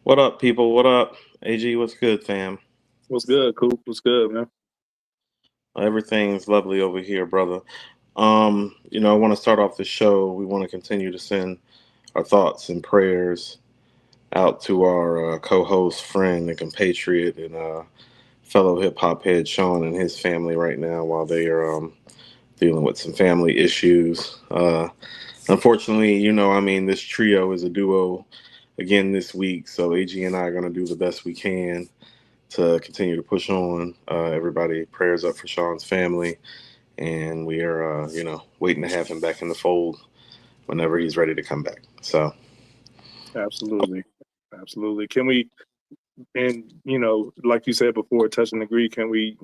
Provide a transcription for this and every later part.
What up, people? What up? AG, what's good, fam? What's good, Coop? What's good, man? Everything's lovely over here, brother. I want to start off the show. We want to continue to send our thoughts and prayers out to our co-host, friend, and compatriot, and fellow hip hop head Sean and his family right now while they are dealing with some family issues. Unfortunately, this trio is a duo again this week, so AG and I are going to do the best we can to continue to push on. Everybody, prayers up for Sean's family, and we are, waiting to have him back in the fold whenever he's ready to come back. So, Absolutely. Absolutely. Can we, and, like you said before, touch and agree, can we,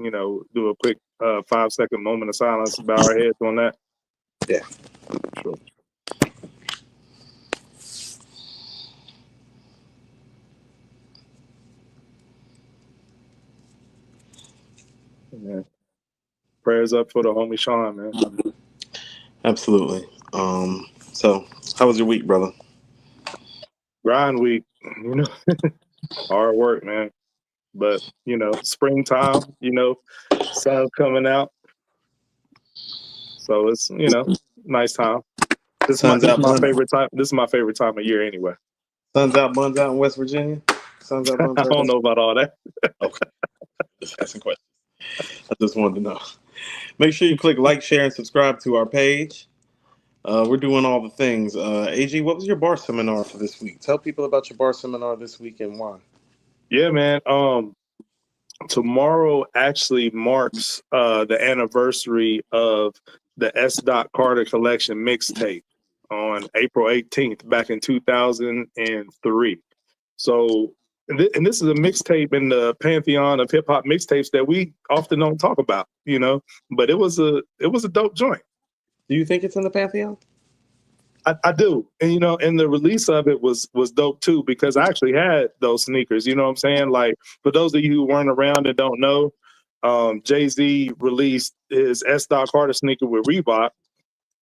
do a quick 5-second moment of silence, bow our heads on that? yeah. Sure. Yeah. Prayers up for the homie Sean, man. Absolutely. So, how was your week, brother? Grind week, hard work, man. But, springtime, sun's coming out. So it's, nice time. This is Sun's out, my buns, favorite time. This is my favorite time of year anyway. sun's out, buns out in West Virginia. Sun's out, buns I out. don't know about all that. Okay, just asking questions. I just wanted to know. Make sure you click like, share, and subscribe to our page. We're doing all the things. AG, what was your bar seminar for this week? Tell people about your bar seminar this week and why. Yeah, man. Tomorrow actually marks the anniversary of the S. Carter Collection mixtape on April 18th, back in 2003. So, and this is a mixtape in the pantheon of hip hop mixtapes that we often don't talk about, But it was a dope joint. Do you think it's in the Pantheon? I do, and and the release of it was dope too, because I actually had those sneakers. You know what I'm saying? Like, for those of you who weren't around and don't know, Jay-Z released his S. Carter sneaker with Reebok,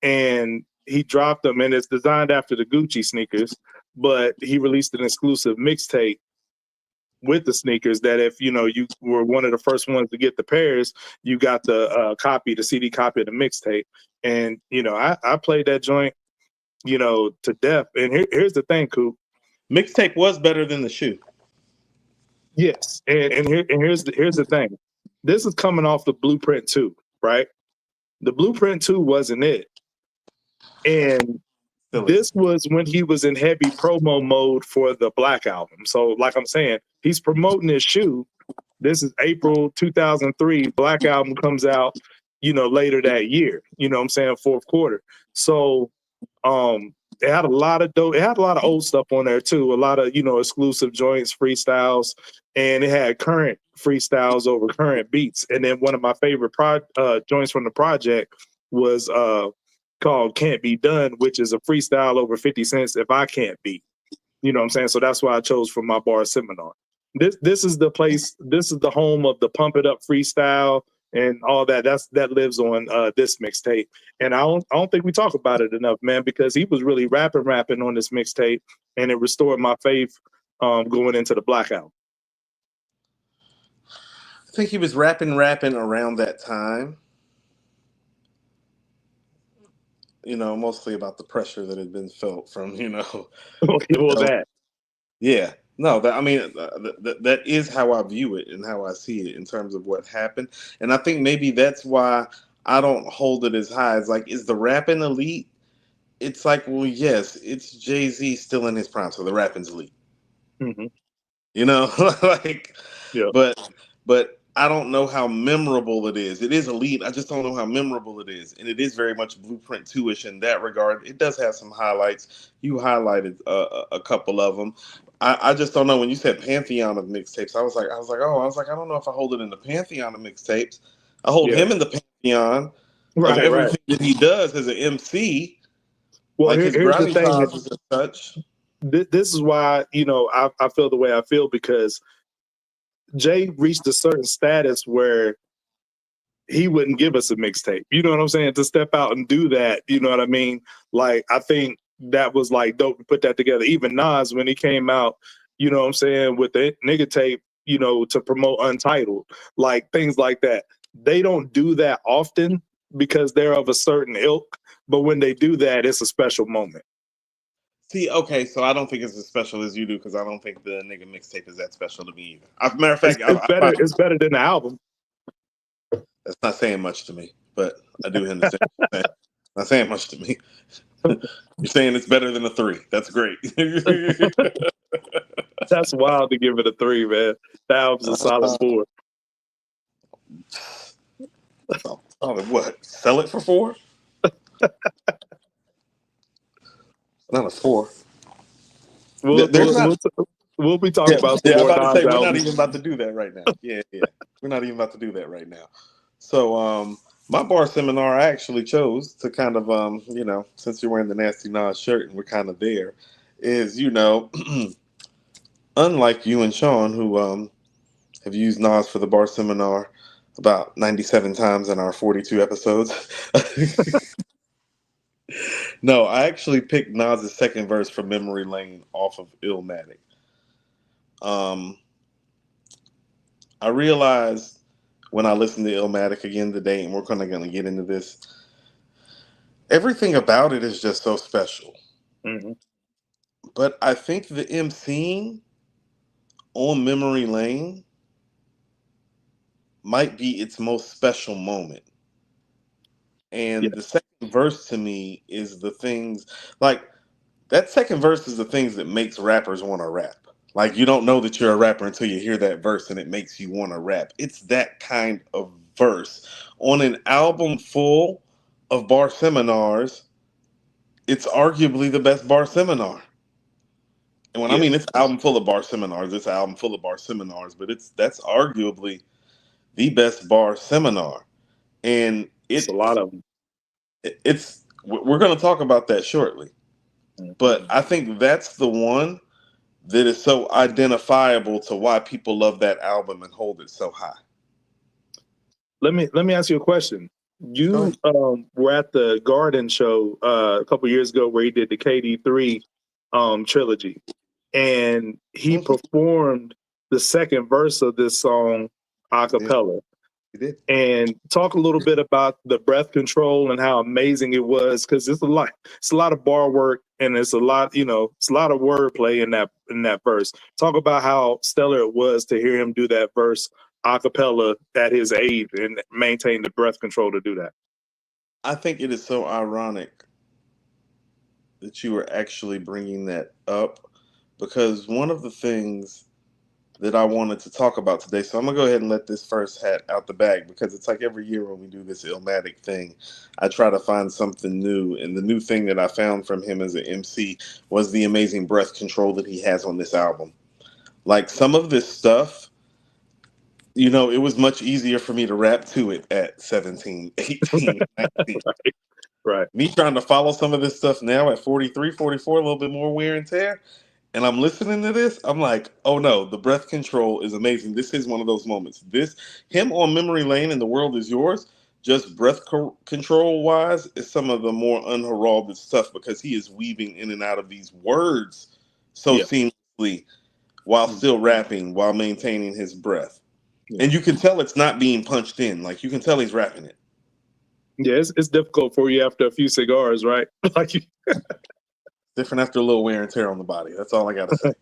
and he dropped them, and it's designed after the Gucci sneakers, but he released an exclusive mixtape with the sneakers that if you were one of the first ones to get the pairs, you got the CD copy of the mixtape, and I played that joint to death. And here's the thing, Coop. Mixtape was better than the shoe. Yes, and here's the thing. This is coming off the Blueprint 2, right? The Blueprint 2 wasn't it. And this was when he was in heavy promo mode for the Black album. So, like I'm saying, he's promoting his shoe. This is April 2003. Black album comes out, later that year. You know what I'm saying? Fourth quarter. So, it had a lot of dope. It had a lot of old stuff on there too. A lot of exclusive joints, freestyles, and it had current freestyles over current beats. And then one of my favorite joints from the project was called "Can't Be Done," which is a freestyle over 50 Cents. If I can't beat, you know what I'm saying. So that's why I chose for my bar seminar. This is the place. This is the home of the Pump It Up freestyle and all that. That lives on this mixtape. And I don't think we talk about it enough, man, because he was really rapping on this mixtape, and it restored my faith going into the Black album. I think he was rapping around that time. Mostly about the pressure that had been felt from, Well, that. Yeah. No, that is how I view it and how I see it in terms of what happened. And I think maybe that's why I don't hold it as high. As like, is the rapping elite? It's like, well, yes, it's Jay-Z still in his prime, so the rapping's elite. Mm-hmm. Yeah. But I don't know how memorable it is. It is elite. I just don't know how memorable it is. And it is very much Blueprint 2-ish in that regard. It does have some highlights. You highlighted a couple of them. I just don't know. When you said pantheon of mixtapes, I was like, I don't know if I hold it in the pantheon of mixtapes. I hold him in the pantheon of everything that he does as an MC. Well, like here's the thing. And such. This is why, I feel the way I feel, because Jay reached a certain status where he wouldn't give us a mixtape. You know what I'm saying? To step out and do that, you know what I mean? Like, I think that was like dope to put that together. Even Nas, when he came out, you know what I'm saying, with the nigga tape, you know, to promote Untitled, like things like that. They don't do that often because they're of a certain ilk, but when they do that, it's a special moment. See, okay, so I don't think it's as special as you do because I don't think the nigga mixtape is that special to me either. As a matter of fact, It's better than the album. That's not saying much to me, but I do understand what you're saying. Not saying much to me. You're saying it's better than a 3. That's great. That's wild to give it a 3, man. The album's a solid 4. What? Sell it for 4? Not a 4. We'll be talking about some I'm more about to Nas say we're not albums. even about to do that right now. Yeah. We're not even about to do that right now. So, my bar seminar I actually chose to kind of, since you're wearing the Nasty Nas shirt and we're kind of there, is, unlike you and Sean, who have used Nas for the bar seminar about 97 times in our 42 episodes. No, I actually picked Nas's second verse from Memory Lane off of Illmatic. I realized when I listened to Illmatic again today, and we're kind of going to get into this, everything about it is just so special. Mm-hmm. But I think the MCing on Memory Lane might be its most special moment. And the second verse to me is the things, like, that second verse is the things that makes rappers want to rap. Like, you don't know that you're a rapper until you hear that verse and it makes you want to rap. It's that kind of verse. On an album full of bar seminars, it's arguably the best bar seminar. And when I mean it's an album full of bar seminars, it's an album full of bar seminars, but that's arguably the best bar seminar. And it's a lot of them. We're going to talk about that shortly. But I think that's the one that is so identifiable to why people love that album and hold it so high. Let me ask you a question. You were at the Garden show a couple years ago where he did the KD3 trilogy, and he performed the second verse of this song a cappella. He did. And talk a little bit about the breath control and how amazing it was, because it's a lot of bar work, and it's a lot of wordplay in that verse. Talk about how stellar it was to hear him do that verse a cappella at his age and maintain the breath control to do that. I think it is so ironic that you were actually bringing that up, because one of the things that I wanted to talk about today, so I'm gonna go ahead and let this first hat out the bag, because it's like every year when we do this Illmatic thing, I try to find something new, and the new thing that I found from him as an MC was the amazing breath control that he has on this album. Like, some of this stuff, it was much easier for me to rap to it at 17, 18, 19. Right. Me trying to follow some of this stuff now at 43, 44, a little bit more wear and tear, and I'm listening to this, I'm like, oh no, the breath control is amazing. This is one of those moments. Him on Memory Lane and The World Is Yours, just breath control wise, is some of the more unheralded stuff, because he is weaving in and out of these words so seamlessly while still rapping, while maintaining his breath. And you can tell it's not being punched in. Like, you can tell he's rapping it. Yeah, it's difficult for you after a few cigars, right? Different after a little wear and tear on the body. That's all I got to say.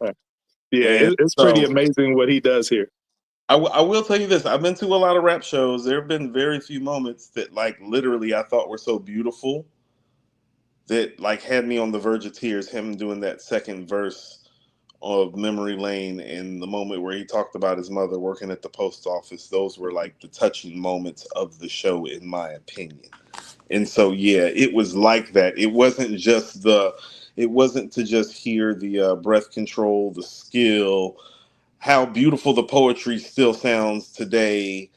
It's pretty amazing what he does here. I will tell you this. I've been to a lot of rap shows. There have been very few moments that, like, literally I thought were so beautiful that, like, had me on the verge of tears. Him doing that second verse of Memory Lane, and the moment where he talked about his mother working at the post office. Those were like the touching moments of the show, in my opinion. And so, yeah, it was like that. It wasn't to just hear the breath control, the skill, how beautiful the poetry still sounds today,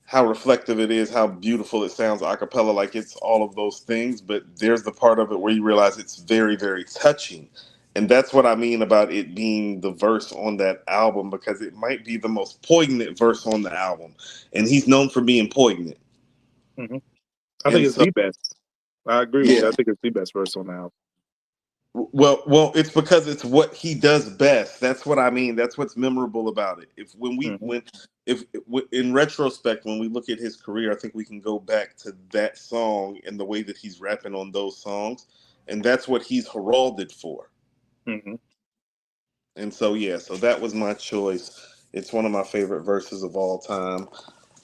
how reflective it is, how beautiful it sounds a cappella. Like, it's all of those things, but there's the part of it where you realize it's very, very touching. And that's what I mean about it being the verse on that album, because it might be the most poignant verse on the album. And he's known for being poignant. Mm-hmm. I think it's the best. I agree with you. I think it's the best verse on the album. Well, it's because it's what he does best. That's what I mean. That's what's memorable about it. If when we Mhm. when if in retrospect, when we look at his career, I think we can go back to that song and the way that he's rapping on those songs, and that's what he's heralded for. Mhm. And so yeah, so that was my choice. It's one of my favorite verses of all time,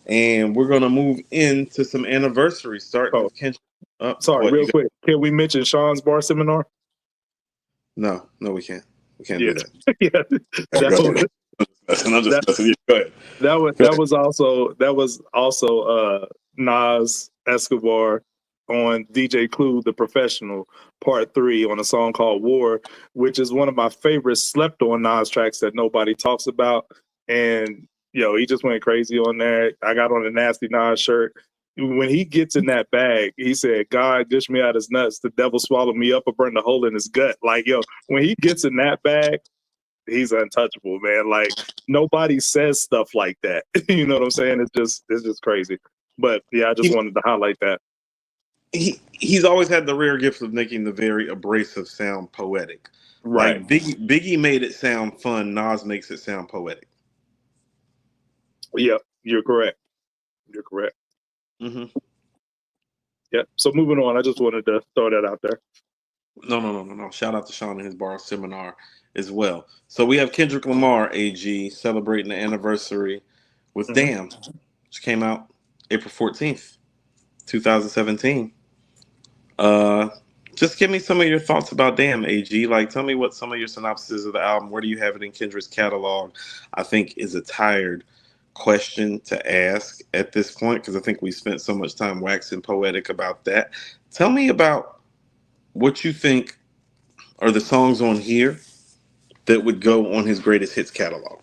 and we're gonna move into some anniversaries, starting Oh, with Kendrick. Up, sorry, what you real got? quick. Can we mention Sean's bar seminar? No, no, we can't. We can't Yeah, do that. yeah. Right, That go was ahead. I'm just that messing. Yeah, go ahead. Go that ahead. was also Nas Escobar on DJ Clue the Professional Part 3 on a song called War, which is one of my favorite slept on Nas tracks that nobody talks about. And he just went crazy on there. I got on a nasty Nas shirt. When he gets in that bag, he said, God dish me out his nuts, the devil swallowed me up or burned a hole in his gut. Like, when he gets in that bag, he's untouchable, man. Like nobody says stuff like that. You know what I'm saying? It's just crazy. But yeah, I just He, wanted to highlight that. he's always had the rare gift of making the very abrasive sound poetic. Right. Like Biggie made it sound fun. Nas makes it sound poetic. Yep, you're correct. You're correct. Hmm. Yep. So moving on, I just wanted to throw that out there. No. Shout out to Sean and his bar seminar as well. So we have Kendrick Lamar, AG, celebrating the anniversary with Hmm. Damn, which came out April 14th, 2017. Uh, just give me some of your thoughts about Damn, AG. Like, tell me what some of your synopses of the album. Where do you have it in Kendrick's catalog? I think is a tired question to ask at this point because I think we spent so much time waxing poetic about that. Tell me about what you think are the songs on here that would go on his greatest hits catalog.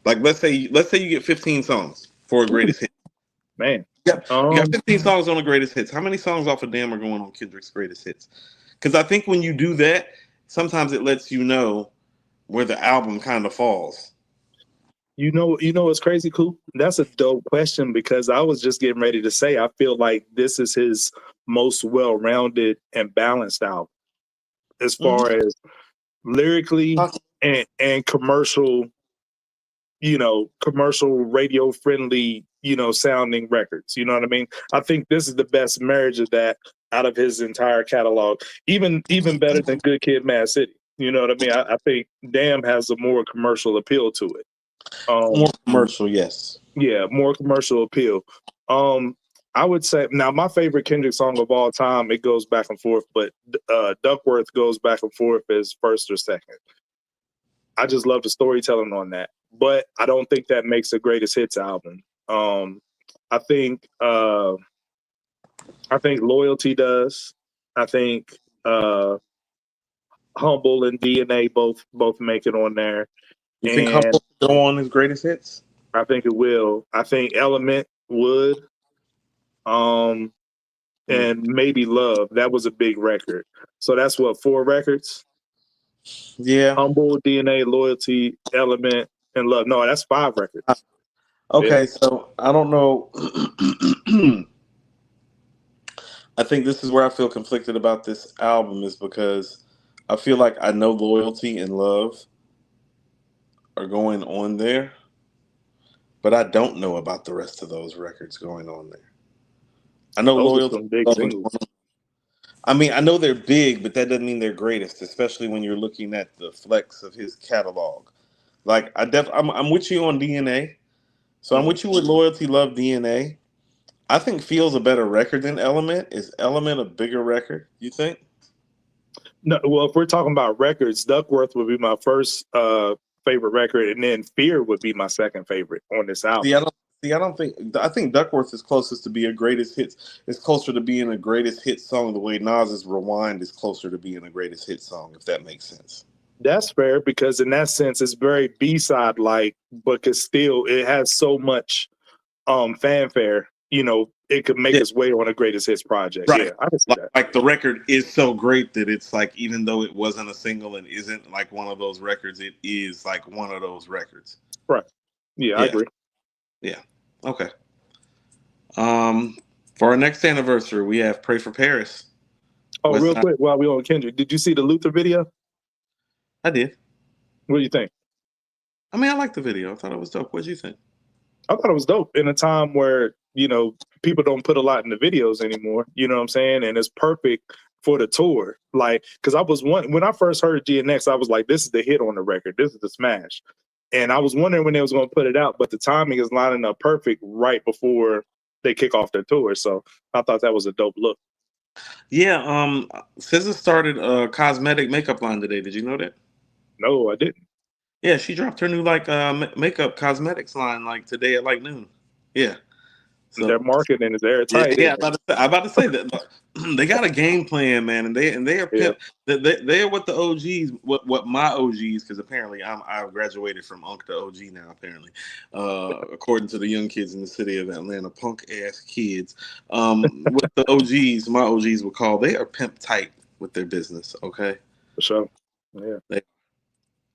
Like, let's say you get 15 songs for a Ooh, greatest hit. man. Yeah, you got Um, 15 songs on the greatest hits. How many songs off of Damn are going on Kendrick's greatest hits? Because I think when you do that, sometimes it lets you know where the album kind of falls. what's crazy, Cool? That's a dope question because I was just getting ready to say I feel like this is his most well-rounded and balanced album as far Mm-hmm. as lyrically and commercial radio friendly, sounding records. You know what I mean? I think this is the best marriage of that out of his entire catalog. Even better than Good Kid, Mad City. You know what I mean? I think Damn has a more commercial appeal to it. More Um, commercial, yes. yeah, more commercial appeal. Um, I would say now my favorite Kendrick song of all time. It goes back and forth, but Duckworth goes back and forth as first or second. I just love the storytelling on that. But I don't think that makes a greatest hits album. Um, I think Loyalty does. I think Humble and DNA both make it on there. You think And Humble will go on his greatest hits? I think it will. I think Element would. Um, Mm. and maybe Love. That was a big record. So that's what, 4 records? Yeah. Humble, DNA, Loyalty, Element, and Love. No, that's 5 records. Yeah. Okay, so I don't know. I think this is where I feel conflicted about this album is because I feel like I know Loyalty and Love are going on there, but I don't know about the rest of those records going on there. I know Those are Loyalty some big and Love are singles. going on. I mean, I know they're big, but that doesn't mean they're greatest, especially when you're looking at the flex of his catalog. Like I'm with you on DNA. So I'm Mhm. with you with Loyalty, Love, DNA. I think Feels a better record than Element. Is Element a bigger record, you think? No, well, if we're talking about records, Duckworth would be my first favorite record, and then Fear would be my second favorite on this See, album. I don't think. I think Duckworth is closest to be a greatest hits. It's closer to being a greatest hit song the way Nas's Rewind is closer to being a greatest hit song, if that makes sense. That's fair because in that sense, it's very B-side like, but it has so much fanfare. It could make Yeah, its way on a greatest hits project. right. Yeah, I can see Like, that. like the record is so great that it's like even though it wasn't a single and isn't like one of those records, it is like one of those records. Right. Yeah, I Yeah, agree. yeah. Okay. Um, for our next anniversary, we have "Pray for Paris." Oh, West real Side. quick, while we on Kendrick, did you see the Luther video? I did. What do you think? I mean, I liked the video. I thought it was dope. What did you think? I thought it was dope in a time where, people don't put a lot in the videos anymore. You know what I'm saying? And it's perfect for the tour. Like, because when I first heard GNX, I was like, this is the hit on the record. This is the smash. And I was wondering when they was going to put it out, but the timing is lining up perfect right before they kick off their tour. So I thought that was a dope look. Yeah, SZA started a cosmetic makeup line today. Did you know that? No, I didn't. Yeah, she dropped her new like makeup cosmetics line like today at like noon. Yeah. Their So marketing is yeah, airtight, yeah. isn't it? I'm about to say that they got a game plan, man, and they are Yeah. pimp. They are what the OGs, what my OGs, because apparently I've graduated from Unk to OG now. Apparently, according to the young kids in the city of Atlanta, punk ass kids. What the OGs, my OGs would call, they are pimp tight with their business. Okay, For sure. Yeah.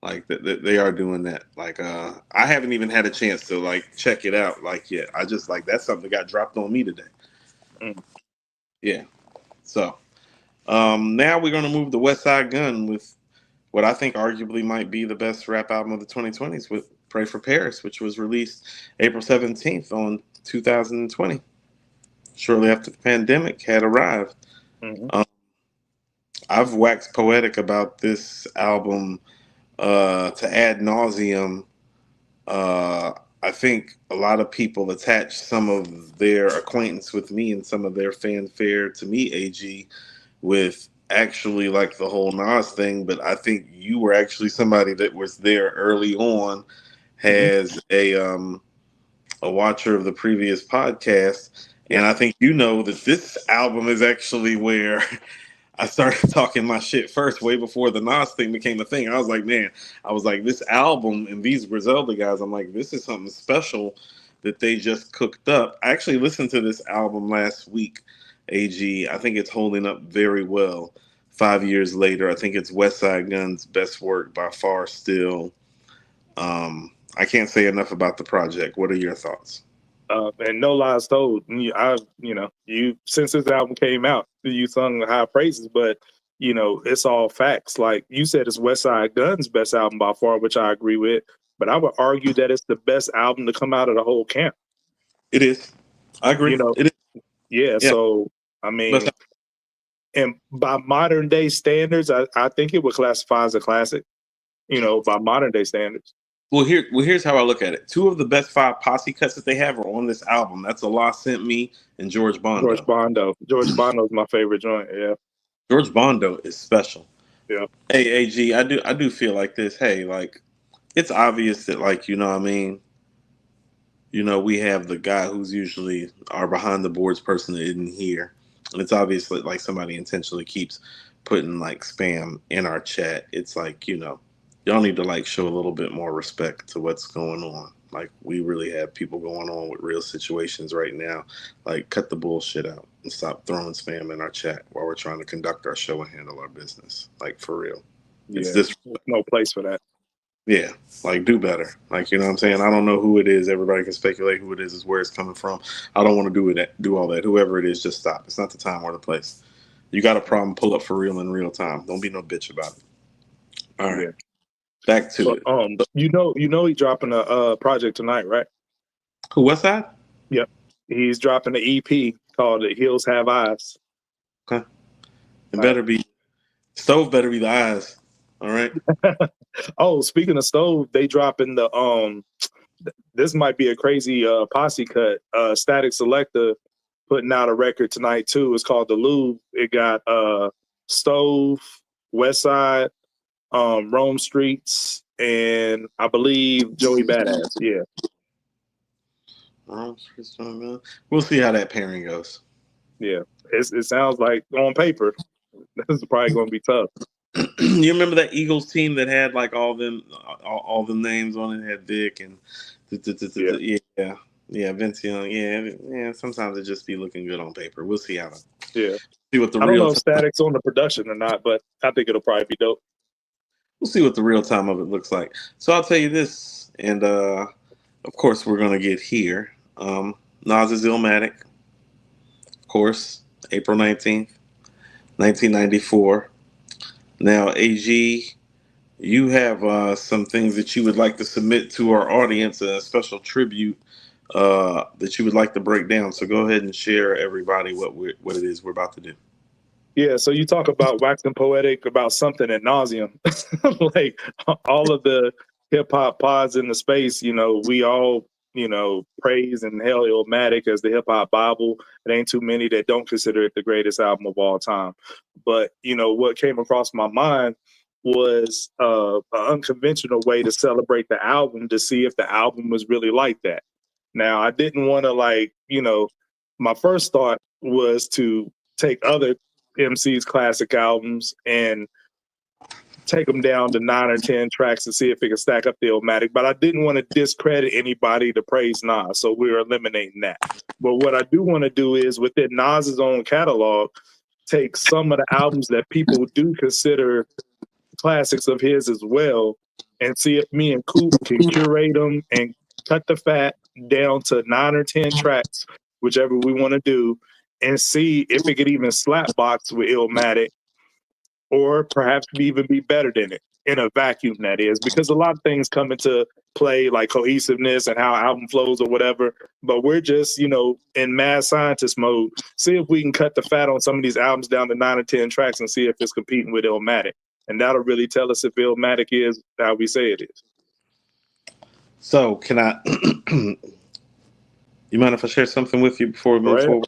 like they are doing that. Like I haven't even had a chance to like check it out like yet. I just like that's something that got dropped on me today. Mm. Yeah. So now we're gonna move to West Side Gun with what I think arguably might be the best rap album of the 2020s with Pray for Paris, which was released April 17th on 2020, shortly after the pandemic had arrived. Mm-hmm. I've waxed poetic about this album to ad nauseum. I think a lot of people attach some of their acquaintance with me and some of their fanfare to me, AG, with actually like the whole Nas thing. But I think you were actually somebody that was there early on, has a watcher of the previous podcast, and I think you know that this album is actually where I started talking my shit first, way before the Nas thing became a thing. I was like, man, this album and these Griselda guys, I'm like, this is something special that they just cooked up. I actually listened to this album last week, AG. I think it's holding up very well. 5 years later, I think it's West Side Gun's best work by far still. I can't say enough about the project. What are your thoughts? And no lies told, you since this album came out, you sung high praises, but it's all facts. Like you said, it's West Side Gun's best album by far, which I agree with. But I would argue that it's the best album to come out of the whole camp. It is. I agree. You know, It is. yeah. Yeah. So I mean, and by modern day standards, I think it would classify as a classic. By modern day standards. Here's how I look at it. Two of the best 5 posse cuts that they have are on this album. That's Allah Sent Me and George Bondo. George Bondo is my favorite joint. Yeah. George Bondo is special. Yeah. Hey, AG, I do feel like this. Hey, like it's obvious that like you know what I mean. We have the guy who's usually our behind the boards person that isn't here, and it's obvious that like somebody intentionally keeps putting like spam in our chat. It's like y'all need to like show a little bit more respect to what's going on. Like we really have people going on with real situations right now. Like cut the bullshit out and stop throwing spam in our chat while we're trying to conduct our show and handle our business. Like for real. Yeah. It's this. No place for that. Yeah, like do better. Like you know what I'm saying. I don't know who it is. Everybody can speculate who it is where it's coming from. I don't want to do all that. Whoever it is, just stop. It's not the time or the place. You got a problem? Pull up for real in real time. Don't be no bitch about it. All right. Yeah. Back to it. He's dropping a project tonight, right? Who? What's that? Yep. He's dropping an EP called "The Hills Have Eyes." Okay. It better be Stove. Better be the eyes. All right. Oh, speaking of Stove, they dropping the this might be a crazy posse cut. Static Selector putting out a record tonight too. It's called The Lube. It got Stove, West Side, Rome Streets, and I believe Joey Badass. Yeah. We'll see how that pairing goes. Yeah. It sounds like on paper, this is probably going to be tough. You remember that Eagles team that had like all them names on it? Had Vic and yeah, Vince Young. Yeah. Sometimes it just be looking good on paper. We'll see how. Yeah. See what the I don't know if Static's on the production or not, but I think it'll probably be dope. We'll see what the real time of it looks like. So I'll tell you this, and of course we're gonna get here. Nas is Illmatic, of course, April 19th. 1994. Now, AG, you have some things that you would like to submit to our audience, a special tribute that you would like to break down. So go ahead and share everybody what it is we're about to do. Yeah, so you talk about waxing poetic about something ad nauseum. Like all of the hip hop pods in the space, we all, praise and hail Illmatic as the hip hop Bible. It ain't too many that don't consider it the greatest album of all time. But, what came across my mind was an unconventional way to celebrate the album to see if the album was really like that. Now, I didn't want to my first thought was to take other MC's classic albums and take them down to 9 or 10 tracks to see if it can stack up the Illmatic. But I didn't want to discredit anybody to praise Nas, so we're eliminating that. But what I do want to do is within Nas's own catalog, take some of the albums that people do consider classics of his as well, and see if me and Coop can curate them and cut the fat down to 9 or 10 tracks, whichever we want to do, and see if it could even slap box with Illmatic, or perhaps even be better than it in a vacuum, that is, because a lot of things come into play, like cohesiveness and how album flows or whatever. But we're just, in mad scientist mode. See if we can cut the fat on some of these albums down to 9 or 10 tracks and see if it's competing with Illmatic. And that'll really tell us if Illmatic is how we say it is. So, can I? You mind if I share something with you before we move forward?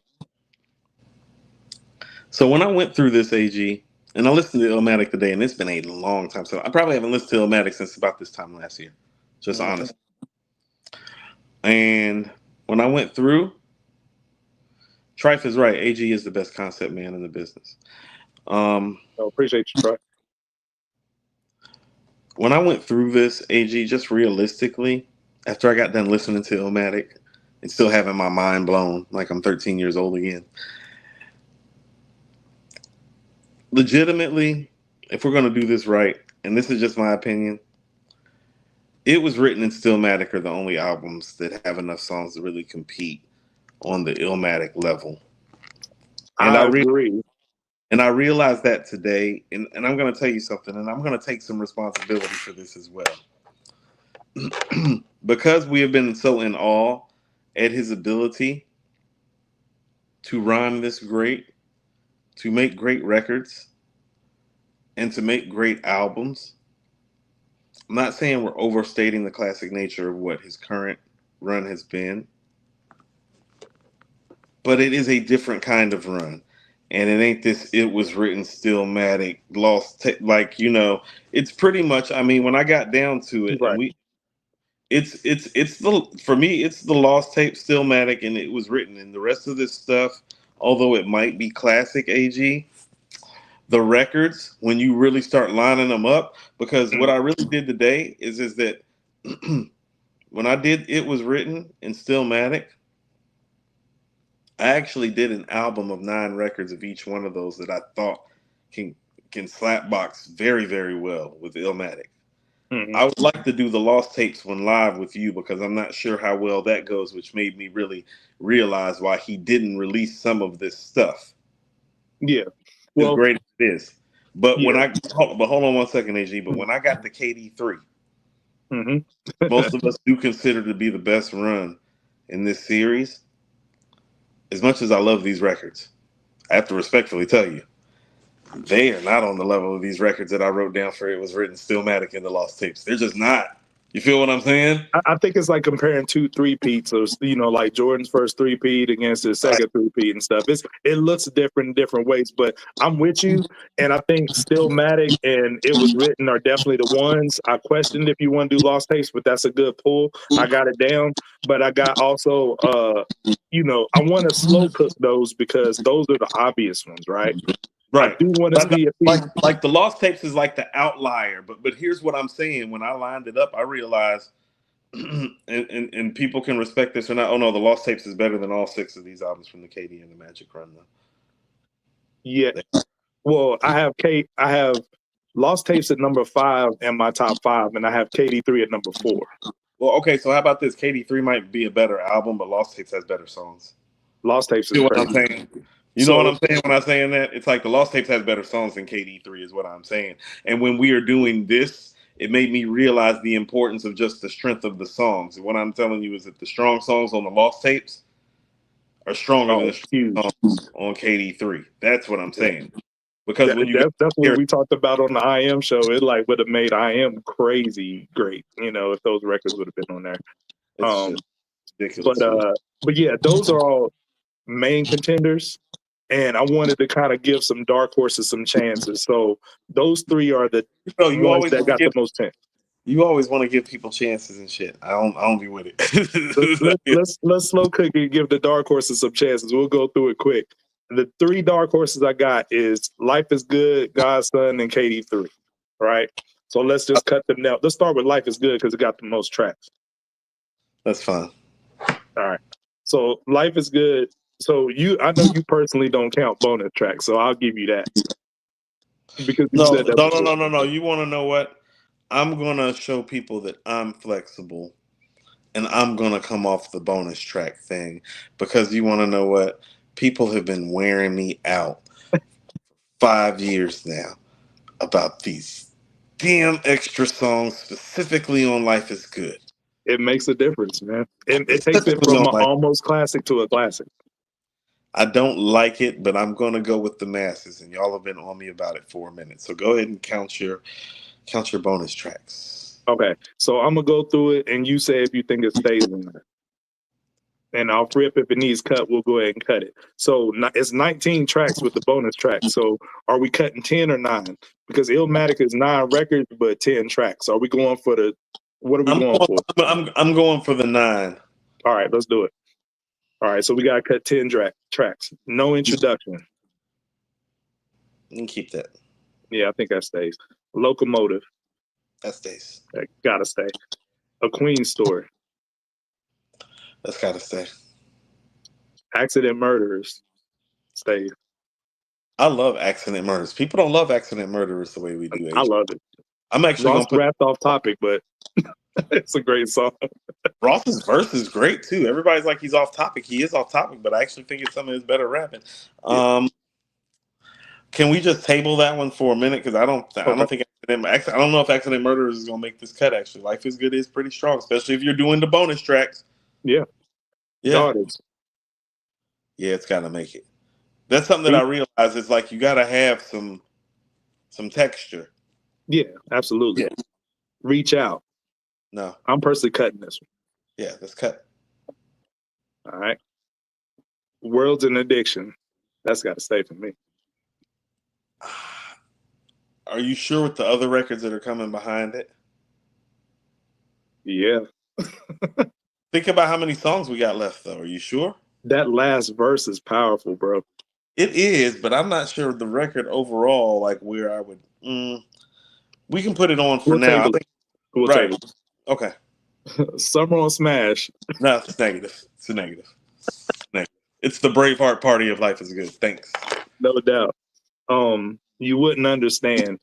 So, when I went through this, AG, and I listened to Illmatic today, and it's been a long time. So, I probably haven't listened to Illmatic since about this time last year. Just honest. And when I went through, Trife is right. AG is the best concept man in the business. Appreciate you, Trife. When I went through this, AG, just realistically, after I got done listening to Illmatic and still having my mind blown like I'm 13 years old again, legitimately, if we're going to do this right, and this is just my opinion, It Was Written and Stillmatic are the only albums that have enough songs to really compete on the Illmatic level. And I agree. And I realized that today, and I'm going to tell you something, and I'm going to take some responsibility for this as well. Because we have been so in awe at his ability to rhyme this great, to make great records, and to make great albums. I'm not saying we're overstating the classic nature of what his current run has been, but it is a different kind of run. And it ain't this It Was Written Stillmatic lost it's pretty much, I mean, when I got down to it, right. and it's the, for me, it's the lost tape Stillmatic and It Was Written, and the rest of this stuff, although it might be classic, AG, the records, when you really start lining them up, because what I really did today is that when I did It Was Written and Stillmatic, I actually did an album of 9 records of each one of those that I thought can slapbox very, very well with Illmatic. Mm-hmm. I would like to do the Lost Tapes one live with you, because I'm not sure how well that goes, which made me really realize why he didn't release some of this stuff. Yeah. Well, as great as it is. But hold on one second, AG. But when I got the KD3, most of us do consider to be the best run in this series. As much as I love these records, I have to respectfully tell you, they are not on the level of these records that I wrote down for It Was Written Stillmatic and the Lost Tapes. They're just not. You feel what I'm saying? I think it's like comparing 2 3-peats, or like Jordan's first 3-peat against his second 3-peat and stuff. It looks different in different ways, but I'm with you. And I think Stillmatic and It Was Written are definitely the ones. I questioned if you want to do Lost Tapes, but that's a good pull. I got it down, but I got also, I want to slow cook those, because those are the obvious ones, right? Right. I do want to see if like the Lost Tapes is like the outlier, but here's what I'm saying. When I lined it up, I realized, and people can respect this or not. Oh no, the Lost Tapes is better than all 6 of these albums from the KD and the Magic run, though. Yeah. Well, I have Lost Tapes at number 5 in my top 5, and I have KD3 at number 4. Well, okay, so how about this? KD3 might be a better album, but Lost Tapes has better songs. Lost Tapes is what crazy. I'm saying? You know what I'm saying when I'm saying that? It's like the Lost Tapes has better songs than KD3 is what I'm saying. And when we are doing this, it made me realize the importance of just the strength of the songs. And what I'm telling you is that the strong songs on the Lost Tapes are stronger than the strong songs on KD3. That's what I'm saying. Because when you that's what we talked about on the IM show. It like would have made IM crazy great, if those records would have been on there. It's just ridiculous. But yeah, those are all main contenders. And I wanted to kind of give some dark horses some chances. So those three are the ones that got the most chance. You always want to give people chances and shit. I don't be with it. let's slow cook and give the dark horses some chances. We'll go through it quick. The three dark horses I got is Life is Good, God's Son, and KD3. Right? So let's just cut them down. Let's start with Life is Good because it got the most tracks. That's fine. All right. So Life is Good. So I know you personally don't count bonus tracks, so I'll give you that. Because no. You want to know what? I'm gonna show people that I'm flexible, and I'm gonna come off the bonus track thing because you want to know what? People have been wearing me out 5 years now about these damn extra songs, specifically on Life is Good. It makes a difference, man. It takes it from an almost classic to a classic. I don't like it, but I'm going to go with the masses, and y'all have been on me about it for a minute. So go ahead and count your bonus tracks. Okay, so I'm gonna go through it, and you say if you think it stays in there. And I'll rip if it needs cut. We'll go ahead and cut it. So it's 19 tracks with the bonus track. So are we cutting 10 or 9? Because ILLMATIC is 9 records, but 10 tracks. Are we going for the? What are we going for? I'm going for the 9. All right, let's do it. All right, so we gotta cut 10 tracks. No introduction. You can keep that. Yeah, I think that stays. Locomotive. That stays. That gotta stay. A Queen Story. That's gotta stay. Accident Murderers. Stays. I love Accident Murders. People don't love Accident Murderers the way we do. I love it. I'm actually Ross wrapped off topic, but it's a great song. Ross's verse is great too. Everybody's like he's off topic. He is off topic, but I actually think it's some of his better rapping. Yeah. Can we just table that one for a minute? Because I don't think I don't know if Accident Murderers is gonna make this cut. Actually, Life is Good is pretty strong, especially if you're doing the bonus tracks. Yeah. Daughters. Yeah, it's gotta make it. That's something that I realize is like you gotta have some texture. Yeah, absolutely. Yeah. Reach Out. No. I'm personally cutting this one. Yeah, let's cut. All right. World's an Addiction. That's gotta stay for me. Are you sure with the other records that are coming behind it? Yeah. Think about how many songs we got left, though. Are you sure? That last verse is powerful, bro. It is, but I'm not sure the record overall, like where I would. We can put it on for now. We'll table it. Okay. Summer on Smash. No, it's negative. It's a negative. It's the Braveheart party of Life is Good. Thanks. No doubt. You wouldn't understand.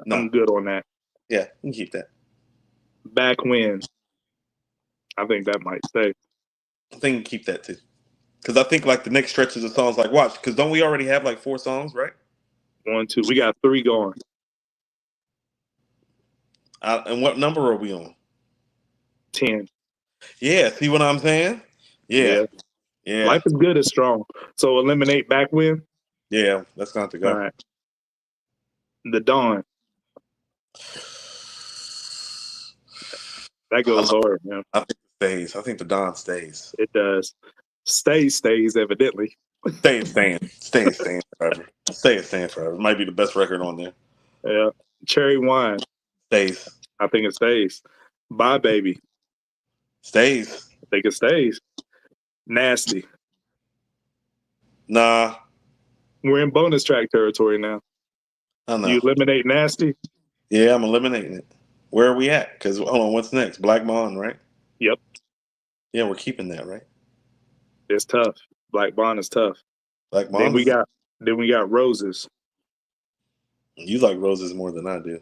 No. I'm good on that. Yeah, you can keep that. Back When. I think that might stay. I think you can keep that too. Because I think like the next stretches of songs, like watch, because don't we already have like 4 songs, right? 1, 2. We got 3 going. And what number are we on? 10. Yeah, see what I'm saying? Yeah. Life is Good is strong. So eliminate Back When. Yeah, that's going to go. All right. The Dawn. That goes hard, man. I think it stays. I think the Dawn stays. It does. Stays, evidently. Stays forever. Stays forever. It might be the best record on there. Yeah. Cherry Wine. Stays. I think it stays. Bye Baby. Stays. I think it stays. Nasty. Nah. We're in bonus track territory now. I know. You eliminate Nasty? Yeah, I'm eliminating it. Where are we at? Because hold on, what's next? Black Bond, right? Yep. Yeah, we're keeping that, right? It's tough. Black Bond is tough. Black Bond. Then we got Roses. You like Roses more than I do.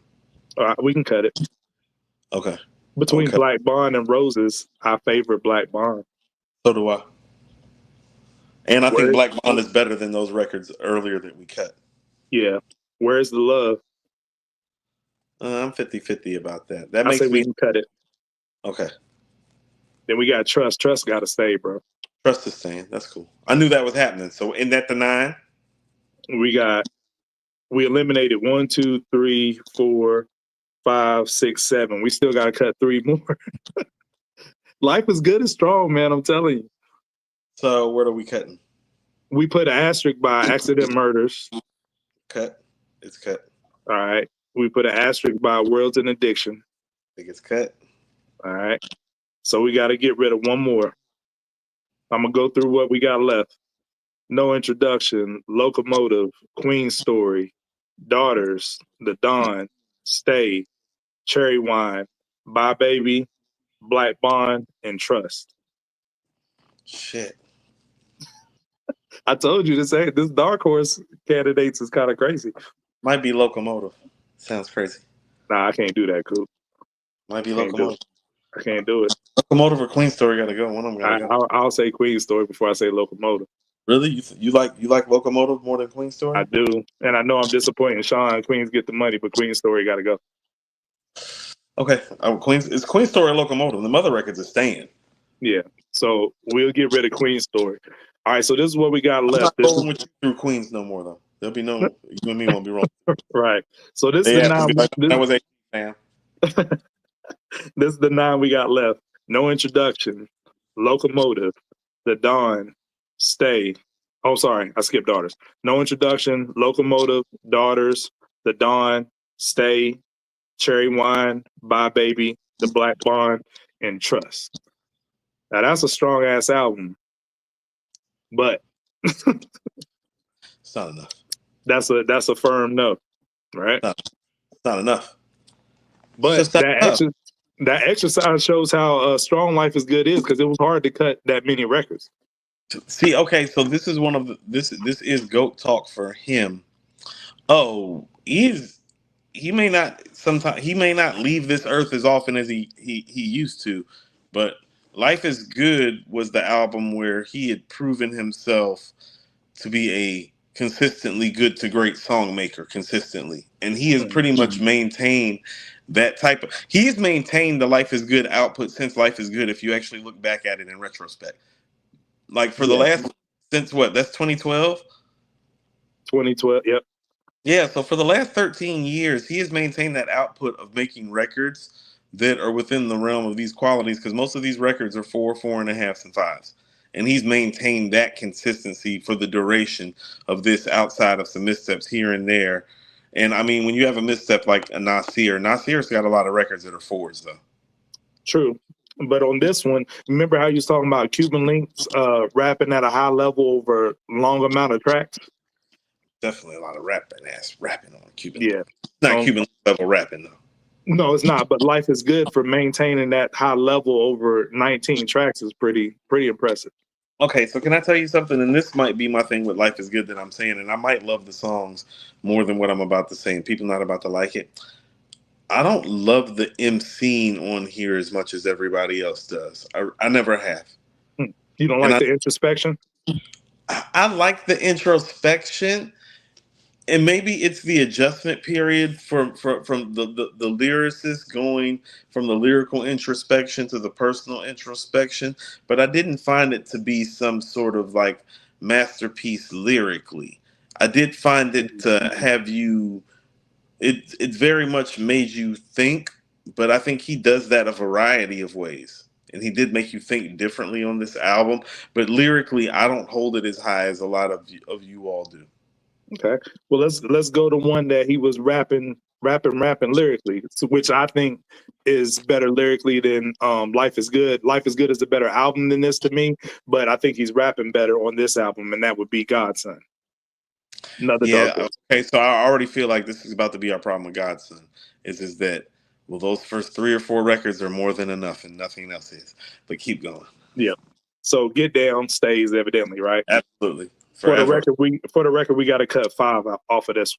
All right, we can cut it. Okay. Between Black Bond and Roses, I favor Black Bond. So do I. And I think Black Bond is better than those records earlier that we cut. Yeah. Where's the love? I'm 50-50 about that. That I makes say we me can cut it. okay. Then we got trust. Trust got to stay, bro. Trust is saying that's cool. I knew that was happening. So in that the 9, we eliminated 1, 2, 3, 4, 5, 6, 7. We still got to cut 3 more. Life is good and strong, man. I'm telling you. So what are we cutting? We put an asterisk by accident murders. Cut. It's cut. All right. We put an asterisk by worlds and addiction. I think it's cut. All right. So we got to get rid of one more. I'm going to go through what we got left. No Introduction, Locomotive, Queen Story, Daughters, The Dawn, Stay, Cherry Wine, Bye Baby, Black Bond, and Trust. Shit. I told you this Dark Horse candidates is kind of crazy. Might be Locomotive. Sounds crazy. Nah, I can't do that, Coop. Might be Locomotive. I can't do it. Locomotive or Queen Story gotta go. One of them gotta go. I'll say Queen Story before I say Locomotive. Really? You like Locomotive more than Queen Story? I do, and I know I'm disappointing Sean. Queens get the money, but Queen Story got to go. Okay, it's Queen Story or Locomotive. The mother records are staying. Yeah, so we'll get rid of Queen Story. All right, so this is what we got left. I'm not rolling with you through Queens no more though. There'll be no you and me won't be wrong. Right. So this is the 9. That was 8, man. This is the 9 we got left. No Introduction, Locomotive, The Dawn, Stay. Oh, sorry, I skipped Daughters. No Introduction, Locomotive, Daughters, The Dawn, Stay, Cherry Wine, Bye Baby, The Black Bond, and Trust. Now that's a strong ass album, but it's not enough. That's a firm no, right? It's not enough. But that exercise shows how strong Life is Good is, because it was hard to cut that many records. See, okay, so this is one of the this is GOAT talk for him. Oh, he may not leave this earth as often as he used to, but Life is Good was the album where he had proven himself to be a consistently good to great song maker consistently, and he has pretty much maintained that type of. He's maintained the Life is Good output since Life is Good. If you actually look back at it in retrospect, like for the last since what, that's 2012. 2012, yep. Yeah, so for the last 13 years, he has maintained that output of making records that are within the realm of these qualities, because most of these records are 4, 4.5s, and 5s. And he's maintained that consistency for the duration of this, outside of some missteps here and there. And I mean, when you have a misstep like a Nasir's got a lot of records that are 4s, though. True. But on this one, remember how you was talking about Cuban Links rapping at a high level over a long amount of tracks? Definitely a lot of rapping on Cuban. Yeah. Not Cuban level rapping, though. No, it's not. But Life is Good, for maintaining that high level over 19 tracks, is pretty impressive. Okay, so can I tell you something? And this might be my thing with Life is Good that I'm saying, and I might love the songs more than what I'm about to say, and people not about to like it. I don't love the MCing on here as much as everybody else does. I never have. You don't like the introspection? I like the introspection, and maybe it's the adjustment period from the lyricist going from the lyrical introspection to the personal introspection. But I didn't find it to be some sort of like masterpiece lyrically. I did find it to have you. It very much made you think, but I think he does that a variety of ways. And he did make you think differently on this album. But lyrically, I don't hold it as high as a lot of you all do. Okay. Well, let's go to one that he was rapping lyrically, which I think is better lyrically than Life is Good. Life is Good is a better album than this to me, but I think he's rapping better on this album, and that would be Godson. Okay, so I already feel like this is about to be our problem with Godson. Is that, well, those first 3 or 4 records are more than enough, and nothing else is. But keep going. Yeah. So Get Down stays, evidently, right? Absolutely. Forever. For the record, we got to cut 5 off of this.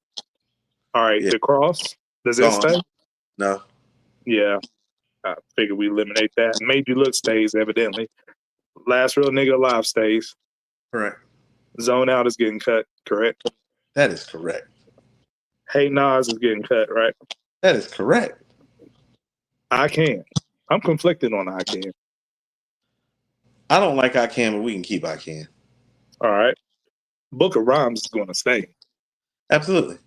All right, The Cross. Does it stay? No. Yeah. I figured we eliminate that. Made You Look stays, evidently. Last Real Nigga Alive stays. Correct. Zone Out is getting cut, correct? That is correct. Hey Nas is getting cut, right? That is correct. I Can. I'm conflicted on I Can. I don't like I Can, but we can keep I Can. All right. Book of Rhymes is going to stay. Absolutely.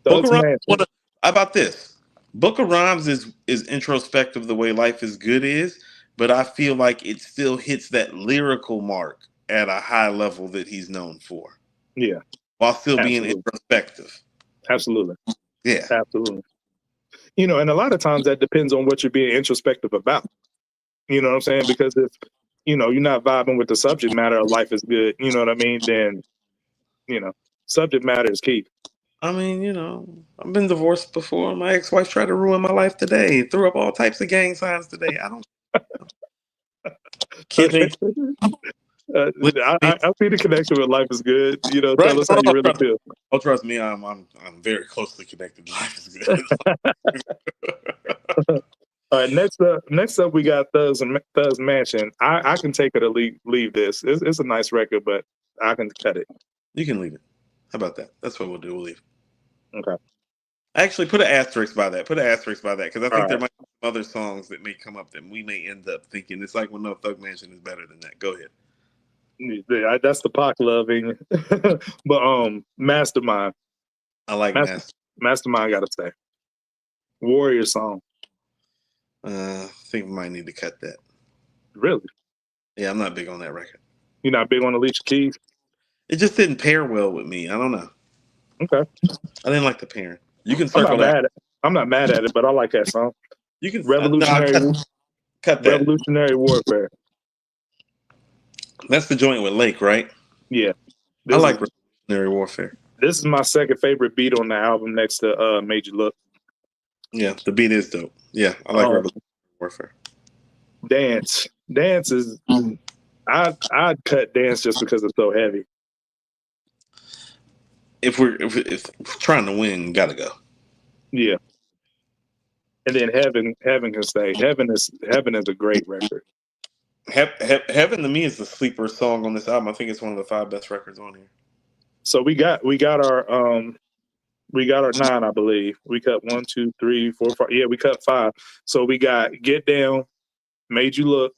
Book Thug's of Rhymes. Mansion. How about this? Book of Rhymes is introspective the way Life is Good is, but I feel like it still hits that lyrical mark at a high level that he's known for. Yeah. While still being Absolutely. introspective. Absolutely. Yeah. Absolutely. You know, and a lot of times that depends on what you're being introspective about. You know what I'm saying? Because if, you know, you're not vibing with the subject matter of Life is Good, you know what I mean? Then, you know, subject matter is key. I mean, you know, I've been divorced before. My ex-wife tried to ruin my life today. Threw up all types of gang signs today. I don't. Kidding. I see the connection with Life is Good. You know, Right? tell us how you really feel. Oh, trust me, I'm very closely connected. Life is good. All right, next up, we got Thug's Mansion. I can take it or leave this. It's a nice record, but I can cut it. You can leave it. How about that? That's what we'll do. We'll leave it. Okay. Actually, put an asterisk by that. Put an asterisk by that because I think All there right. might be other songs that may come up that we may end up thinking it's like, well, no, Thug Mansion is better than that. Go ahead. Yeah, that's the Pac loving, but Mastermind. I like Mastermind got to stay. Warrior song. I think we might need to cut that. Really? Yeah, I'm not big on that record. You're not big on Alicia Keys? It just didn't pair well with me. I don't know. Okay. I didn't like the pairing. You can circle that. I'm not mad at it, but I like that song. You can cut that. Revolutionary Warfare. That's the joint with Lake, right? Yeah. I like Revolutionary Warfare. This is my second favorite beat on the album next to Made You Look. Yeah, the beat is dope. Yeah, I like Revolutionary Warfare. Dance is I'd cut Dance just because it's so heavy. If we're trying to win, gotta go. Yeah. And then Heaven can stay. Heaven is a great record. Heaven to me is the sleeper song on this album. I think it's one of the 5 best records on here. So we got our 9, I believe. We cut 1, 2, 3, 4, 5. Yeah, we cut 5. So we got Get Down, Made You Look,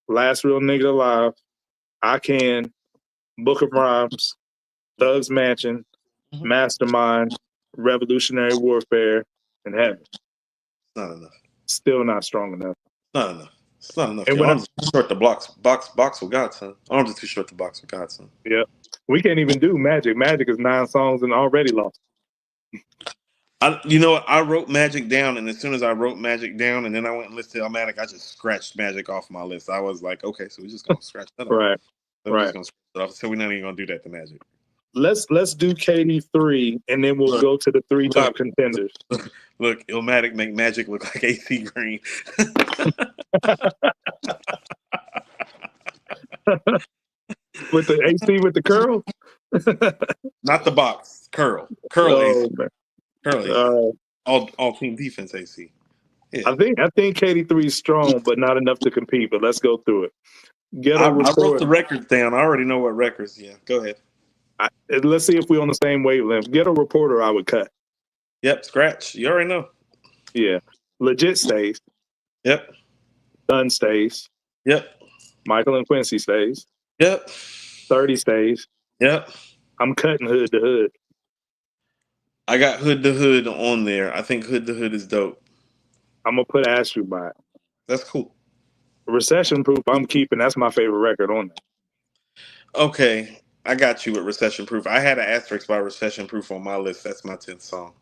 Last Real Nigga Alive, I Can, Book of Rhymes, Thug's Mansion, Mastermind, Revolutionary Warfare, and Heaven. Not enough. Still not strong enough. Not enough. It's not enough. Your arms are too short to box with God, son. Arms are too short to box with God, son. Yeah. We can't even do Magic. Magic is 9 songs and already lost. You know what? I wrote Magic down, and as soon as I wrote Magic down, and then I went and listed Illmatic, I just scratched Magic off my list. I was like, okay, so we're just gonna scratch that off. Right. We're just gonna scratch it off. So we're not even gonna do that to Magic. Let's do KD3, and then we'll go to the 3 top contenders. Look, Illmatic make Magic look like AC Green. With the AC with the curl? Not the box. Curl AC. Man. Curl AC. All team defense AC. Yeah. I think KD3 is strong, but not enough to compete. But let's go through it. I wrote the records down. I already know what records. Yeah, go ahead. Let's see if we're on the same wavelength. Ghetto Reporter, I would cut. Yep, scratch. You already know. Yeah. Legit stays. Yep. Dunn stays. Yep. Michael and Quincy stays. Yep. 30 stays. Yep. I'm cutting Hood to Hood. I got Hood to Hood on there. I think Hood to Hood is dope. I'm going to put Asterisk by it. That's cool. Recession Proof, I'm keeping. That's my favorite record on there. Okay. I got you with Recession Proof. I had an asterisk by Recession Proof on my list. That's my 10th song.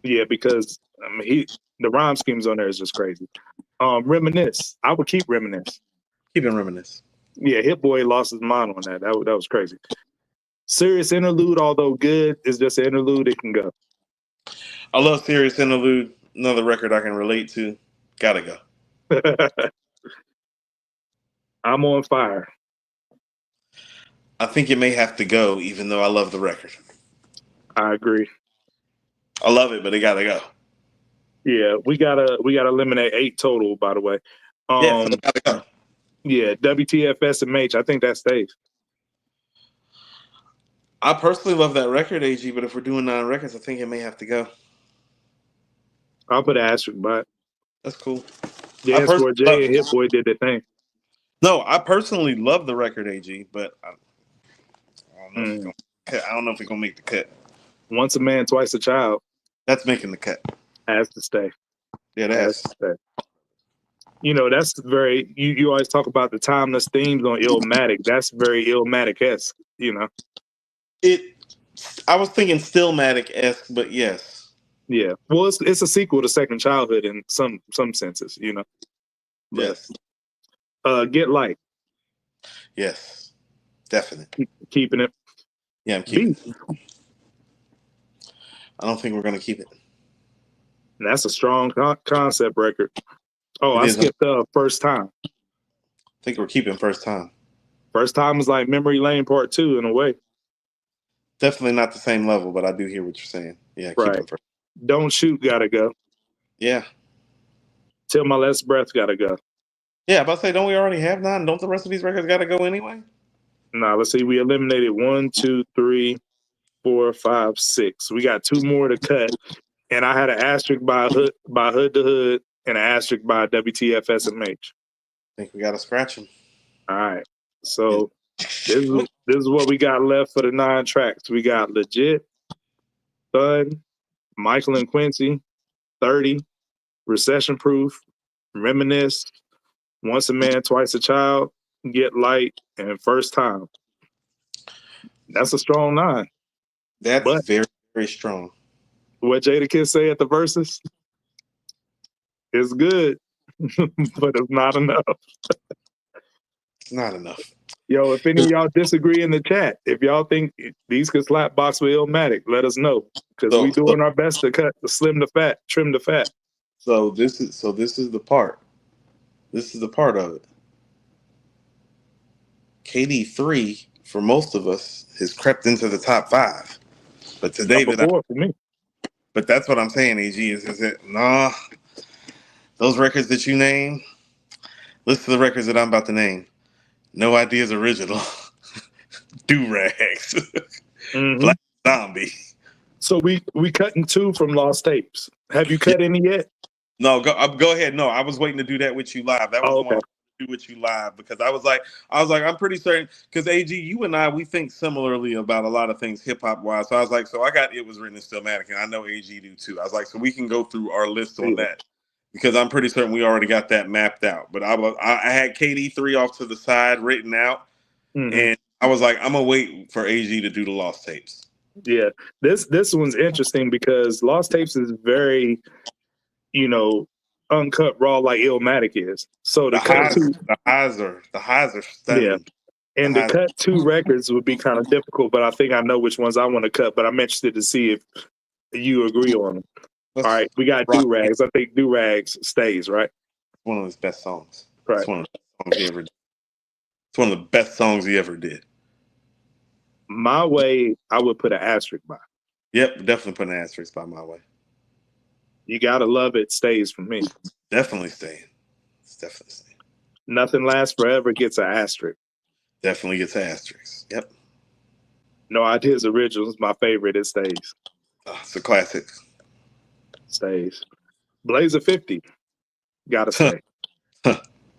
Yeah, because the rhyme schemes on there is just crazy. Reminisce. I would keep Reminisce. Keeping Reminisce. Yeah, Hit Boy lost his mind on that. That was crazy. Serious Interlude, although good, is just an interlude. It can go. I love Serious Interlude. Another record I can relate to. Gotta go. I'm on Fire. I think it may have to go, even though I love the record. I agree. I love it, but it gotta go. Yeah, we gotta eliminate 8 total. By the way, yeah, so it gotta go. Yeah, WTF SMH. I think that stays. I personally love that record, AG, but if we're doing 9 records, I think it may have to go. I'll put an asterisk by it. That's cool. I Dance personally for Jay and love, Hit Boy did their thing. no, I personally love the record, AG, but I don't know if it's Mm. gonna. I don't know if it's gonna make the cut. Once a man, twice a child. That's making the cut. Has to stay. Yeah, Has that's to stay. You know, that's very. You always talk about the timeless themes on Illmatic. That's very Illmatic-esque. You know. it. I was thinking Stillmatic-esque, but yes, Yeah. Well, it's a sequel to Second Childhood in some senses. You know. But yes, Get Light, yes, definite. keeping it. Yeah, I'm keeping Beat. it. I don't think we're gonna keep it. That's a strong concept record. Oh, It I is. I skipped First Time. think we're keeping First Time. First Time is like Memory Lane Part 2 in a way. Definitely not the same level, but I do hear what you're saying. Yeah, Right. keeping first. Don't Shoot gotta go. Yeah, Till My Last Breath gotta go. yeah. But I say, don't we already have 9? Don't the rest of these records gotta go anyway? Nah, let's see. We eliminated 1, 2, 3, 4, 5, 6. We got 2 more to cut. And I had an asterisk by Hood to Hood and an asterisk by WTF SMH. I think we gotta scratch them. All right. So this is what we got left for the 9 tracks. We got Legit, Thud, Michael and Quincy, 30, Recession Proof, Reminisce, Once a Man, Twice a Child, Get Light, and First Time. That's a strong 9. That's But very, very strong. what Jadakiss say at the verses? It's good, but it's not enough. It's not enough. Yo, if any of y'all disagree in the chat, if y'all think these could slap box with Illmatic, let us know. Because we doing our best to slim the fat, trim the fat. So this is the part. This is the part of it. KD3 for most of us has crept into the top 5, but to David, For me. But that's what I'm saying. AG is it? Nah, those records that you name. Listen to the records that I'm about to name. No Ideas Original, Do Rags, Black Zombie. So we cutting 2 from Lost Tapes. Have you cut any yet? No, go ahead. No, I was waiting to do that with you live. That was the one I wanted to do with you live because I was like, I'm pretty certain because AG, you and I, we think similarly about a lot of things hip hop wise. So I was like, so I got It Was Written in Stillmatic, and I know AG do too. I was like, so we can go through our list on that because I'm pretty certain we already got that mapped out. But I had KD3 off to the side written out, and I was like, I'm gonna wait for AG to do the Lost Tapes. Yeah, this one's interesting because Lost Tapes is very, you know, uncut raw like Illmatic is. So the highs are stunning. Yeah. And to cut 2 records would be kind of difficult, but I think I know which ones I want to cut. But I'm interested to see if you agree on them. All right, we got Do Rags. I think Do Rags stays, right? One of his best songs. Right. It's one of the best songs he ever did. It's one of the best songs he ever did. My Way, I would put an asterisk by. Yep, definitely put an asterisk by My Way. You Gotta Love It stays for me. Definitely staying. It's definitely staying. Nothing Lasts Forever gets an asterisk. Definitely gets an asterisk. Yep. No Ideas Original is my favorite. It stays. It's a classic. Stays. Blazer 50. Gotta stay.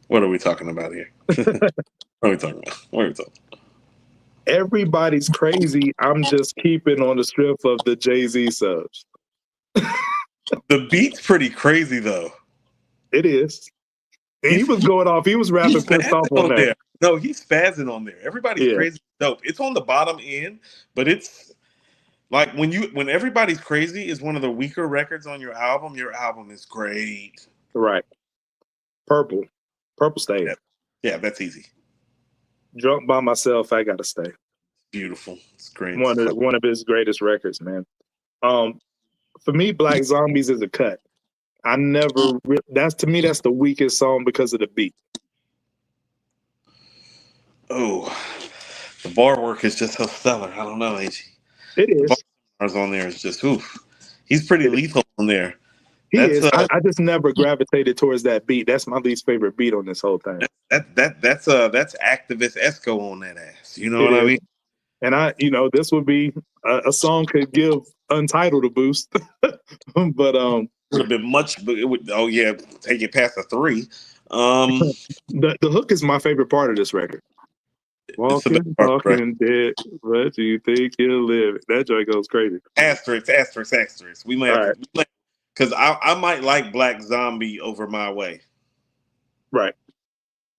What are we talking about here? What are we talking about? Everybody's Crazy. I'm just keeping on the strip of the Jay-Z subs. The beat's pretty crazy though. It is. And he was going off. He was rapping pissed off on there. No, he's spazzing on there. Everybody's Crazy. Dope. It's on the bottom end, but it's like when Everybody's Crazy is one of the weaker records on your album is great. Right. Purple stay. Yeah, that's easy. Drunk by Myself, I Gotta Stay. Beautiful. It's great. One of his greatest records, man. For me, Black Zombies is a cut. That's the weakest song because of the beat. Oh, the bar work is just so stellar. I don't know, AG. It is. The bars on there is just oof. He's pretty lethal on there. He is. I just never gravitated towards that beat. That's my least favorite beat on this whole thing. That's activist Esco on that ass. You know what I mean? And this would be a song could give Untitled a boost, but would have been much, but it would. Oh yeah, take it past a 3. The hook is my favorite part of this record. It's the best Walking, part, right? talking, dead. What do you think you'll live? That joint goes crazy. Asterisk, asterisk, asterisk. We might All have right. to, because I might like Black Zombie over My Way. Right.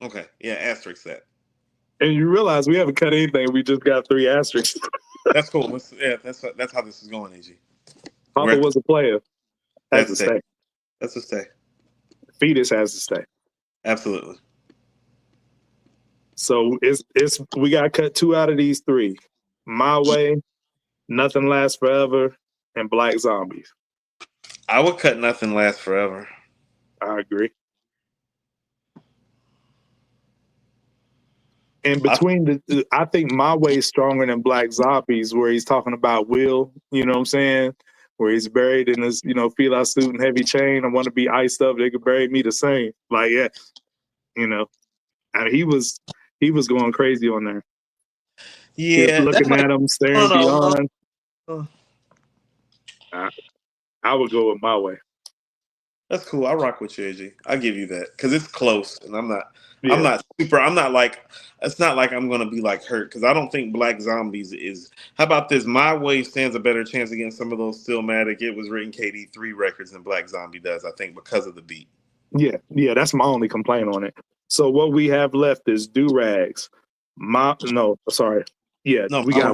Okay, yeah, asterisk that. And you realize we haven't cut anything. We just got 3 asterisks. That's cool. That's how this is going, AG. Papa was a player. Has to stay. That's a stay. Fetus has to stay. Absolutely. So it's we got to cut 2 out of these 3. My Way, Nothing Lasts Forever, and Black Zombies. I would cut Nothing Lasts Forever. I agree. And between I think My Way is stronger than Black Zombies, where he's talking about Will, you know what I'm saying? Where he's buried in his, feel suit and heavy chain. I want to be iced up. They could bury me the same. Like, yeah, I mean, he was going crazy on there. Yeah. Just looking at him, staring beyond. I would go with My Way. That's cool. I rock with you, AG. I give you that because it's close, and I'm not super. I'm not like. It's not like I'm gonna be like hurt because I don't think Black Zombies is. How about this? My Way stands a better chance against some of those Stillmatic. It was written KD3 records than Black Zombie does. I think because of the beat. Yeah, that's my only complaint on it. So what we have left is Do Rags. We got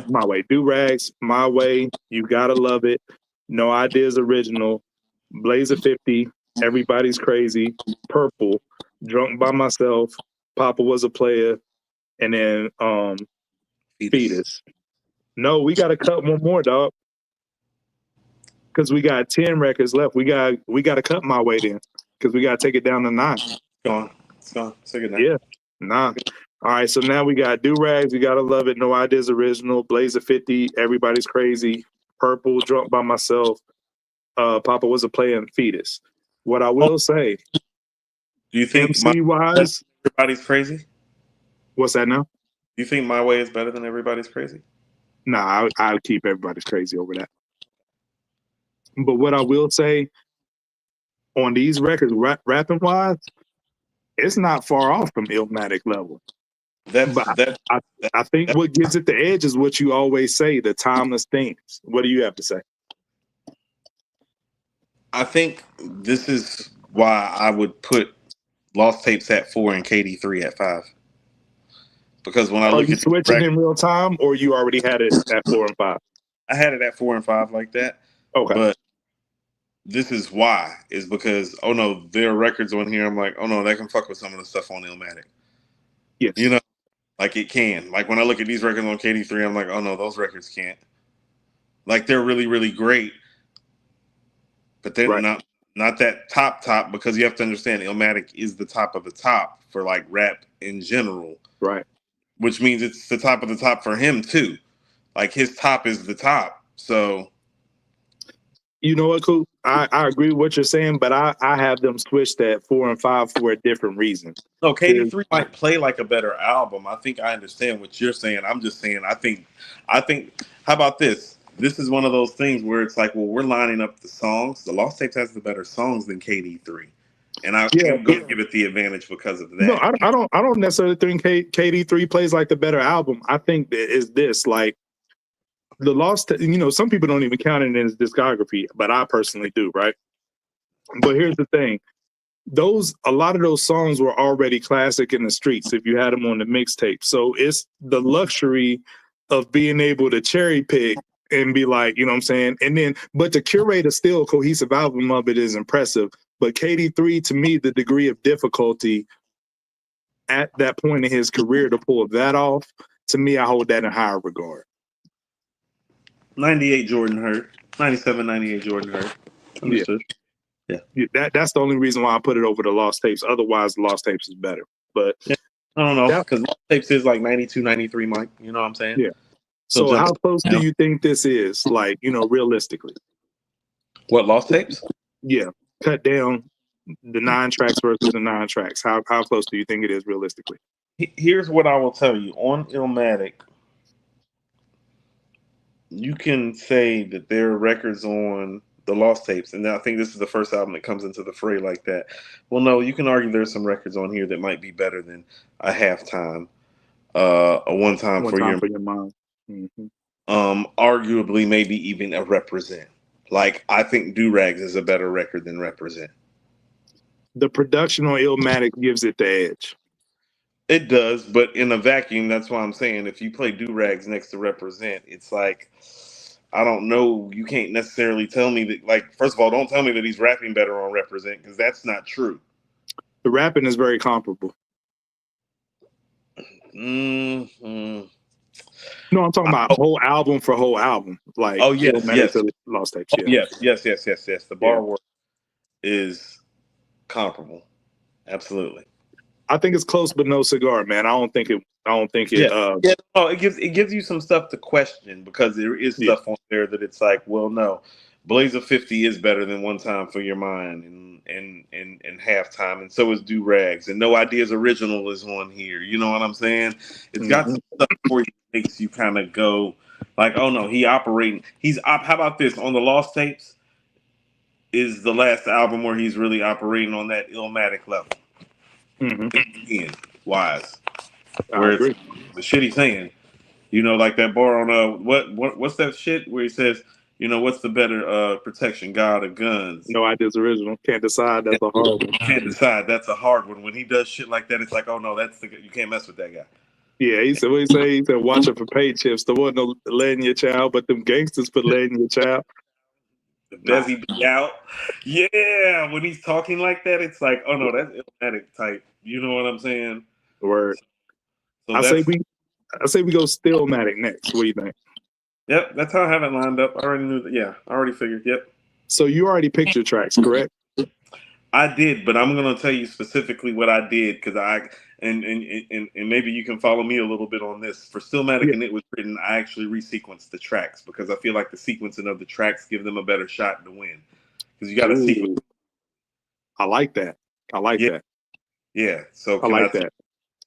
My Way. Do Rags, My Way, You Gotta Love It, No Ideas Original, Blazer 50, Everybody's Crazy, Purple, Drunk by Myself, Papa Was a Player, and then Fetus. No, we gotta cut one more, dog. Because we got 10 records left. We gotta cut My Way then. Because we gotta take it down to 9. It's gone. Take it down. Yeah. Nah. All right, so now we got Do Rags, You Gotta Love It, No Ideas Original, Blazer 50, Everybody's Crazy, Purple, Drunk by Myself, Papa Was a Player, and Fetus. What I will say, do you think MC-wise, Everybody's Crazy? What's that now? Do you think My Way is better than Everybody's Crazy? Nah, I'll keep Everybody's Crazy over that. But what I will say, on these records, rapping-wise, it's not far off from Illmatic level. I think what gives it the edge is what you always say, the timeless themes. What do you have to say? I think this is why I would put Lost Tapes at 4 and KD3 at 5. Because when I look at switching in real time, or you already had it at 4 and 5? I had it at 4 and 5 like that. Okay. But this is why, is because, oh no, there are records on here. I'm like, oh no, that can fuck with some of the stuff on Illmatic. Yes. Like it can. Like when I look at these records on KD3, I'm like, oh no, those records can't. Like they're really, really great. But they're not that top, because you have to understand Illmatic is the top of the top for like rap in general. Right. Which means it's the top of the top for him too. Like his top is the top. So you know what, Cool? I agree with what you're saying, but I have them switched at 4 and 5 for a different reason. No, KD3 might play like a better album. I think I understand what you're saying. I'm just saying I think how about this? This is one of those things where it's like, well, we're lining up the songs. The Lost Tapes has the better songs than KD3. And I'm going to give it the advantage because of that. No, I don't necessarily think KD3 plays like the better album. I think that is this, like, the Lost, some people don't even count it in his discography, but I personally do, right? But here's the thing. A lot of those songs were already classic in the streets if you had them on the mixtape. So it's the luxury of being able to cherry pick and be like, you know what I'm saying? And then, but to curate a still cohesive album of it is impressive. But KD3, to me, the degree of difficulty at that point in his career to pull that off, to me, I hold that in higher regard. 98 Jordan Hurt. 97, 98 Jordan Hurt. Understood. Yeah. That's the only reason why I put it over the Lost Tapes. Otherwise, the Lost Tapes is better. But I don't know, because Lost Tapes is like 92, 93, Mike. You know what I'm saying? Yeah. So how close do you think this is, like, realistically? What, Lost Tapes? Yeah. Cut down the 9 tracks versus the 9 tracks. How close do you think it is realistically? Here's what I will tell you. On Illmatic, you can say that there are records on the Lost Tapes, and I think this is the first album that comes into the fray like that. Well, no, you can argue there's some records on here that might be better than a halftime, a one time One for time your, for your mind. Mm-hmm. arguably maybe even a Represent. Like I think Do Rags is a better record than Represent. The production on Illmatic gives it the edge. It does, but in a vacuum, that's why I'm saying if you play Do Rags next to Represent, it's like I don't know. You can't necessarily tell me that. Like, first of all, don't tell me that he's rapping better on Represent because that's not true. The rapping is very comparable. Mm-hmm. No, I'm talking about whole album for whole album. Like, Oh yes, Illmatic yes, to Lost Tapes. Yeah. yes. The bar work is comparable. Absolutely. I think it's close, but no cigar, man. I don't think it. Yeah. Oh, it gives you some stuff to question because there is stuff on there that it's like, well, no, Blaze of 50 is better than One Time for Your Mind and Halftime, and so is Do Rags, and No Ideas Original is on here. You know what I'm saying? It's got some stuff for you that makes you kind of go like, oh no, how about this on the Lost Tapes? Is the last album where he's really operating on that Illmatic level. Again, wise. Where it's the shit he's saying, like that bar on what's that shit where he says, what's the better protection, God or guns? No Ideas Original. Can't decide. That's a hard one. Can't decide. That's a hard one. When he does shit like that, it's like, oh no, you can't mess with that guy. Yeah, he said, what he say? He said, watch it for pay chips. The one no letting your child, but them gangsters put letting your child. The Bezzy be out. Yeah, when he's talking like that, it's like, oh no, that's Illmatic type. You know what I'm saying? Word. So I say we go Stillmatic next. What do you think? Yep, that's how I have it lined up. I already knew that. Yeah, I already figured. Yep. So you already picked your tracks, correct? I did, but I'm going to tell you specifically what I did because and maybe you can follow me a little bit on this. For Stillmatic and It Was Written, I actually resequenced the tracks because I feel like the sequencing of the tracks give them a better shot to win because you got to sequence. I like that. I like that. Yeah. So I like that.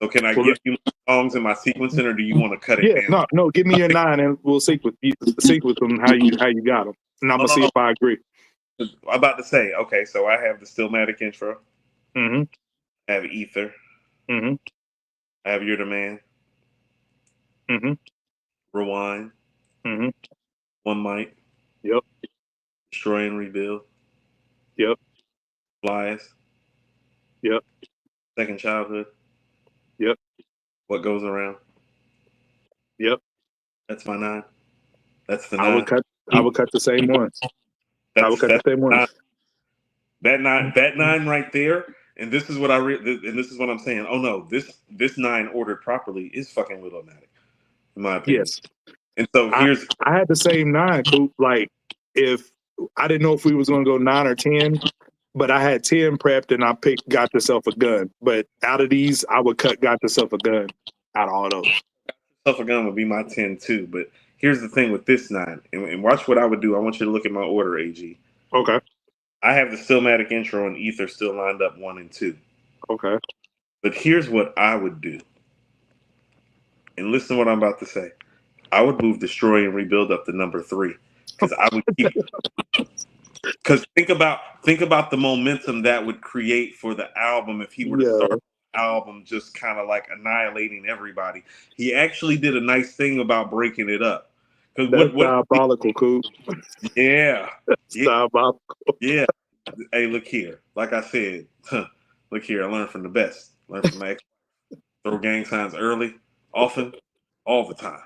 So can I give you my songs in my sequencing, or do you want to cut it down? No. Give me your 9, and we'll sequence them how you got them, and I'm gonna see if I agree. I'm about to say, okay, so I have the Stillmatic intro. I have Ether. I have You're the Man. Rewind. One Mic. Yep. Destroy and Rebuild. Yep. Flies. Yep. Second Childhood. Yep. What Goes Around. Yep. That's my 9. That's the 9. I would cut the same ones. I would cut the same ones. That 9 right there, and this is what and this is what I'm saying. Oh no, this 9 ordered properly is fucking with Illmatic, in my opinion. Yes. And so I had the same 9, Coop. Like, if I didn't know if we was gonna go 9 or 10, but I had 10 prepped and I picked Got Yourself a Gun. But out of these, I would cut Got Yourself a Gun out of all those. Got Yourself a Gun would be my 10 too. But here's the thing with this 9, and watch what I would do. I want you to look at my order, AG. Okay. I have the Stillmatic intro and Ether still lined up 1 and 2. Okay. But here's what I would do. And listen to what I'm about to say. I would move Destroy and Rebuild up to number 3. Because I would keep because think about the momentum that would create for the album if he were to start the album just kind of like annihilating everybody. He actually did a nice thing about breaking it up. That's diabolical, Coop. Yeah. Diabolical. Yeah. Hey, look here. Like I said, look here. I learned from the best. Learned from my ex. Throw gang signs early, often, all the time.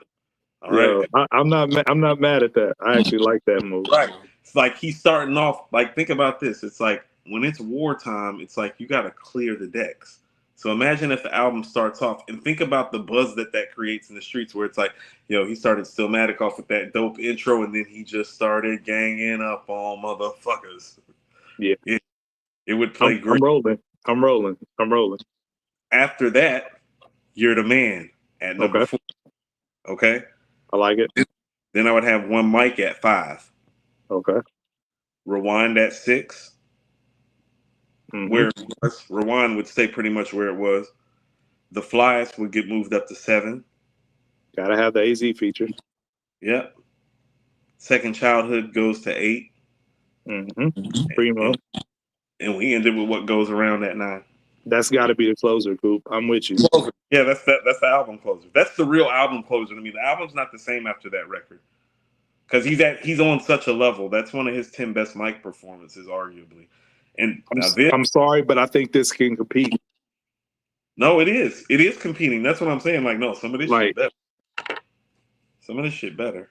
All right. I'm not mad at that. I actually like that move. Right. It's like he's starting off. Like, think about this. It's like when it's wartime, it's like you got to clear the decks. So imagine if the album starts off, and think about the buzz that creates in the streets, where it's like, he started Stillmatic off with that dope intro, and then he just started ganging up on motherfuckers. Yeah. It would play great. I'm rolling. After that, You're the Man at number 4. Okay. I like it. Then I would have One Mic at 5. Okay. Rewind at 6. Where it was. Rewind would stay pretty much where it was. The Flies would get moved up to 7. Gotta have the AZ feature. Yep. Second Childhood goes to 8. Primo. And we ended with What Goes Around at 9. That's got to be the closer, Coop. I'm with you. Yeah, that's the album closer. That's the real album closer to me. The album's not the same after that record because he's on such a level. That's one of his 10 best mic performances, arguably. And I'm sorry, but I think this can compete. No, it is. It is competing. That's what I'm saying. Like, no, some of this shit better. Some of this shit better.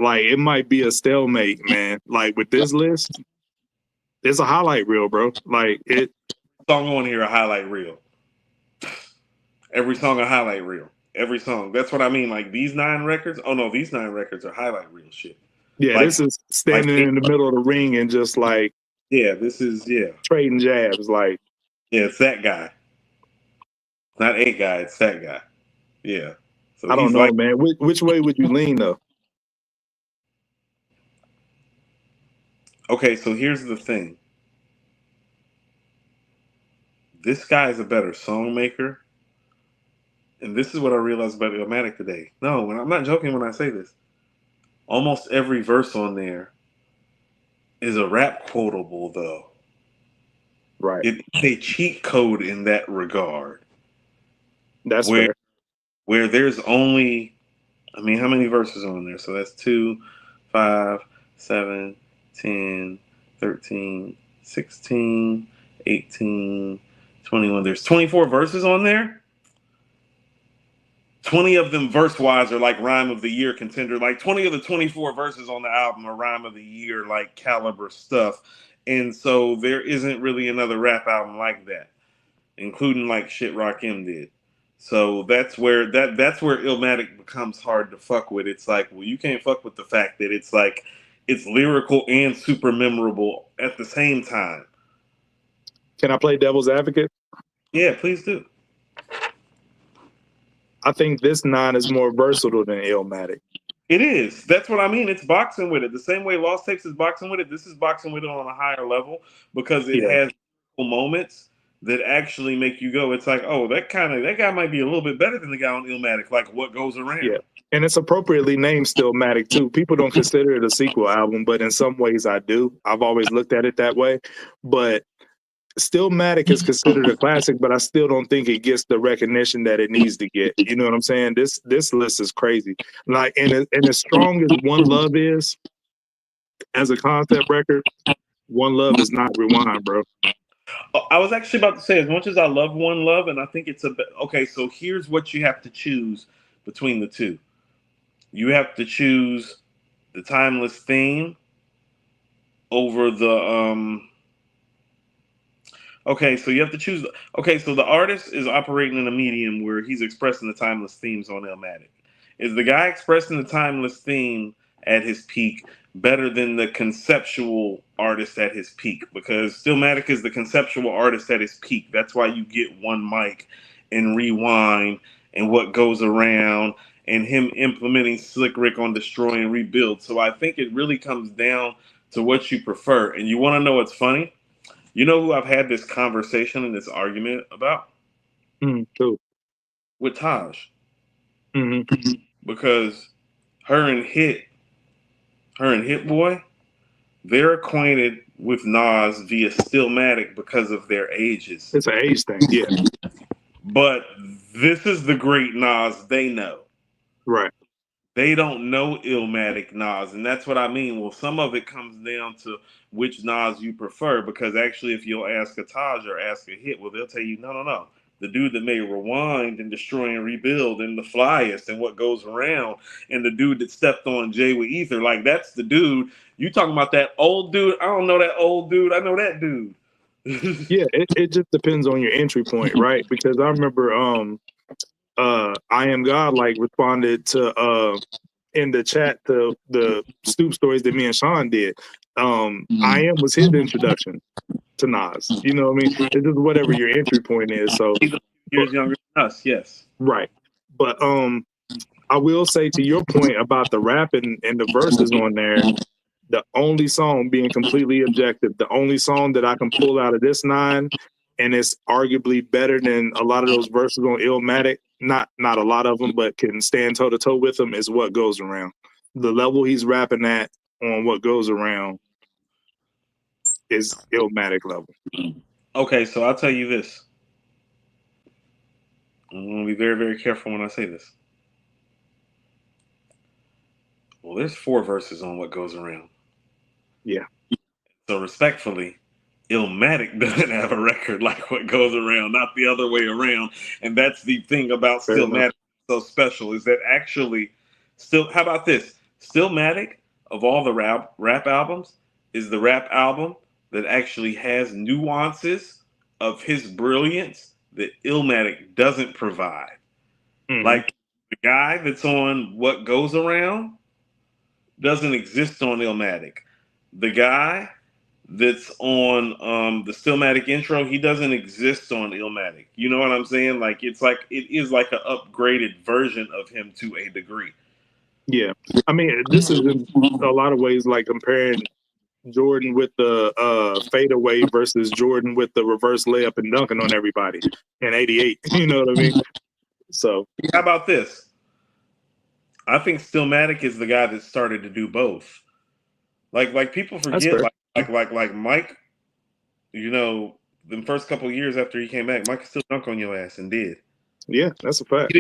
Like, it might be a stalemate, man. Like, with this list, it's a highlight reel, bro. Like, it. Song on here, a highlight reel. Every song, a highlight reel. Every song. That's what I mean. Like, these 9 records. Oh, no, these 9 records are highlight reel shit. Yeah, like, this is standing in the middle of the ring and just, like. Yeah, this is, trading jabs. Like. Yeah, it's that guy. Not a guy, it's that guy. Yeah. So I don't know, man. Which way would you lean, though? Okay, so here's the thing. This guy is a better song maker. And this is what I realized about ILLMATIC today. No, I'm not joking when I say this. Almost every verse on there is a rap quotable, though. Right. It's a cheat code in that regard. That's fair. Where there's only, I mean, how many verses on there? So that's 2, 5, 7, 10, 13, 16, 18, 21. There's 24 verses on there. 20 of them verse-wise are like Rhyme of the Year contender. Like 20 of the 24 verses on the album are Rhyme of the Year, like caliber stuff. And so there isn't really another rap album like that, including like shit Rakim did. So that's where ILLMATIC becomes hard to fuck with. It's like, well, you can't fuck with the fact that it's like it's lyrical and super memorable at the same time. Can I play devil's advocate? Yeah, please do. I think this 9 is more versatile than ILLMATIC. It is. That's what I mean. It's boxing with it. The same way Lost Tapes is boxing with it, this is boxing with it on a higher level because it has moments that actually make you go, it's like, oh, that guy might be a little bit better than the guy on ILLMATIC, like What Goes Around. Yeah. And it's appropriately named Stillmatic too. People don't consider it a sequel album, but in some ways I do. I've always looked at it that way. But Stillmatic is considered a classic, but I still don't think it gets the recognition that it needs to get. You know what I'm saying? This list is crazy. Like, and as strong as One Love is as a concept record, One Love is not Rewind, bro. I was actually about to say, as much as I love One Love, and I think it's okay, so here's what you have to choose between the two. You have to choose the Timeless Theme over the okay, so you have to choose. Okay, so the artist is operating in a medium where he's expressing the timeless themes on ILLMATIC. Is the guy expressing the timeless theme at his peak better than the conceptual artist at his peak? Because Stillmatic is the conceptual artist at his peak. That's why you get One Mic and Rewind and What Goes Around and him implementing Slick Rick on Destroy and Rebuild. So I think it really comes down to what you prefer. And you want to know what's funny? You know who I've had this conversation and this argument about? Who? With Taj. Mm-hmm. Because her and Hit Boy, they're acquainted with Nas via Stillmatic because of their ages. It's an age thing, yeah. But this is the great Nas they know. Right. They don't know ILLMATIC Nas, and that's what I mean. Well, some of it comes down to which Nas you prefer, because actually if you'll ask a Taj or ask a Hit, well, they'll tell you, no. The dude that made Rewind and Destroy and Rebuild and The Flyest and What Goes Around and the dude that stepped on Jay with Ether, like that's the dude. You talking about that old dude? I don't know that old dude. I know that dude. Yeah, it just depends on your entry point, right? Because I remember I Am God like responded to in the chat to the Stoop stories that me and Sean did. I Am was his introduction to Nas. You know what I mean? It's just whatever your entry point is. So years younger than us, yes. Right. But I will say to your point about the rap and the verses on there, the only song, being completely objective, the only song that I can pull out of this 9, and it's arguably better than a lot of those verses on ILLMATIC, not a lot of them, but can stand toe to toe with them, is What Goes Around. The level he's rapping at on What Goes Around is Illmatic level. Okay, so I'll tell you this. I'm going to be very, very careful when I say this. Well, there's 4 verses on What Goes Around. Yeah. So respectfully, Illmatic doesn't have a record like What Goes Around, not the other way around. And that's the thing about Stillmatic so special is that actually, how about this? Stillmatic, of all the rap albums, is the rap album that actually has nuances of his brilliance that Illmatic doesn't provide. Mm-hmm. Like the guy that's on What Goes Around doesn't exist on Illmatic. The guy that's on the Stillmatic intro, he doesn't exist on Illmatic. You know what I'm saying? Like it is like an upgraded version of him to a degree. Yeah. I mean, this is in a lot of ways like comparing Jordan with the fadeaway versus Jordan with the reverse layup and dunking on everybody in '88. You know what I mean? So how about this? I think Stillmatic is the guy that started to do both. Like people forget, like Mike. You know, the first couple of years after he came back, Mike still dunked on your ass and did. Yeah, that's a fact.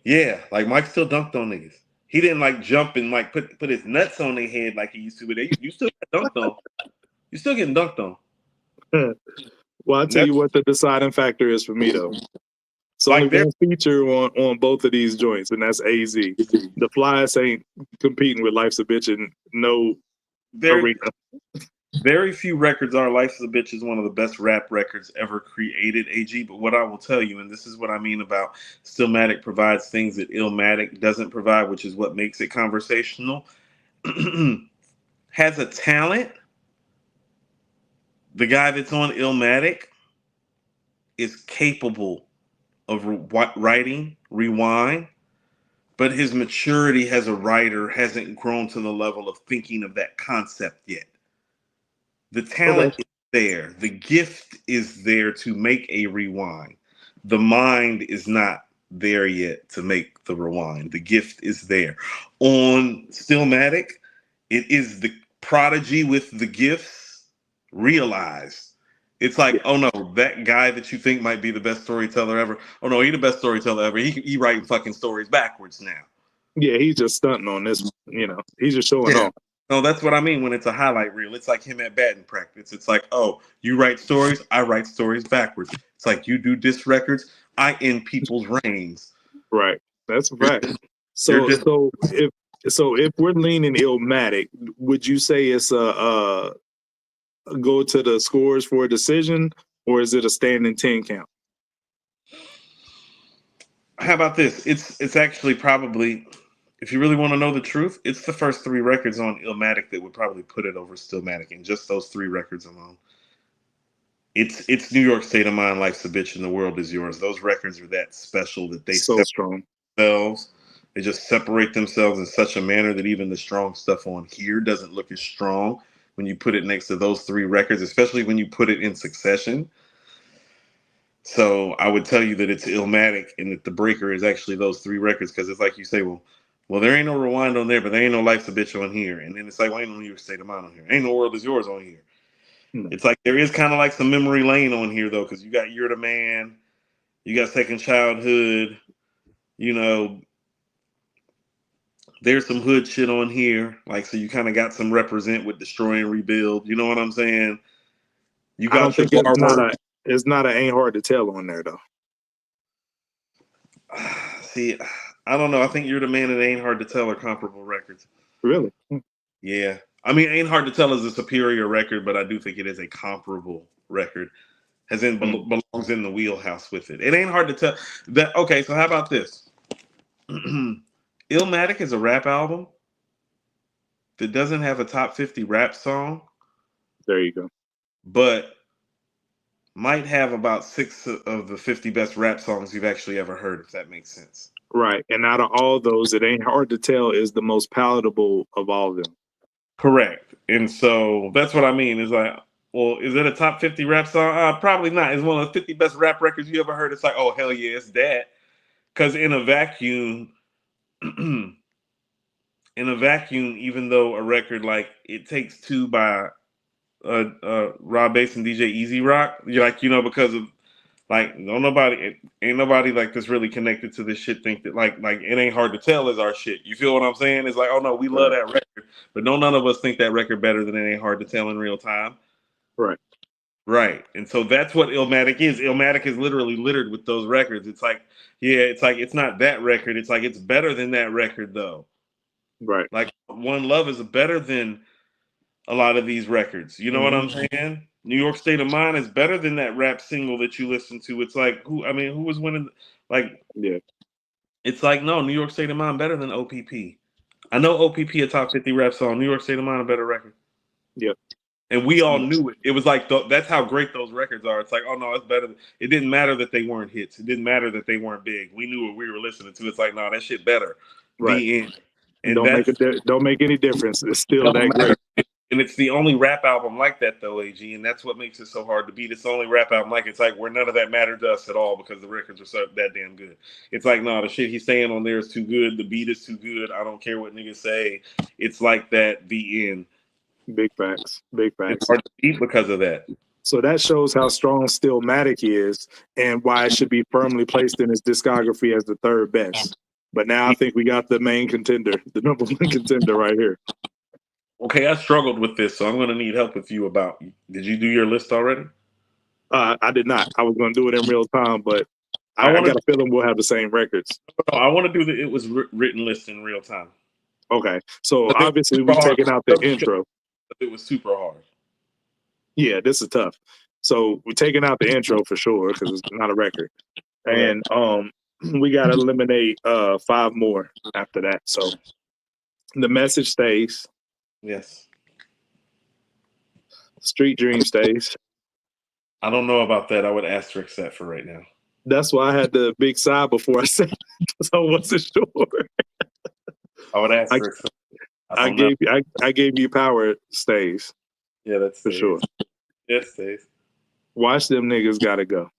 Yeah, like Mike still dunked on niggas. He didn't like jump and like put his nuts on their head like he used to, but you still get dunked on. You still getting dunked on. Well, I'll tell you what the deciding factor is for me though. It's only one feature on both of these joints, and that's AZ. The Flies ain't competing with Life's a Bitch in no arena. Very few records are. Life's a Bitch is one of the best rap records ever created, AG. But what I will tell you, and this is what I mean about Stillmatic provides things that Illmatic doesn't provide, which is what makes it conversational, has a talent. The guy that's on Illmatic is capable of writing Rewind, but his maturity as a writer hasn't grown to the level of thinking of that concept yet. The talent is there. The gift is there to make a rewind. The mind is not there yet to make the rewind. The gift is there. On Stillmatic, it is the prodigy with the gifts realized. It's like, oh no, that guy that you think might be the best storyteller ever. Oh no, he the best storyteller ever. He writing fucking stories backwards now. Yeah, he's just stunting on this. You know, he's just showing off. No, that's what I mean when it's a highlight reel. It's like him at batting practice. It's like, oh, you write stories, I write stories backwards. It's like you do disc records, I end people's reigns. Right. That's a fact. So if we're leaning Illmatic, would you say it's a go to the scores for a decision, or is it a standing 10 count? How about this? It's actually probably, if you really want to know the truth, it's the first 3 records on Illmatic that would probably put it over Stillmatic, and just those 3 records alone. It's New York State of Mind, Life's a Bitch, and The World Is Yours. Those records are that special that they strong themselves. They just separate themselves in such a manner that even the strong stuff on here doesn't look as strong when you put it next to those 3 records, especially when you put it in succession. So I would tell you that it's Illmatic and that the breaker is actually those 3 records, because it's like you say, well, there ain't no Rewind on there, but there ain't no Life's a Bitch on here. And then it's like, well, ain't no New York State of Mind on here. Ain't no World Is Yours on here. It's like there is kind of like some memory lane on here, though, because you got You're the Man, you got Second Childhood, you know, there's some hood shit on here. Like, so you kind of got some represent with Destroy and Rebuild. You know what I'm saying? You got I don't think it's not an Ain't Hard to Tell on there, though. See, I don't know. I think You're the Man and Ain't Hard to Tell are comparable records. Really? Yeah. I mean, Ain't Hard to Tell is a superior record, but I do think it is a comparable record. As in belongs in the wheelhouse with it. It ain't hard to tell that. Okay, so how about this? Illmatic is a rap album that doesn't have a top 50 rap song. There you go. But might have about 6 of the 50 best rap songs you've actually ever heard, if that makes sense. Right. And out of all those, It Ain't Hard to Tell is the most palatable of all of them. Correct. And so that's what I mean. Is like, well, is it a top 50 rap song? Probably not. It's one of the 50 best rap records you ever heard. It's like, oh, hell yeah, it's that. Because in a vacuum, in in a vacuum, even though a record like It Takes Two by Rob Bass and DJ Easy Rock, you're like, because of like ain't nobody like this really connected to this shit think that like It Ain't Hard to Tell is our shit. You feel what I'm saying? It's like, oh no, we love that record, but none of us think that record better than It Ain't Hard to Tell in real time. Right. Right. And so that's what Illmatic is. Illmatic is literally littered with those records. It's like, it's not that record. It's like, it's better than that record though. Right. Like One Love is better than a lot of these records. You know what I'm saying? New York State of Mind is better than that rap single that you listen to. It's like, who was winning? Like, yeah. It's like, no, New York State of Mind better than OPP. I know OPP a top 50 rap song. New York State of Mind a better record. Yep. And we all knew it. It was like, that's how great those records are. It's like, oh no, it's better. It didn't matter that they weren't hits. It didn't matter that they weren't big. We knew what we were listening to. It's like, no, that shit better. Right. The end. And don't make any difference. It's still that great. And it's the only rap album like that, though, AG, and that's what makes it so hard to beat. It's the only rap album like it's like where none of that mattered to us at all because the records are so that damn good. It's like, no, the shit he's saying on there is too good. The beat is too good. I don't care what niggas say. It's like that. The end. Big facts. Big facts. It's hard to beat because of that. So that shows how strong Stillmatic is and why it should be firmly placed in his discography as the third best. But now I think we got the main contender, the number one contender right here. Okay, I struggled with this, so I'm going to need help with you about. Did you do your list already? I did not. I was going to do it in real time, but I got a feeling we'll have the same records. I want to do It Was Written list in real time. Okay, so obviously we're taking out the intro. It was super hard. Yeah, this is tough. So we're taking out the intro for sure because it's not a record, and we got to eliminate 5 more after that. So The Message stays. Yes. Street Dream stays. I don't know about that. I would asterisk that for right now. That's why I had the big sigh before I said it, because I wasn't sure. I would asterisk. I gave you Power stays. Yeah, that's for sure. Yeah, it stays. Watch Them Niggas Gotta Go.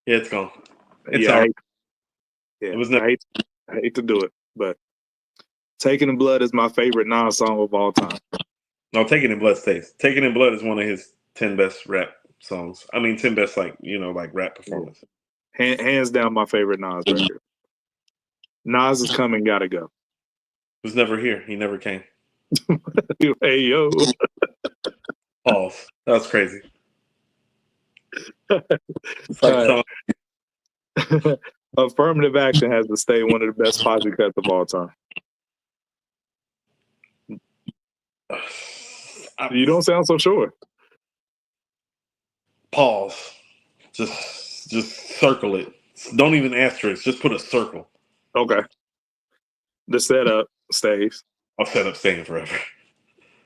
Yeah, it's gone. It's all right. It was I hate to do it, but Taking in Blood is my favorite Nas song of all time. No, Taking in Blood stays. Taking in Blood is one of his 10 best rap songs. I mean, 10 best, like rap performances. Hands down my favorite Nas record. Nas Is Coming, Gotta Go. Was never here. He never came. Hey, yo. Pause. That was crazy. Affirmative Action has to stay one of the best posse cuts of all time. You don't sound so sure. Pause. Just circle it. Don't even asterisk. Just put a circle. Okay. The Setup stays. I'll set up staying forever.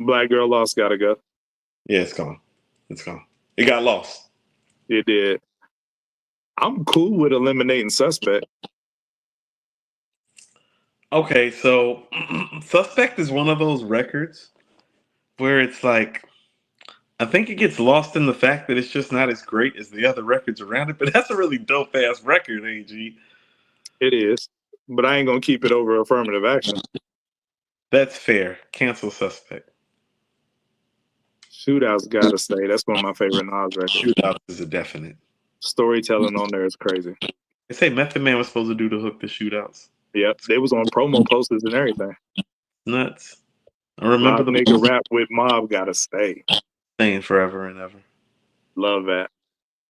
Black Girl Lost Gotta Go. Yeah, it's gone. It's gone. It got lost. It did. I'm cool with eliminating Suspect. Okay, so Suspect is one of those records where it's like, I think it gets lost in the fact that it's just not as great as the other records around it, but that's a really dope ass record, AG. It is, but I ain't gonna keep it over Affirmative Action. That's fair. Cancel Suspect. Shootouts gotta stay. That's one of my favorite Nas records. Shootouts is a definite. Storytelling on there is crazy. They say Method Man was supposed to do the hook to Shootouts. Yep, they was on promo posters and everything. Nuts. I remember the nigga rap with Mob gotta stay. Staying forever and ever. Love that.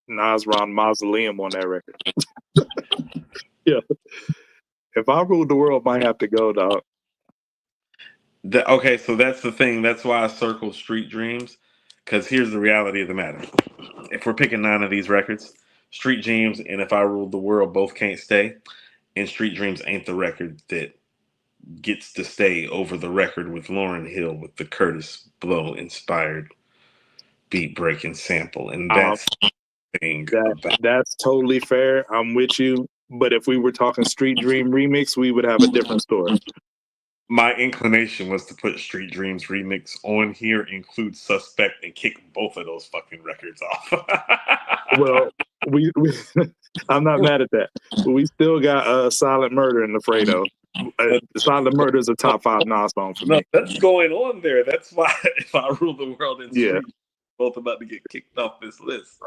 Nas Ron Mausoleum on that record. Yeah. If I Ruled the World might have to go, dog. Okay, so that's the thing. That's why I circled Street Dreams, because here's the reality of the matter. If we're picking 9 of these records, Street Dreams and If I Ruled the World both can't stay, and Street Dreams ain't the record that gets to stay over the record with Lauryn Hill with the Curtis Blow inspired beat breaking sample. And that's the thing. That's totally fair. I'm with you. But if we were talking Street Dream remix, we would have a different story. My inclination was to put Street Dreams remix on here, include Suspect, and kick both of those fucking records off. Well, we I'm not mad at that. But we still got Silent Murder in the Fredo. Silent Murder is a top 5 Nas song for me. That's going on there. That's why if I rule the world in Yeah. street, both about to get kicked off this list.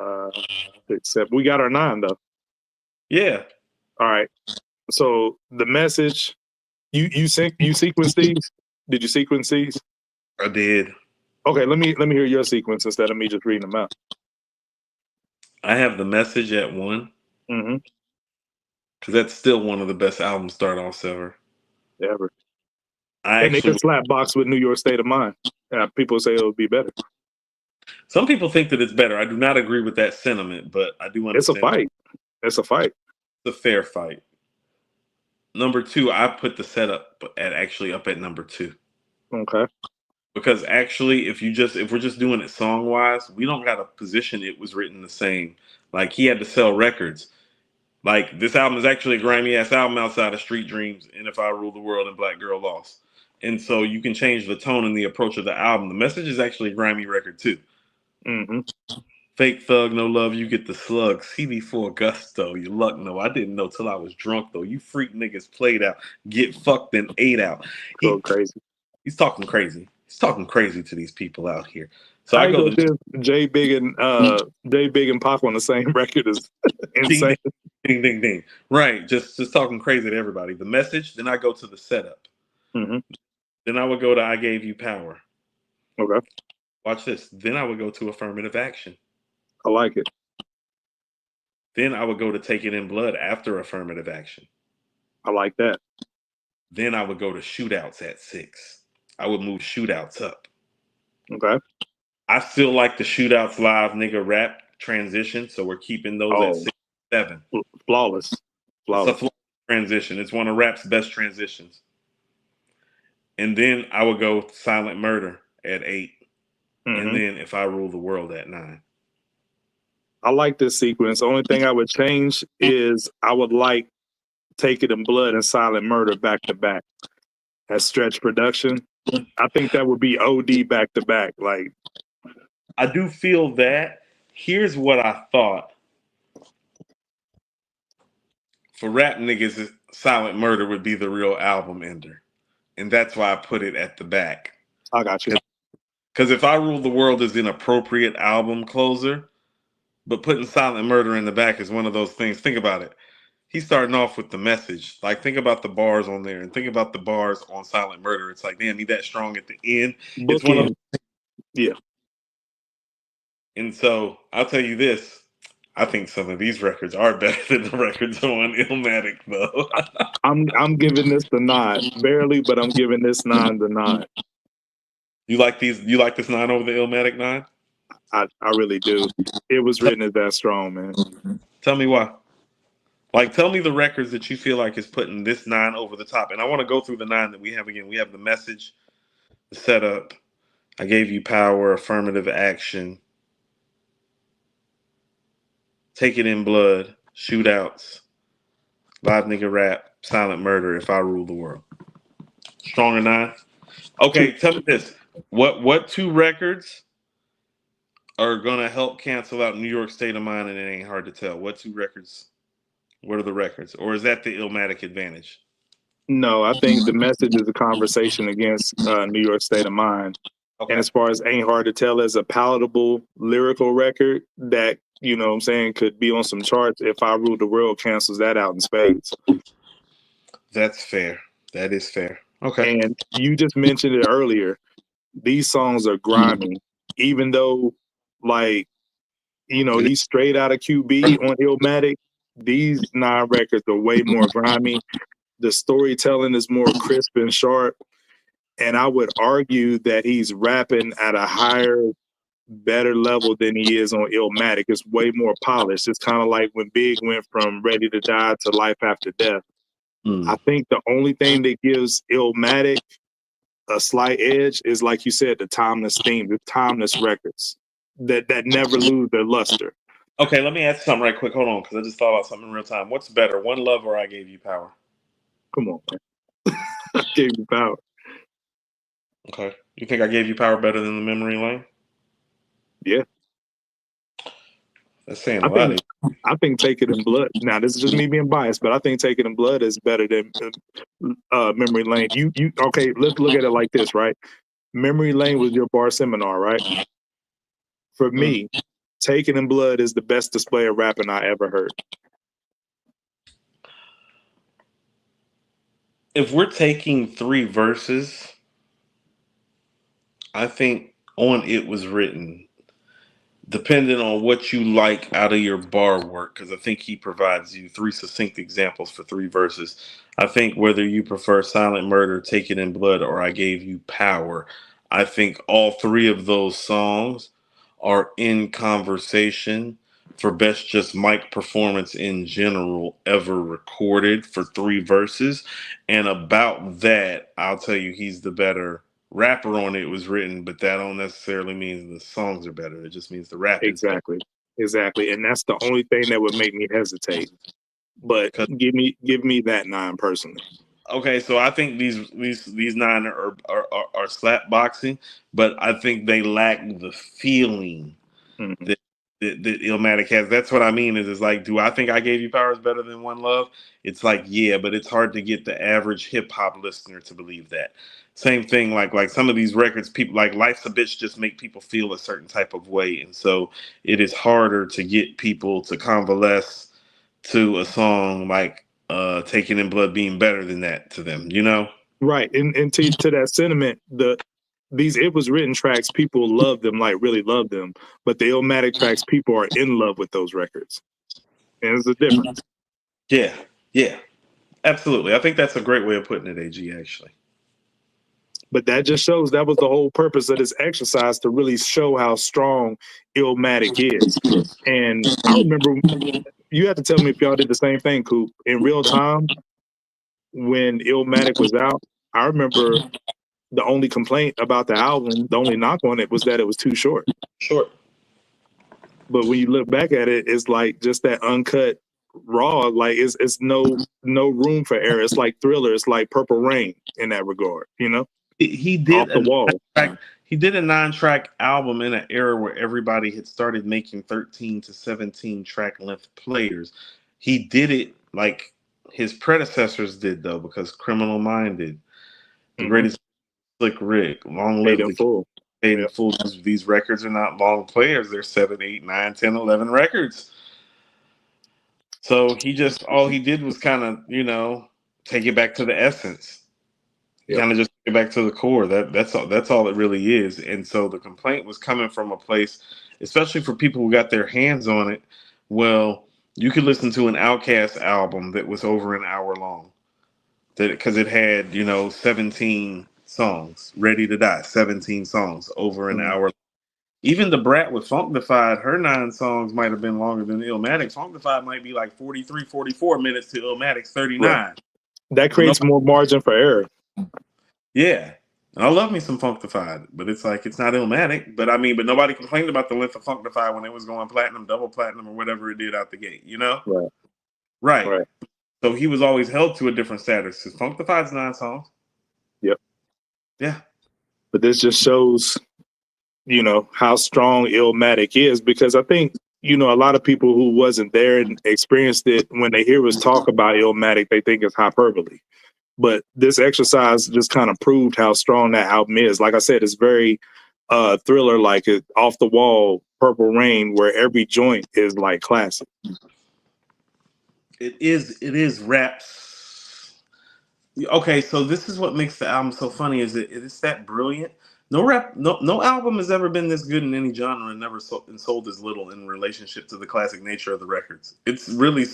Except we got our 9 though. Yeah. All right. So the message, you sequenced these? Did you sequence these? I did. Okay, let me hear your sequence instead of me just reading them out. I have the message at 1. Mm-hmm. Because that's still one of the best album start offs ever. Ever. I And they actually can slap box with New York State of Mind. People say it would be better. Some people think that it's better. I do not agree with that sentiment, but I do understand. It's a fight. It's a fight. It's a fair fight. Number 2, I put the setup up at number 2. Okay. Because actually, if we're just doing it song wise, we don't got a position it was written the same. Like he had to sell records. Like this album is actually a grimy ass album outside of Street Dreams and If I Rule the World and Black Girl Lost. And so you can change the tone and the approach of the album. The message is actually a grimy record too. Mm-hmm. Fake Thug, No Love, You Get the Slug, CD4 Gusto, You Luck No. I didn't know till I was drunk though. You freak niggas played out, get fucked and ate out. Go crazy. He's talking crazy. He's talking crazy to these people out here. So I go to J Big and Pac on the same record is insane. Ding, ding, ding. Right. Just talking crazy to everybody. The message, then I go to the setup. Mm-hmm. Then I would go to I Gave You Power. Okay. Watch this. Then I would go to Affirmative Action. I like it. Then I would go to Take It in Blood after Affirmative Action. I like that. Then I would go to Shootouts at 6. I would move Shootouts up. Okay. I still like the Shootouts live nigga rap transition, so we're keeping those at 6, 7. Flawless. It's a flawless transition. It's one of rap's best transitions. And then I would go Silent Murder at 8. Mm-hmm. And then If I Rule the World at 9. I like this sequence. The only thing I would change is I would like Take It in Blood and Silent Murder back to back as Stretch production. I think that would be OD back to back. Like, I do feel that. Here's what I thought. For rap niggas, Silent Murder would be the real album ender. And that's why I put it at the back. I got you. Because If I Rule the World is an appropriate album closer, but putting Silent Murder in the back is one of those things. Think about it. He's starting off with the message. Like, think about the bars on there and think about the bars on Silent Murder. It's like, damn, he that strong at the end. It's one of yeah. And so I'll tell you this. I think some of these records are better than the records on Illmatic, though. I'm giving this the 9. Barely, but I'm giving this 9 the 9. You like these? You like this 9 over the Illmatic 9? I really do. It was written as that strong, man. Tell me why. Like, tell me the records that you feel like is putting this 9 over the top. And I want to go through the 9 that we have again. We have the message, the setup, I Gave You Power, Affirmative Action, Take It in Blood, Shootouts, Live Nigga Rap, Silent Murder, If I Rule the World. Stronger 9? Okay, tell me this. What 2 records are gonna help cancel out New York State of Mind and It Ain't Hard to Tell? What 2 records? What are the records? Or is that the Illmatic advantage? No, I think the message is a conversation against New York State of Mind. Okay. And as far as Ain't Hard to Tell as a palatable lyrical record that, you know what I'm saying, could be on some charts, If I Rule the World cancels that out in spades. That's fair. That is fair. Okay. And you just mentioned it earlier. These songs are grimy, even though, like, you know, he's straight out of QB on Illmatic. These 9 records are way more grimy. The storytelling is more crisp and sharp. And I would argue that he's rapping at a higher, better level than he is on Illmatic. It's way more polished. It's kind of like when Big went from Ready to Die to Life After Death. I think the only thing that gives Illmatic a slight edge is, like you said, the timeless theme, the timeless records that never lose their luster. Okay, let me ask something right quick. Hold on, because I just thought about something in real time. What's better, One Love or I Gave You Power? Come on, man. I Gave You Power. Okay. You think I Gave You Power better than the Memory Lane? Yeah. That's saying I a lot. I think Take It in Blood. Now this is just me being biased, but I think Take It in Blood is better than Memory Lane. You okay? Let's look at it like this, right? Memory Lane was your bar seminar, right? For me, Take It in Blood is the best display of rapping I ever heard. If we're taking 3 verses, I think On It Was Written, depending on what you like out of your bar work, because I think he provides you 3 succinct examples for 3 verses. I think whether you prefer Silent Murder, Take It in Blood, or I Gave You Power, I think all 3 of those songs are in conversation for best just mic performance in general ever recorded for 3 verses. And about that, I'll tell you he's the better rapper On It Was Written, but that don't necessarily mean the songs are better. It just means the rapping's better. Exactly, and that's the only thing that would make me hesitate. But give me that 9 personally. Okay, so I think these 9 are slap boxing, but I think they lack the feeling that, that Illmatic has. That's what I mean. Is like, do I think I Gave You Power is better than One Love? It's like, yeah, but it's hard to get the average hip hop listener to believe that. Same thing, like some of these records, people like Life's a Bitch just make people feel a certain type of way, and so it is harder to get people to convalesce to a song like Taking in Blood being better than that to them, you know? Right. And to that sentiment, these It Was Written tracks, people love them, like really love them. But the Illmatic tracks, people are in love with those records. And there's a difference. Yeah. Absolutely. I think that's a great way of putting it, AG, actually. But that just shows that was the whole purpose of this exercise, to really show how strong Illmatic is. And I remember, you have to tell me if y'all did the same thing, Coop. In real time, when Illmatic was out, I remember the only complaint about the album, the only knock on it, was that it was too short. But when you look back at it, it's like just that uncut raw, like it's no room for error. It's like Thriller, it's like Purple Rain in that regard, you know? He did Off the wall. He did a 9-track album in an era where everybody had started making 13 to 17 track length players. He did it like his predecessors did, though, because Criminal Minded, The Greatest, Slick Rick, Long Live the Full. Paid in Full. These records are not long players. They're 7, 8, 9, 10, 11 records. So all he did was kind of, take it back to the essence. Kind of just get back to the core. That's all it really is. And so the complaint was coming from a place, especially for people who got their hands on it. Well, you could listen to an Outkast album that was over an hour long, because it had 17 songs. Ready to Die, 17 songs over an hour. Even the Brat with Funkdafied, her 9 songs might have been longer than Illmatic. Funkdafied might be like 43, 44 minutes to Illmatic's 39. Right. That creates more margin for error. Yeah. I love me some Funkdafied, but it's like, it's not Illmatic. But nobody complained about the length of Funkdafied when it was going platinum, double platinum, or whatever it did out the gate, Right. So he was always held to a different status. Because Funkdafied's 9 songs. Yep. Yeah. But this just shows, how strong Illmatic is, because I think, a lot of people who wasn't there and experienced it, when they hear us talk about Illmatic, they think it's hyperbole. But this exercise just kind of proved how strong that album is. Like I said, it's very Thriller, like it off the wall, Purple Rain, where every joint is like classic. It is raps. Okay, so this is what makes the album so funny, is it's that brilliant. No album has ever been this good in any genre and never sold as little in relationship to the classic nature of the records. It's really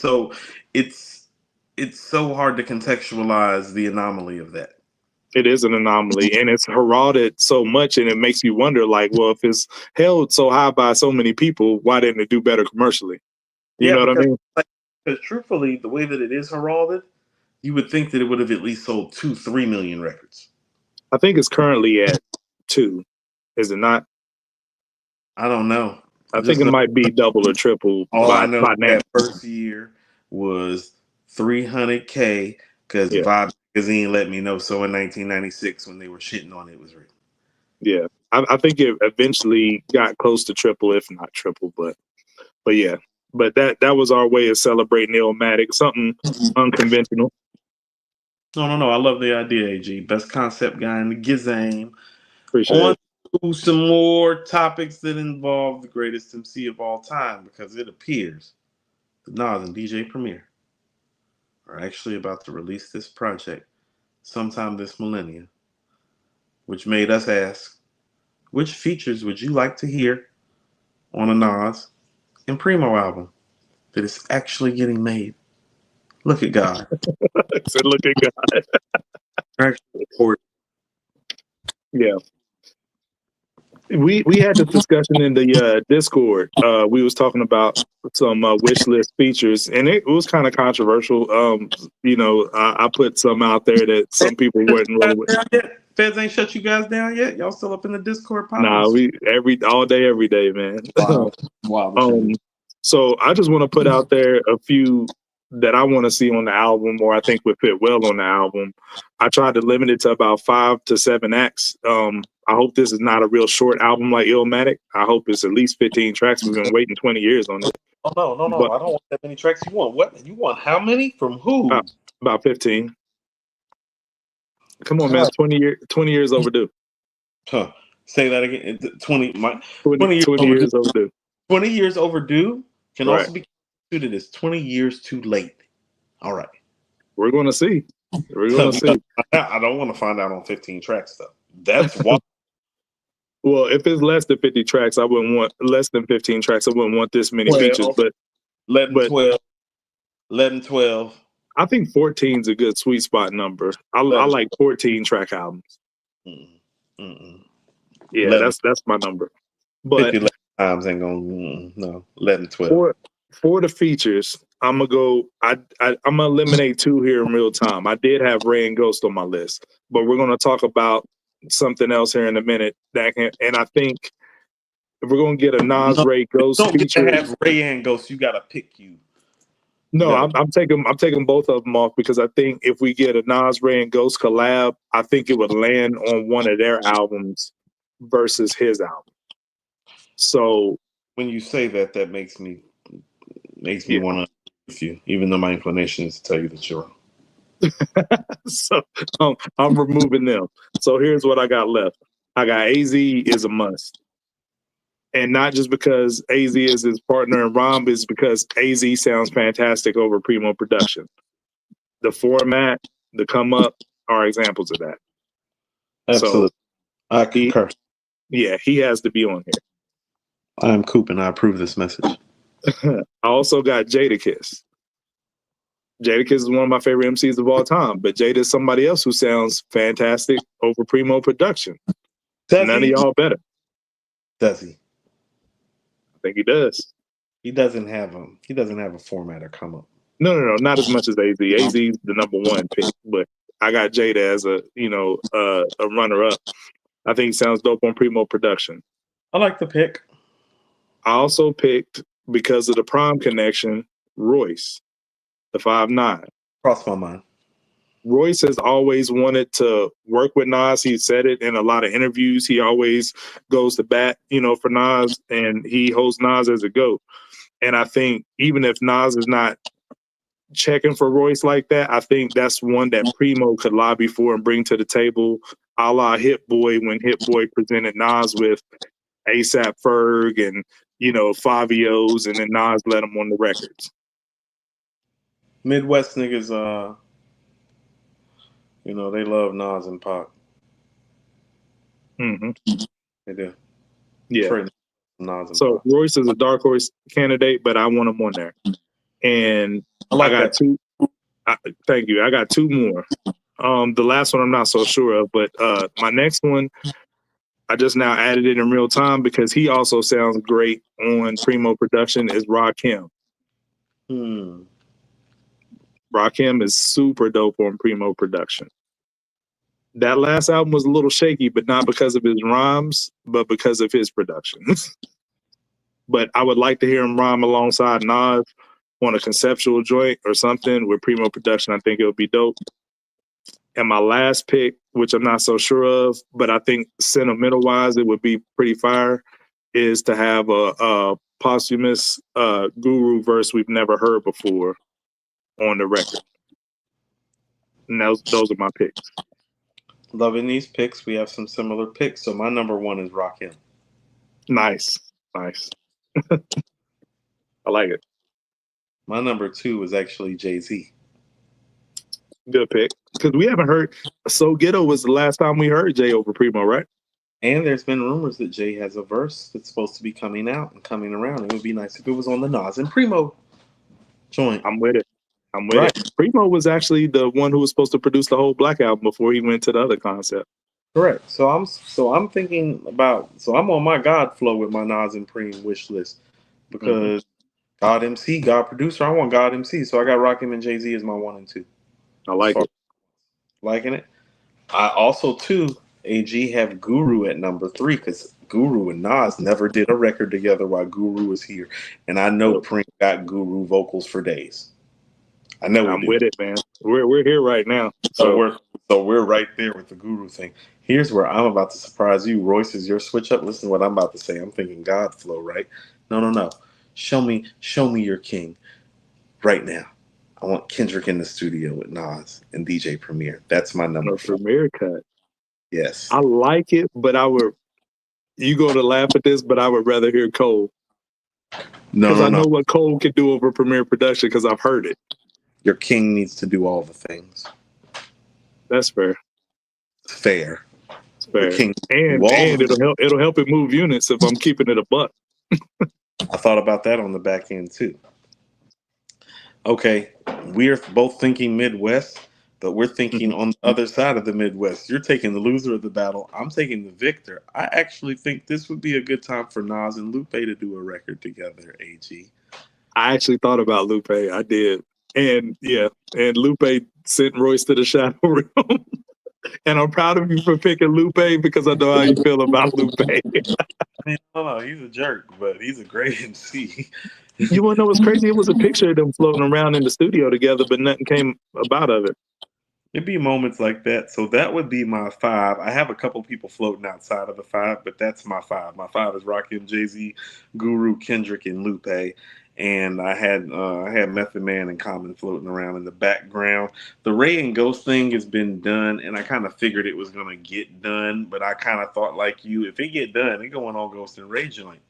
it's so hard to contextualize the anomaly of that. It is an anomaly, and it's heralded so much, and it makes you wonder, like, well, if it's held so high by so many people, why didn't it do better commercially? You know what I mean? Because truthfully, the way that it is heralded, you would think that it would have at least sold 2-3 million records. I think it's currently at 2. Is it not? I don't know. I think it might be double or triple. All I know that first year was 300K, because Vibe Magazine let me know so in 1996 when they were shitting on It Was Written. Yeah. I think it eventually got close to triple, if not triple, but But yeah, but that was our way of celebrating Illmatic, something unconventional. No. I love the idea, AG. Best concept guy in the Gizame. Appreciate On it. to some more topics that involve the greatest MC of all time, because it appears that Nas and DJ Premier are actually about to release this project sometime this millennium, which made us ask, which features would you like to hear on a Nas and Primo album that is actually getting made? Look at God. Said, look at God. Yeah. We had this discussion in the Discord. We was talking about some wish list features, and it was kind of controversial. I put some out there that some people weren't rolling with. Feds ain't shut you guys down yet? Y'all still up in the Discord popping? Nah, we all day, every day, man. Wow. So I just want to put out there a few that I want to see on the album, or I think would fit well on the album. I tried to limit it to about 5 to 7 acts. I hope this is not a real short album like Illmatic. I hope it's at least 15 tracks. We've been waiting 20 years on it. Oh, no. But I don't want that many tracks. You want what? You want how many? From who? About 15. Come on, man. 20 years overdue. Huh. Say that again. 20 years overdue. 20 years overdue can Right. also be considered as 20 years too late. All right. We're going to see. I don't want to find out on 15 tracks, though. That's why. Well, if it's less than 50 tracks, I wouldn't want less than 15 tracks. I wouldn't want this many features, but let them 12. I think 14 is a good sweet spot number. I like 14 track albums. Yeah, that's my number. But 50 times ain't gonna no 11, 12. For the features, I'm gonna go. I'm gonna eliminate 2 here in real time. I did have Ray and Ghost on my list, but we're gonna talk about something else here in a minute. And I think if we're gonna get a Nas Ray Ghost feature, get to have Ray and Ghost. You gotta pick you. No, I'm taking both of them off, because I think if we get a Nas Ray and Ghost collab, I think it would land on one of their albums versus his album. So when you say that, that makes me want to with you, even though my inclination is to tell you that you're wrong. So I'm removing them. So here's what I got left. I got AZ is a must. And not just because AZ is his partner in rhyme, is because AZ sounds fantastic over Primo production. The format, the come up are examples of that. Absolutely. So, I concur. He has to be on here. I'm Coop and I approve this message. I also got Jadakiss. Jadakiss is one of my favorite MCs of all time, but Jada is somebody else who sounds fantastic over Primo production. None of y'all better. Does he? I think he does. He doesn't have a format or come up. No, not as much as AZ. AZ is the number 1 pick, but I got Jada as a runner up. I think he sounds dope on Primo production. I like the pick. I also picked, because of the Prime connection, Royce, the 5'9". Crossed my mind. Royce has always wanted to work with Nas. He said it in a lot of interviews. He always goes to bat, for Nas, and he holds Nas as a GOAT. And I think even if Nas is not checking for Royce like that, I think that's one that Primo could lobby for and bring to the table, a la Hit Boy, when Hit Boy presented Nas with ASAP Ferg and, Favios, and then Nas let him on the records. Midwest niggas, they love Nas and Pac. Mm-hmm. They do. Yeah. Nas and so Pac. Royce is a dark horse candidate, but I want him on there. And I got two. Thank you. I got 2 more. The last one I'm not so sure of, but my next one, I just now added it in real time because he also sounds great on Primo production, is Rakim. Rakim is super dope on Primo production. That last album was a little shaky, but not because of his rhymes, but because of his production. But I would like to hear him rhyme alongside Nas on a conceptual joint or something with Primo production. I think it would be dope. And my last pick, which I'm not so sure of, but I think sentimental wise, it would be pretty fire, is to have a posthumous Guru verse we've never heard before on the record. And those are my picks. Loving these picks. We have some similar picks. So my number one is Rakim. Nice. I like it. My number two is actually Jay-Z. Good pick. Because we haven't heard. So Ghetto was the last time we heard Jay over Primo, right? And there's been rumors that Jay has a verse that's supposed to be coming out and coming around. It would be nice if it was on the Nas and Primo joint. I'm with it. Primo was actually the one who was supposed to produce the whole Black album before he went to the other concept. Correct. So I'm thinking about. So I'm on my God flow with my Nas and Preem wish list because God MC, God producer. I want God MC. So I got Rakim and Jay-Z as my 1 and 2. I like it. Liking it. I also too AG have Guru at number 3 because Guru and Nas never did a record together while Guru was here, and I know Preem got Guru vocals for days. I know. I'm with it, man. We're here right now. So we're right there with the Guru thing. Here's where I'm about to surprise you. Royce, is your switch up? Listen to what I'm about to say. I'm thinking God flow, right? No. Show me your king right now. I want Kendrick in the studio with Nas and DJ Premier. That's my number. Premier cut. Yes. I like it, but you go to laugh at this, but I would rather hear Cole. Because I know what Cole can do over Premier production because I've heard it. Your king needs to do all the things. That's fair. Fair. And it'll help it move units if I'm keeping it a buck. I thought about that on the back end too. Okay, we're both thinking Midwest, but we're thinking on the other side of the Midwest. You're taking the loser of the battle. I'm taking the victor. I actually think this would be a good time for Nas and Lupe to do a record together, AG. I actually thought about Lupe. I did. And Lupe sent Royce to the shadow room. And I'm proud of you for picking Lupe because I know how you feel about Lupe. I mean, no, he's a jerk, but he's a great MC. You want to know what's crazy? It was a picture of them floating around in the studio together, but nothing came about of it. It'd be moments like that. So that would be my 5. I have a couple people floating outside of the 5, but that's my 5. My 5 is Rakim, Jay-Z, Guru, Kendrick, and Lupe. And I had Method Man and Common floating around in the background. The Ray and Ghost thing has been done, and I kind of figured it was going to get done, but I kind of thought like you, if it get done, it going on Ghost and Ray joint.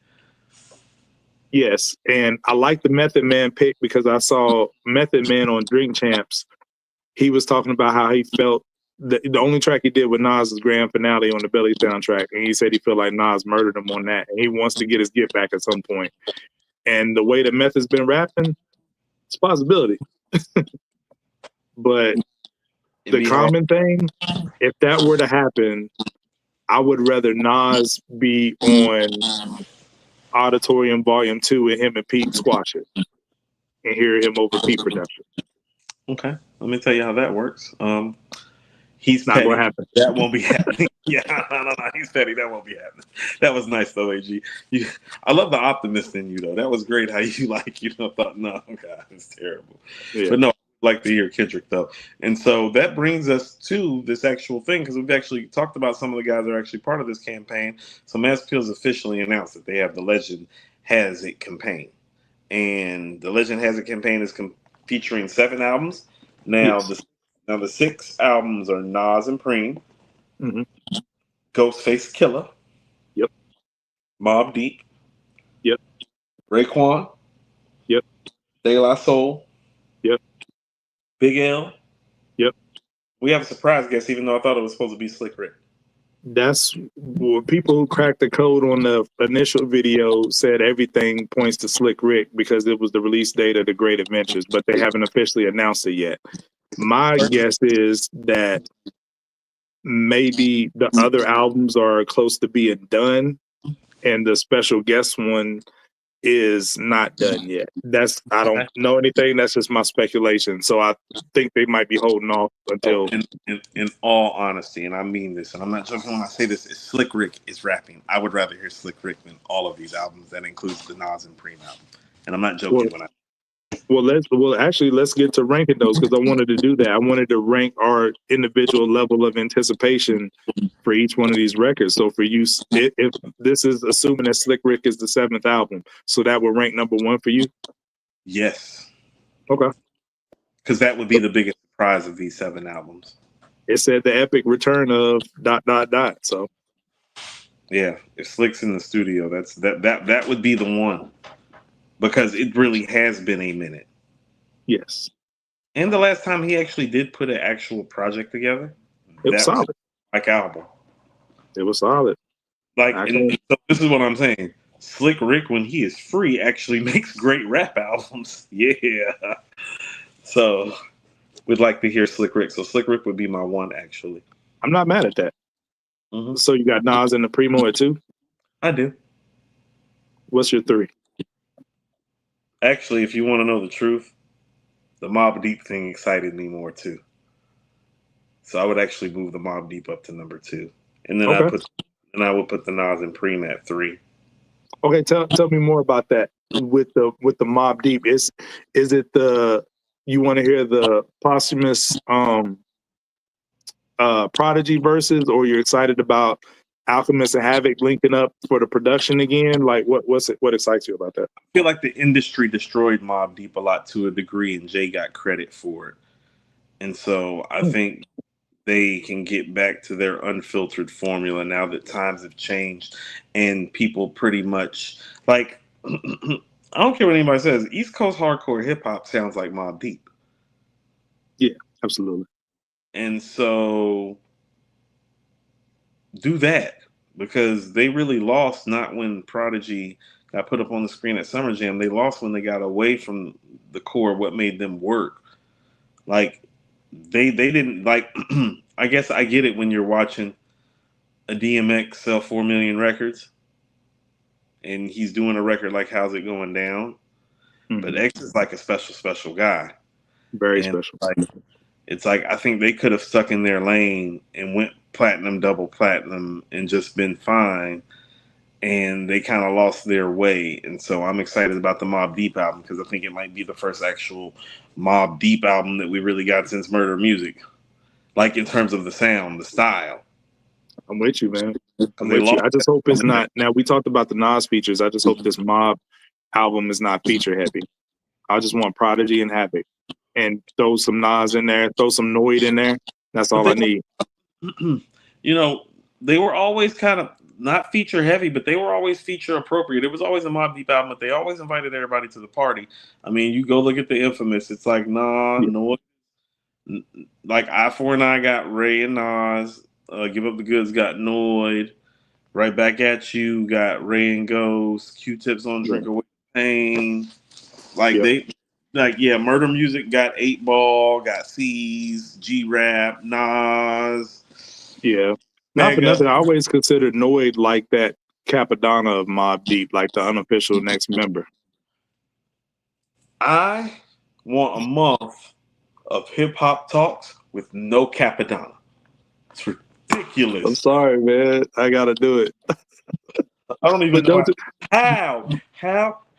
Yes, and I like the Method Man pick because I saw Method Man on Drink Champs. He was talking about how he felt the only track he did with Nas is Grand Finale on the Belly soundtrack, and he said he felt like Nas murdered him on that, and he wants to get his get back at some point. And the way that Meth has been rapping, it's a possibility. But the Common thing, if that were to happen, I would rather Nas be on Auditorium Volume 2 and him and Pete squash it and hear him over Pete production. Okay, let me tell you how that works. He's not going to happen. That won't be happening. Yeah, no. He's petty. That won't be happening. That was nice though, AG. I love the optimist in you though. That was great. How you thought, no, God, it's terrible. Yeah. But no, I'd like to hear Kendrick though. And so that brings us to this actual thing because we've actually talked about some of the guys that are actually part of this campaign. So Mass Appeal's officially announced that they have the Legend Has It campaign, and the Legend Has It campaign is featuring 7 albums. Now the 6 albums are Nas and Preem, Ghostface Killer, yep, Mobb Deep, yep, Raekwon, yep, De La Soul, yep, Big L, yep. We have a surprise guest, even though I thought it was supposed to be Slick Rick. That's what people who cracked the code on the initial video said. Everything points to Slick Rick because it was the release date of The Great Adventures, but they haven't officially announced it yet. My guess is that maybe the other albums are close to being done and the special guest one is not done yet. I don't know anything. That's just my speculation. So I think they might be holding off until. In all honesty, and I mean this, and I'm not joking when I say this, is Slick Rick is rapping. I would rather hear Slick Rick than all of these albums. That includes the Nas and Preem album. And I'm not joking when I. Let's get to ranking those, because I wanted to do that. I wanted to rank our individual level of anticipation for each one of these records. So for you, if this is assuming that Slick Rick is the 7th album, so that would rank number 1 for you? Yes. Okay. Because that would be the biggest surprise of these 7 albums. It said the epic return of ... So yeah, if Slick's in the studio, that would be the one, because it really has been a minute. Yes. And the last time he actually did put an actual project together, it was solid. like album. It was solid. Like, and so this is what I'm saying. Slick Rick, when he is free, actually makes great rap albums. Yeah. So we'd like to hear Slick Rick. So Slick Rick would be my 1, actually. I'm not mad at that. Mm-hmm. So you got Nas and the Primo at 2? I do. What's your 3? Actually, if you want to know the truth, the Mobb Deep thing excited me more too. So I would actually move the Mobb Deep up to number 2, and then I would put the Nas and Preem at 3. Okay, tell me more about that with the Mobb Deep. Is it you want to hear the posthumous Prodigy verses, or you're excited about Alchemist and Havoc linking up for the production again? Like, what excites you about that? I feel like the industry destroyed Mobb Deep a lot to a degree, and Jay got credit for it. And so I think they can get back to their unfiltered formula now that times have changed, and people pretty much like. I don't care what anybody says. East Coast hardcore hip hop sounds like Mobb Deep. Yeah, absolutely. And so do that, because they really lost not when Prodigy got put up on the screen at Summer Jam. They lost when they got away from the core of what made them work. Like they didn't like. I guess I get it when you're watching a DMX sell 4 million records, and he's doing a record like How's It Going Down. Mm-hmm. But X is like a special guy. Very special. It's like I think they could have stuck in their lane and went platinum, double platinum, and just been fine. And they kind of lost their way. And so I'm excited about the Mobb Deep album, because I think it might be the first actual Mobb Deep album that we really got since Murder Music. Like, in terms of the sound, the style. I'm with you, man. I'm with you. I just hope it's not. Now, we talked about the Nas features. I just hope this Mobb album is not feature heavy. I just want Prodigy and Havoc, and throw some Nas in there, throw some Noid in there. That's all I need. You know, they were always kind of not feature heavy, but they were always feature appropriate. It was always a Mobb Deep album, but they always invited everybody to the party. I mean, you go look at the Infamous. It's like, Noid. Like I-4-9 got Ray and Nas. Give Up the Goods got Noid. Right Back at You got Ray and Ghost. Q-Tips on Drink Away Pain. Like Murder Music got 8 Ball, got C's, G-Rap, Nas. Yeah. Not for nothing, I always considered Noid like that Capadonna of Mobb Deep, like the unofficial next member. I want a month of HipHopTalks with no Capadonna. It's ridiculous. I'm sorry, man. I gotta do it. I don't even know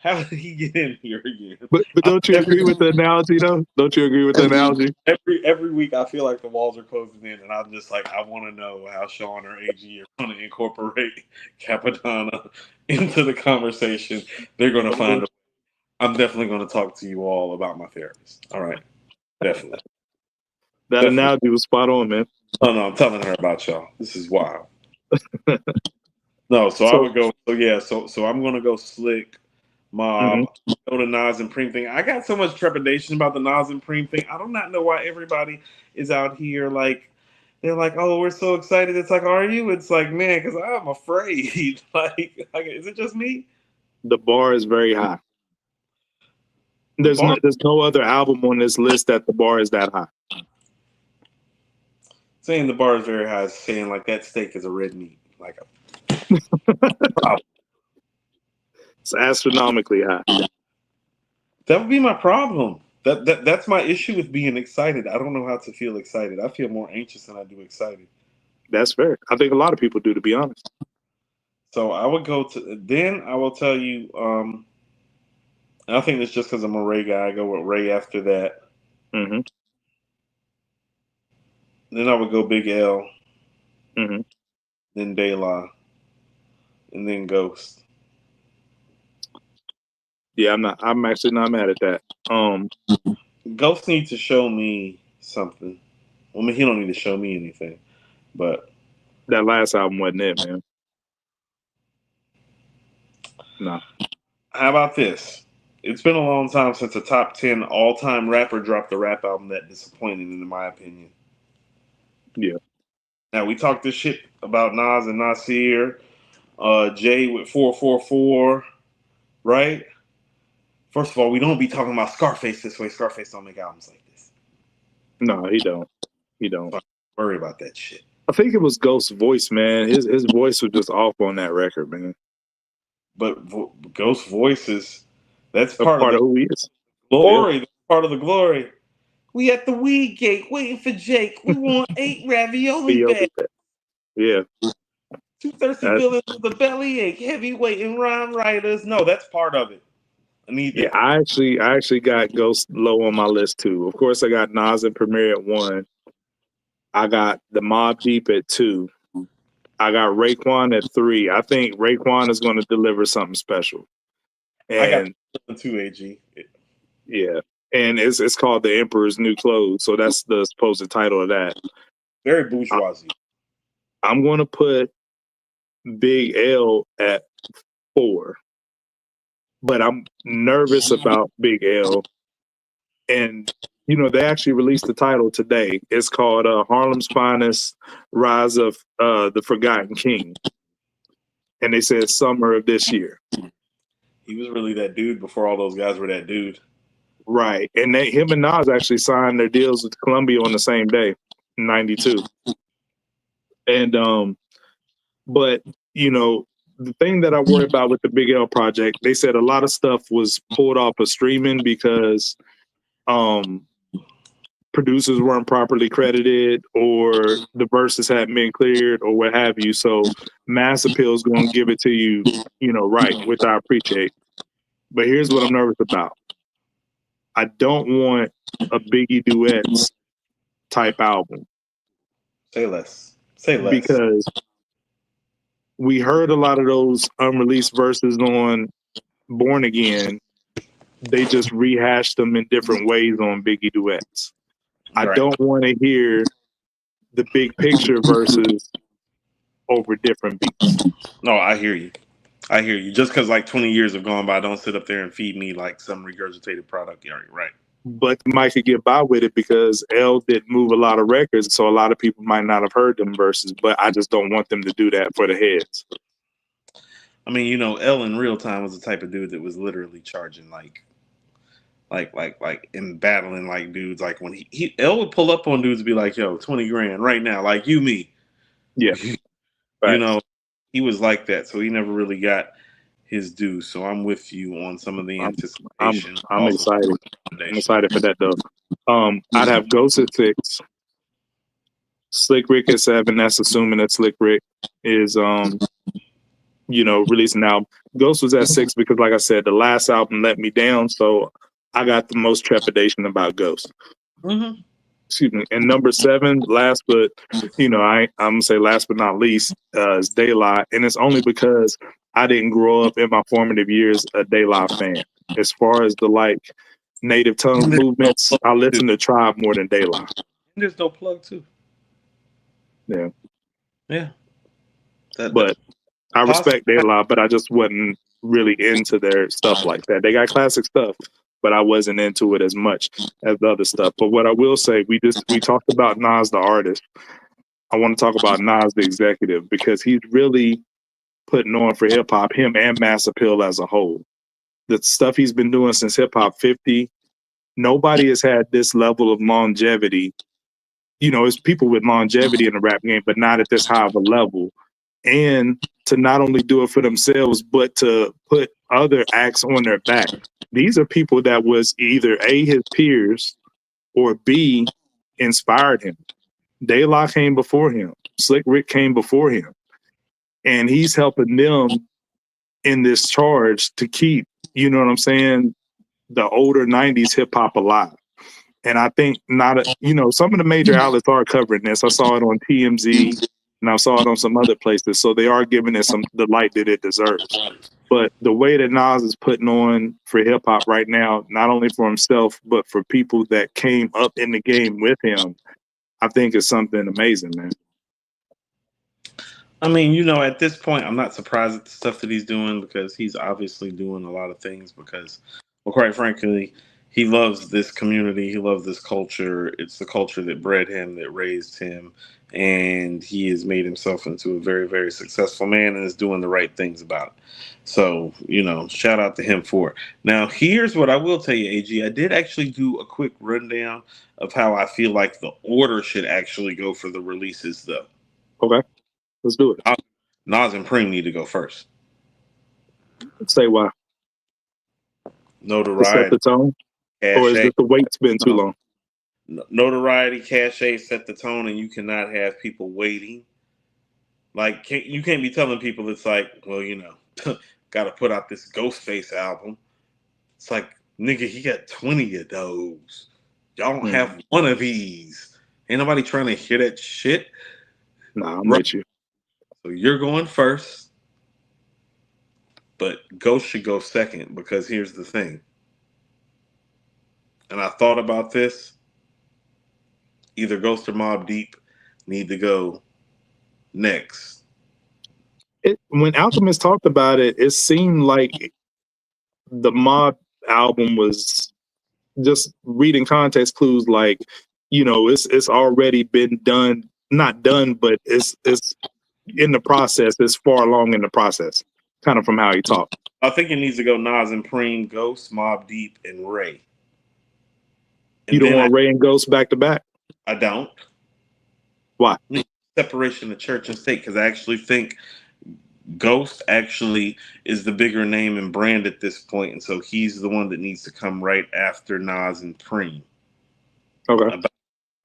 how did he get in here again? But don't you agree with the analogy, though? Don't you agree with the analogy? Every week I feel like the walls are closing in, and I'm just like, I want to know how Sean or AG are going to incorporate Capadonna into the conversation. They're going to find a way. I'm definitely going to talk to you all about my therapist. All right. Definitely. That analogy was spot on, man. Oh, no, I'm telling her about y'all. This is wild. No, so I would go. So I'm going to go Slick, Mobb, go to Nas and Preem thing. I got so much trepidation about the Nas and Preem thing. I do not know why everybody is out here like, they're like, oh, we're so excited. It's like, are you? It's like, man, because I'm afraid. like, is it just me? The bar is very high. There's no other album on this list that the bar is that high. Saying the bar is very high is saying like that steak is a red meat. Like it's astronomically high. That would be my problem. That's my issue with being excited. I don't know how to feel excited. I feel more anxious than I do excited. That's fair. I think a lot of people do, to be honest. So I would go to, then I will tell you, I think it's just because I'm a Ray guy. I go with Ray after that. Mm-hmm. Then I would go Big L, Mm-hmm. then De La, and then Ghost. Yeah, I'm actually not mad at that. Ghost needs to show me something. I mean, he don't need to show me anything, but that last album wasn't it, man. No. how about this? It's been a long time since a top 10 all-time rapper dropped a rap album that disappointed, in my opinion. Yeah. Now, we talked this shit about Nas and Nasir, Jay with 444, right? First of all, we don't be talking about Scarface this way. Scarface don't make albums like this. No, he don't. He don't. So I worry about that shit. I think it was Ghost's voice, man. His voice was just off on that record, man. But Ghost voices, that's A part of part of the who he is. glory. Yeah. That's part of the glory. We at the weed gate waiting for Jake. We want 8 ravioli bags. Yeah. 2 thirsty villains with a bellyache. Heavyweight and rhyme writers. No, that's part of it. I need that. Yeah, I actually got Ghost low on my list too. Of course, I got Nas and Premier at 1. I got the Mobb Deep at 2. I got Raekwon at 3. I think Raekwon is going to deliver something special. And I got 2 AG. Yeah, and it's called The Emperor's New Clothes, so that's the supposed title of that. Very bourgeoisie. I'm going to put Big L at 4, but I'm nervous about Big L. And you know, they actually released the title today. It's called Harlem's Finest: Rise of the Forgotten King, and they said summer of this year. He was really that dude before all those guys were that dude. Right, and him and Nas actually signed their deals with Columbia on the same day, in '92. And but you know, the thing that I worry about with the Big L project, they said a lot of stuff was pulled off of streaming because producers weren't properly credited or the verses hadn't been cleared or what have you. So Mass Appeal is going to give it to you, you know, right, which I appreciate. But here's what I'm nervous about. I don't want a Biggie Duets type album. Say less. Say less. Because we heard a lot of those unreleased verses on Born Again. They just rehashed them in different ways on Biggie Duets. I don't want to hear the big picture verses over different beats. No, I hear you. I hear you. Just because like 20 years have gone by, don't sit up there and feed me like some regurgitated product. You're right. But Mike could get by with it because L did move a lot of records, so a lot of people might not have heard them verses. But I just don't want them to do that for the heads. I mean, you know, L in real time was the type of dude that was literally charging like and battling like dudes. Like when he L would pull up on dudes and be like, "Yo, 20 grand right now, like you me." Yeah, you know, he was like that, so he never really got his due. So I'm with you on some of the anticipation. I'm excited. I'm excited for that though. I'd have Ghost at 6, Slick Rick at 7. That's assuming that Slick Rick is you know, releasing an album. Ghost was at 6 because, like I said, the last album let me down, so I got the most trepidation about Ghost. Mm-hmm. Excuse me. And number 7, last but you know, I'm gonna say last but not least, is De La, and it's only because I didn't grow up in my formative years a De La fan. As far as the like native tongue movements, I listen to Tribe more than De La. There's no plug too. Yeah. Yeah. But I respect De La, but I just wasn't really into their stuff like that. They got classic stuff, but I wasn't into it as much as the other stuff. But what I will say, we talked about Nas the artist. I want to talk about Nas the executive because he's really putting on for hip hop, him and Mass Appeal as a whole. The stuff he's been doing since Hip Hop 50, nobody has had this level of longevity. You know, it's people with longevity in the rap game, but not at this high of a level. And to not only do it for themselves, but to put other acts on their back. These are people that was either A, his peers, or B, inspired him. De La came before him. Slick Rick came before him. And he's helping them in this charge to keep, you know what I'm saying, the older 90s hip hop alive. And I think some of the major outlets are covering this. I saw it on TMZ and I saw it on some other places. So they are giving it the light that it deserves. But the way that Nas is putting on for hip hop right now, not only for himself, but for people that came up in the game with him, I think is something amazing, man. I mean, at this point, I'm not surprised at the stuff that he's doing because he's obviously doing a lot of things because, well, quite frankly, he loves this community. He loves this culture. It's the culture that bred him, that raised him, and he has made himself into a very, very successful man and is doing the right things about it. So, shout out to him for it. Now, here's what I will tell you, AG. I did actually do a quick rundown of how I feel like the order should actually go for the releases, though. Okay. Let's do it. Nas and Preem need to go first. Let's say why. Notoriety. To set the tone? Cachet. Or is it the wait's been too long? Notoriety, cachet set the tone, and you cannot have people waiting. Like, you can't be telling people it's like, well, got to put out this Ghostface album. It's like, nigga, he got 20 of those. Y'all don't have one of these. Ain't nobody trying to hear that shit. Nah, I'm with you. So you're going first, but Ghost should go second because here's the thing. And I thought about this. Either Ghost or Mobb Deep need to go next. When Alchemist talked about it, it seemed like the Mobb album was just reading context clues like, it's already been done, not done, but it's in the process. It's far along in the process, kind of from how he talked. I think it needs to go Nas and Preem, Ghost, Mobb Deep, and Ray. And you don't want Ray and Ghost back to back? I don't. Why? Separation of church and state, because I actually think Ghost actually is the bigger name and brand at this point, and so he's the one that needs to come right after Nas and Preem. Okay.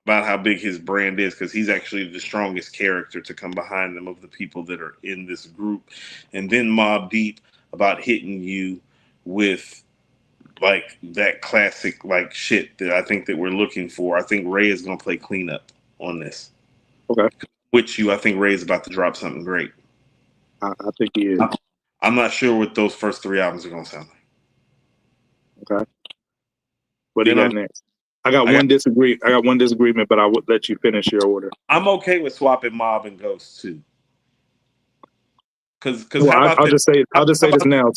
About how big his brand is, because he's actually the strongest character to come behind them of the people that are in this group. And then Mobb Deep about hitting you with like that classic like shit that I think that we're looking for. I think Ray is going to play cleanup on this. Okay. I think Ray is about to drop something great. I think he is. I'm not sure what those first three albums are going to sound like. Okay. What do you got next? I got one disagreement, but I would let you finish your order. I'm okay with swapping Mobb and Ghost too. Because I'll just say this now.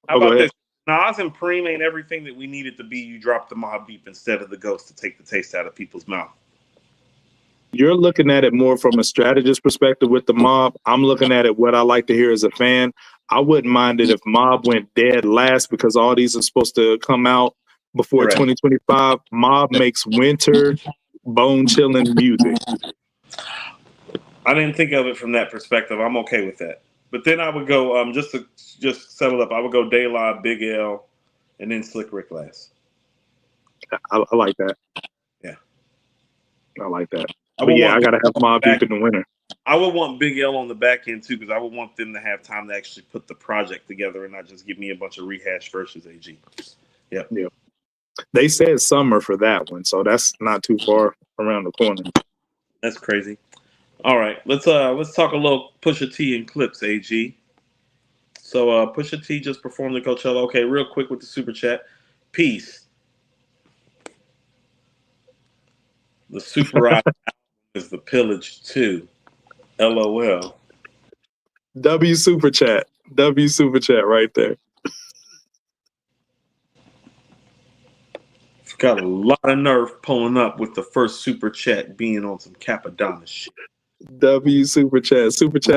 How about this? Nas and Preem ain't everything that we needed to be. You dropped the Mobb Deep instead of the Ghost to take the taste out of people's mouth. You're looking at it more from a strategist perspective with the Mobb. I'm looking at it what I like to hear as a fan. I wouldn't mind it if Mobb went dead last because all these are supposed to come out before 2025. Mobb makes winter bone chilling music. I didn't think of it from that perspective. I'm okay with that. But then I would go just to settle up. I would go De La, Big L, and then Slick Rick last. I like that. Yeah, I like that. But yeah, I gotta have Mobb Deep in the winter. I would want Big L on the back end too, because I would want them to have time to actually put the project together and not just give me a bunch of rehash verses. AG. Yep. Yeah. They said summer for that one, so that's not too far around the corner. That's crazy. All right, let's talk a little Pusha T and clips, AG. So Pusha T just performed the Coachella. Okay, real quick with the super chat. Peace. The Super Ride is the Pillage 2. LOL. W super chat right there. Got a lot of nerve pulling up with the first super chat being on some Capadonna shit. W super chat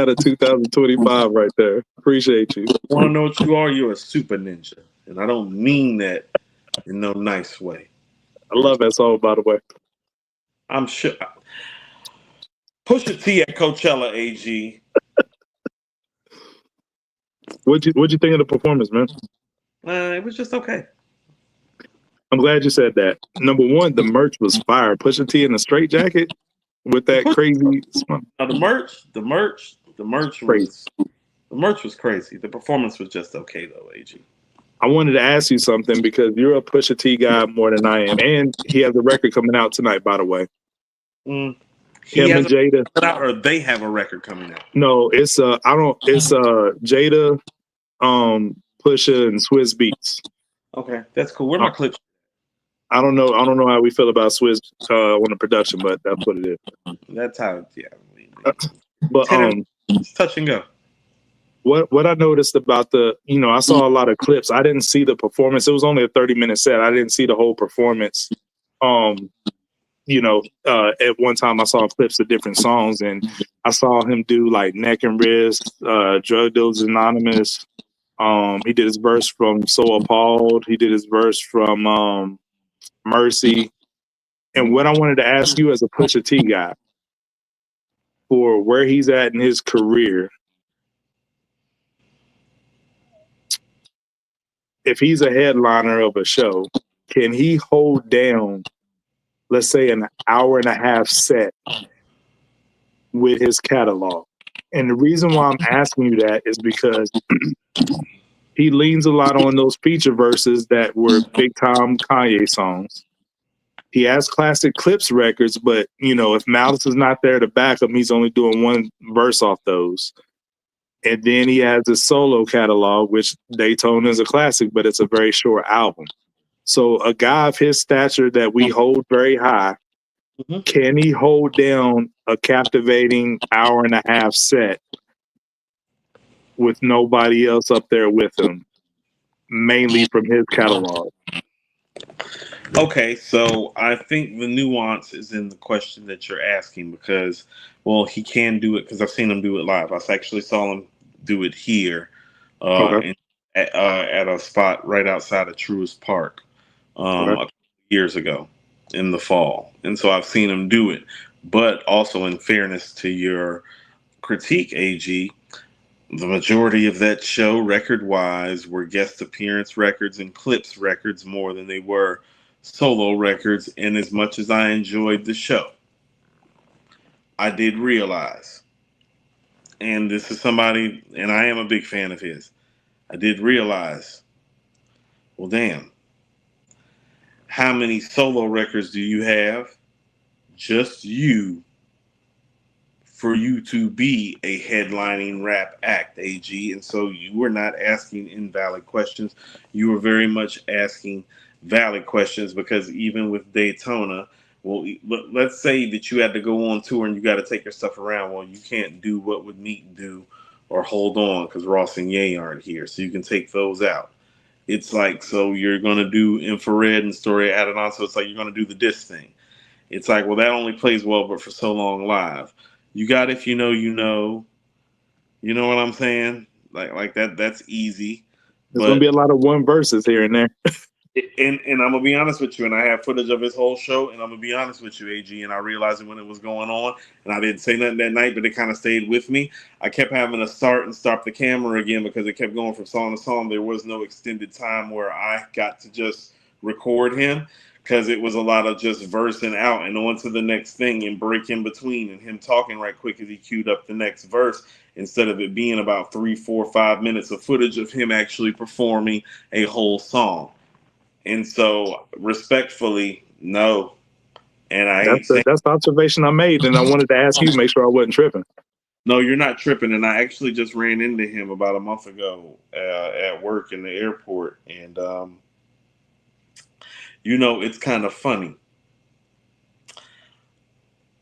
of 2025 right there. Appreciate you. Want to know what you are? You're a super ninja, and I don't mean that in no nice way. I love that song, by the way. I'm sure. Pusha T at Coachella, AG. What'd you think of the performance, man? It was just okay. I'm glad you said that. Number one, the merch was fire. Pusha T in a straight jacket with that crazy. Now the merch was crazy. The performance was just okay though, AG. I wanted to ask you something because you're a Pusha T guy more than I am, and he has a record coming out tonight, by the way. He Him has and Jada. out, or they have a record coming out. No, it's Jada, Pusha and Swiss Beats. Okay, that's cool. Where are my clips? I don't know how we feel about Swiss on the production, but that's what it is. That's how. Yeah. But touch and go. What I noticed about I saw a lot of clips. I didn't see the performance. It was only a 30-minute set. I didn't see the whole performance. At one time I saw clips of different songs, and I saw him do like Neck and Wrist, Drug Dealers Anonymous. He did his verse from So Appalled. He did his verse from Mercy. And what I wanted to ask you as a Pusha T guy, for where he's at in his career, if he's a headliner of a show, can he hold down, let's say, an hour and a half set with his catalog? And the reason why I'm asking you that is because he leans a lot on those feature verses that were big time Kanye songs. He has classic Clips records, but if Malice is not there to back him, he's only doing one verse off those. And then he has his solo catalog, which Daytona is a classic, but it's a very short album. So a guy of his stature that we hold very high, can he hold down a captivating hour and a half set with nobody else up there with him, mainly from his catalog? Okay, so I think the nuance is in the question that you're asking because, well, he can do it because I've seen him do it live. I actually saw him do it here at a spot right outside of Truist Park a couple years ago in the fall. And so I've seen him do it. But also, in fairness to your critique, AG, the majority of that show, record-wise, were guest appearance records and clips records more than they were solo records. And as much as I enjoyed the show, I did realize, and this is somebody, and I am a big fan of his, I did realize, well, damn, how many solo records do you have? Just you, for you to be a headlining rap act, AG. And so you were not asking invalid questions. You were very much asking valid questions because even with Daytona, well, let's say that you had to go on tour and you got to take your stuff around. Well, you can't do what would Meek do or Hold On because Ross and Ye aren't here. So you can take those out. It's like, so you're going to do Infrared and Story added on. So it's like you're going to do the disc thing. It's like, well, that only plays well, but for so long live. You got If You Know, You Know. You know what I'm saying? Like that. That's easy. There's going to be a lot of one verses here and there. And I'm gonna be honest with you, and I have footage of his whole show, and I'm gonna be honest with you, AG, and I realized it when it was going on, and I didn't say nothing that night, but it kind of stayed with me. I kept having to start and stop the camera again because it kept going from song to song. There was no extended time where I got to just record him because it was a lot of just versing out and on to the next thing and break in between and him talking right quick as he queued up the next verse instead of it being about 3, 4, 5 minutes of footage of him actually performing a whole song. And so, respectfully, no. And that's the observation I made, and I wanted to ask you, make sure I wasn't tripping. No, you're not tripping. And I actually just ran into him about a month ago at work in the airport, and it's kind of funny.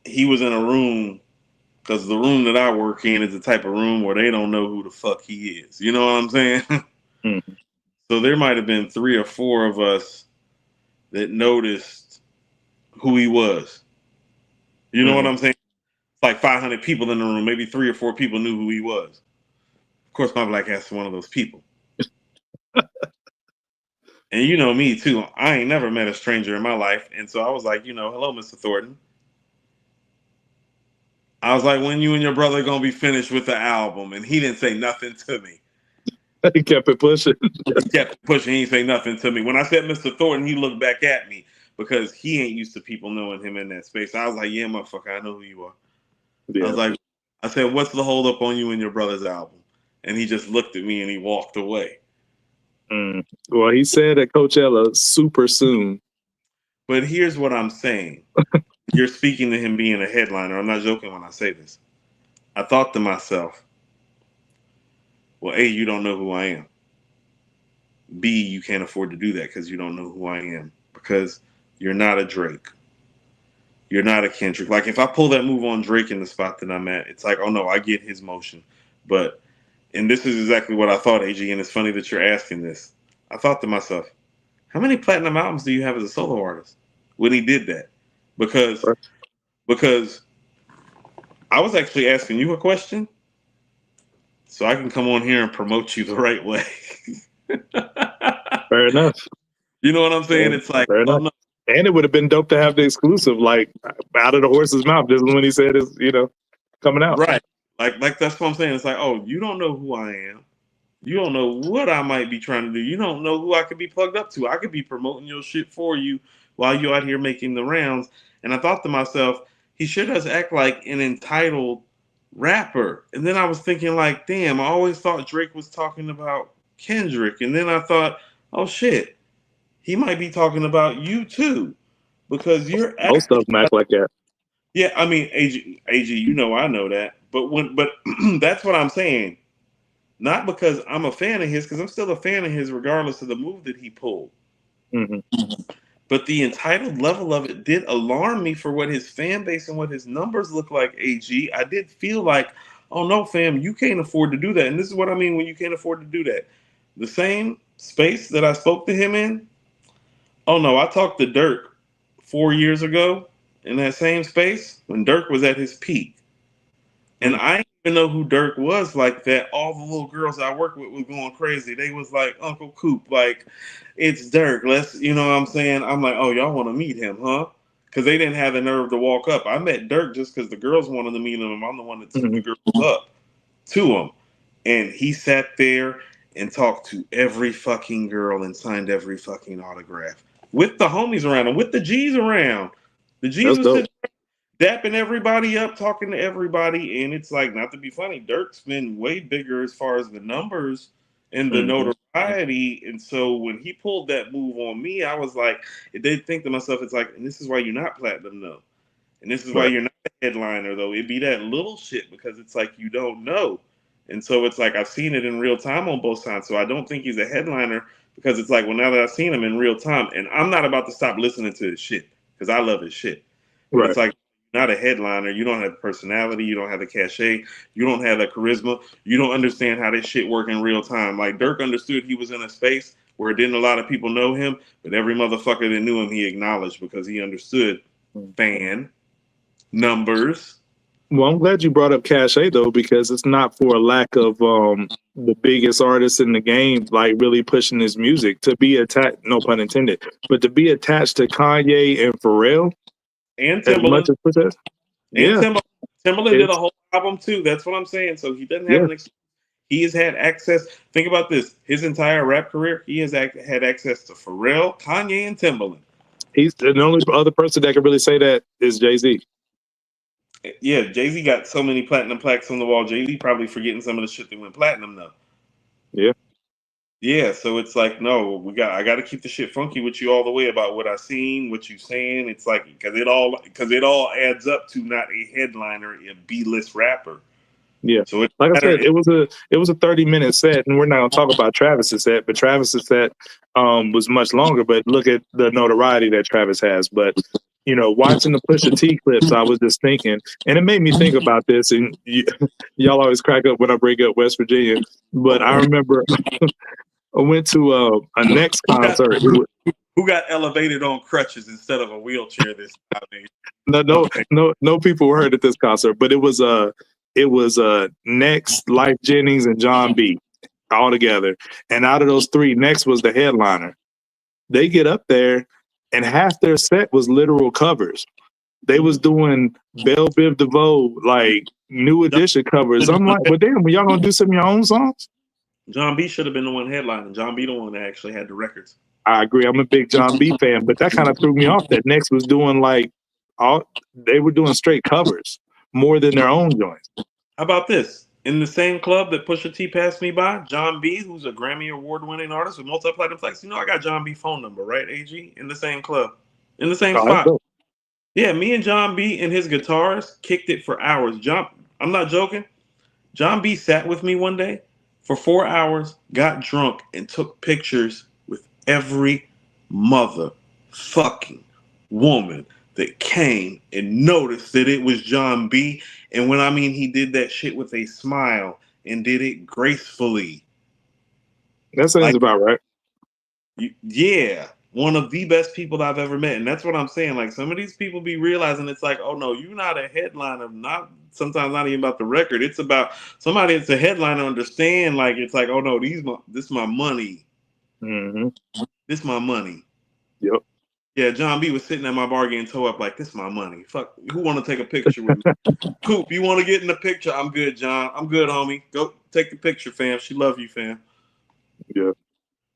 He was in a room because the room that I work in is the type of room where they don't know who the fuck he is. You know what I'm saying? Mm-hmm. So there might have been 3 or 4 of us that noticed who he was. You know what I'm saying? Like 500 people in the room, maybe 3 or 4 people knew who he was. Of course, my black ass is one of those people. And you know me too. I ain't never met a stranger in my life. And so I was like, hello, Mr. Thornton. I was like, when you and your brother gonna be finished with the album? And he didn't say nothing to me. He kept it pushing. He kept pushing. He didn't say nothing to me. When I said Mr. Thornton, he looked back at me because he ain't used to people knowing him in that space. I was like, yeah, motherfucker, I know who you are. Yeah. I said, what's the hold up on you and your brother's album? And he just looked at me and he walked away. Well, he said at Coachella super soon. But here's what I'm saying. You're speaking to him being a headliner. I'm not joking when I say this. I thought to myself, well, A, you don't know who I am. B, you can't afford to do that because you don't know who I am. Because you're not a Drake. You're not a Kendrick. Like, if I pull that move on Drake in the spot that I'm at, it's like, oh no, I get his motion. But, and this is exactly what I thought, AG, and it's funny that you're asking this. I thought to myself, how many platinum albums do you have as a solo artist when he did that? Because I was actually asking you a question so I can come on here and promote you the right way. Fair enough. You know what I'm saying? It's like, oh no. And it would have been dope to have the exclusive, like out of the horse's mouth. This is when he said it's, coming out. Right. Like that's what I'm saying. It's like, oh, you don't know who I am. You don't know what I might be trying to do. You don't know who I could be plugged up to. I could be promoting your shit for you while you're out here making the rounds. And I thought to myself, he sure does act like an entitled rapper. And then I was thinking, like, damn, I always thought Drake was talking about Kendrick. And then I thought, oh shit, he might be talking about you too. Because you're most of them act like that. Yeah, I mean, AG, you know I know that. But that's what I'm saying. Not because I'm a fan of his, because I'm still a fan of his regardless of the move that he pulled. Mm-hmm. But the entitled level of it did alarm me for what his fan base and what his numbers look like, AG. I did feel like, oh no, fam, you can't afford to do that. And this is what I mean when you can't afford to do that. The same space that I spoke to him in, oh no, I talked to Dirk 4 years ago in that same space when Dirk was at his peak. And I didn't even know who Dirk was like that. All the little girls I work with was going crazy. They was like, Uncle Coop, like, it's Dirk. Let's, you know what I'm saying? I'm like, oh, y'all want to meet him, huh? Because they didn't have the nerve to walk up. I met Dirk just because the girls wanted to meet him. I'm the one that took the girls up to him. And he sat there and talked to every fucking girl and signed every fucking autograph with the homies around him, with the G's around. The G's was dapping everybody up, talking to everybody, and it's like, not to be funny, Dirk's been way bigger as far as the numbers and the notoriety. And so when he pulled that move on me, I was like, I did think to myself, it's like, and this is why you're not platinum though. And this is why you're not a headliner though. It'd be that little shit because it's like you don't know. And so it's like I've seen it in real time on both sides. So I don't think he's a headliner because it's like, well, now that I've seen him in real time, and I'm not about to stop listening to his shit because I love his shit. But it's like, not a headliner. You don't have personality. You don't have the cachet. You don't have the charisma. You don't understand how this shit work in real time. Like Dirk understood he was in a space where didn't a lot of people know him, but every motherfucker that knew him, he acknowledged because he understood fan numbers. Well, I'm glad you brought up cachet though, because it's not for a lack of the biggest artist in the game, like really pushing his music to be attached. No pun intended, but to be attached to Kanye and Pharrell. And Timbaland. And Timbaland did a whole album too. That's what I'm saying. So he doesn't have he has had access. Think about this. His entire rap career, he has had access to Pharrell, Kanye, and Timbaland. He's the only other person that can really say that is Jay-Z. Yeah, Jay-Z got so many platinum plaques on the wall. Jay-Z probably forgetting some of the shit that went platinum though. Yeah. Yeah, so it's like, no, I got to keep the shit funky with you all the way about what I seen, what you saying. It's like because it all adds up to not a headliner, a B-list rapper. Yeah. So like I said, it was a 30-minute set, and we're not gonna talk about Travis's set, but Travis's set was much longer. But look at the notoriety that Travis has. But watching the Pusha T clips, I was just thinking, and it made me think about this. And y'all always crack up when I bring up West Virginia, but I remember. I went to a next concert. Who got elevated on crutches instead of a wheelchair this time? No people were hurt at this concert, but it was Next, Life Jennings, and John B. all together. And out of those three, Next was the headliner. They get up there, and half their set was literal covers. They was doing Belle Biv DeVoe, like new edition covers. I'm like, well, damn, y'all gonna do some of your own songs? John B should have been the one headlining. John B the one that actually had the records. I agree. I'm a big John B fan, but that kind of threw me off that Next was doing they were doing straight covers more than their own joints. How about this? in the same club that Pusha T passed me by, John B, who's a Grammy Award winning artist with multi-platinum plaques. You know, I got John B phone number, right? AG in the same club, in the same Oh, that's spot. dope. Yeah, me and John B and his guitars kicked it for hours. I'm not joking. John B sat with me one day for 4 hours, got drunk, and took pictures with every motherfucking woman that came and noticed that it was John B. And when I mean he did that shit with a smile and did it gracefully. That sounds Like, about right. yeah, one of the best people I've ever met. And that's what I'm saying. Like, some of these people be realizing it's like, oh no, you're not a headliner, not sometimes not even about the record. It's about somebody that's a headliner understand, like, it's like, oh no, this my money. Mm-hmm. This my money. Yep. Yeah, John B was sitting at my bar getting toe up like, this my money. Fuck, who want to take a picture with me? Coop, you want to get in the picture? I'm good, John. I'm good, homie. Go take the picture, fam. She love you, fam. Yeah.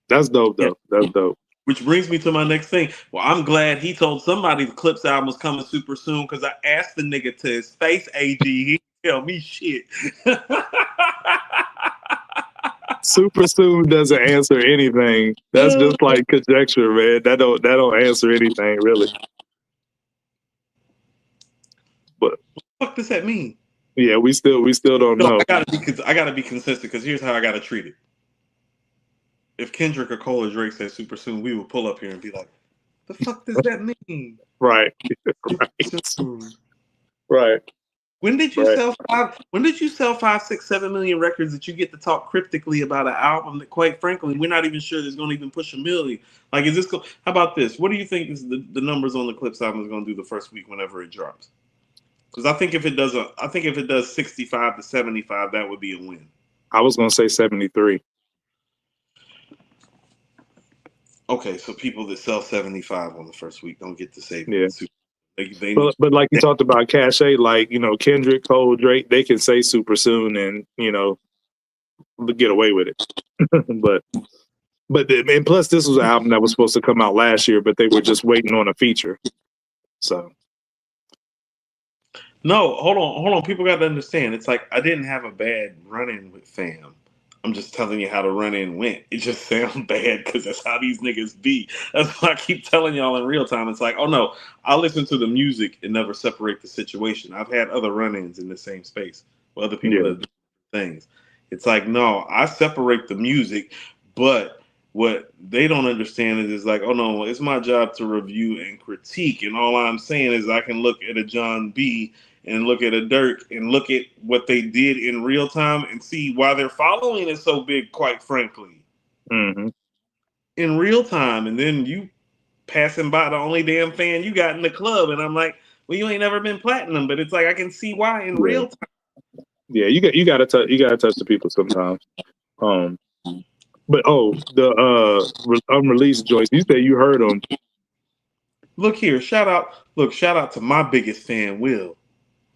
That's dope, Yeah. though. That's dope. Which brings me to my next thing. Well, I'm glad he told somebody the Clips album was coming super soon because I asked the nigga to his face, AG. He tell me shit. Super soon doesn't answer anything. That's just like conjecture, man. That don't answer anything really. But what the fuck does that mean? yeah, we still don't know. I gotta be consistent because here's how I gotta treat it. If Kendrick or Cole or Drake said super soon, we will pull up here and be like, the fuck does that mean? Right. Super soon. Right. When did you Right. sell five? When did you sell 5, 6, 7 million records that you get to talk cryptically about an album that, quite frankly, we're not even sure is going to even push 1 million? Like, is this? How about this? What do you think is the numbers on the Clips album is going to do the first week whenever it drops? Because I think if it does 65 to 75, that would be a win. I was gonna say 73. Okay, so people that sell 75 on the first week don't get to say. Yeah. They But like you talked about cachet, like, you know, Kendrick, Cole, Drake, they can say super soon and, you know, get away with it. And plus this was an album that was supposed to come out last year, but they were just waiting on a feature. So No, hold on. People got to understand. It's like I didn't have a bad run-in with fam. I'm just telling you how the run-in went. It just sounds bad because that's how these niggas be. That's why I keep telling y'all in real time. It's like, oh no, I listen to the music and never separate the situation. I've had other run-ins in the same space with other people that do things. It's like, no, I separate the music, but what they don't understand is like, oh no, it's my job to review and critique. And all I'm saying is I can look at a John B and look at a Dirk and look at what they did in real time and see why their following is so big, quite frankly. Mm-hmm. In real time. And then you passing by the only damn fan you got in the club. And I'm like, well, you ain't never been platinum, but it's like I can see why in real time. Yeah, you gotta touch the people sometimes. But the unreleased joints, you said you heard them. Look here, shout out to my biggest fan, Will.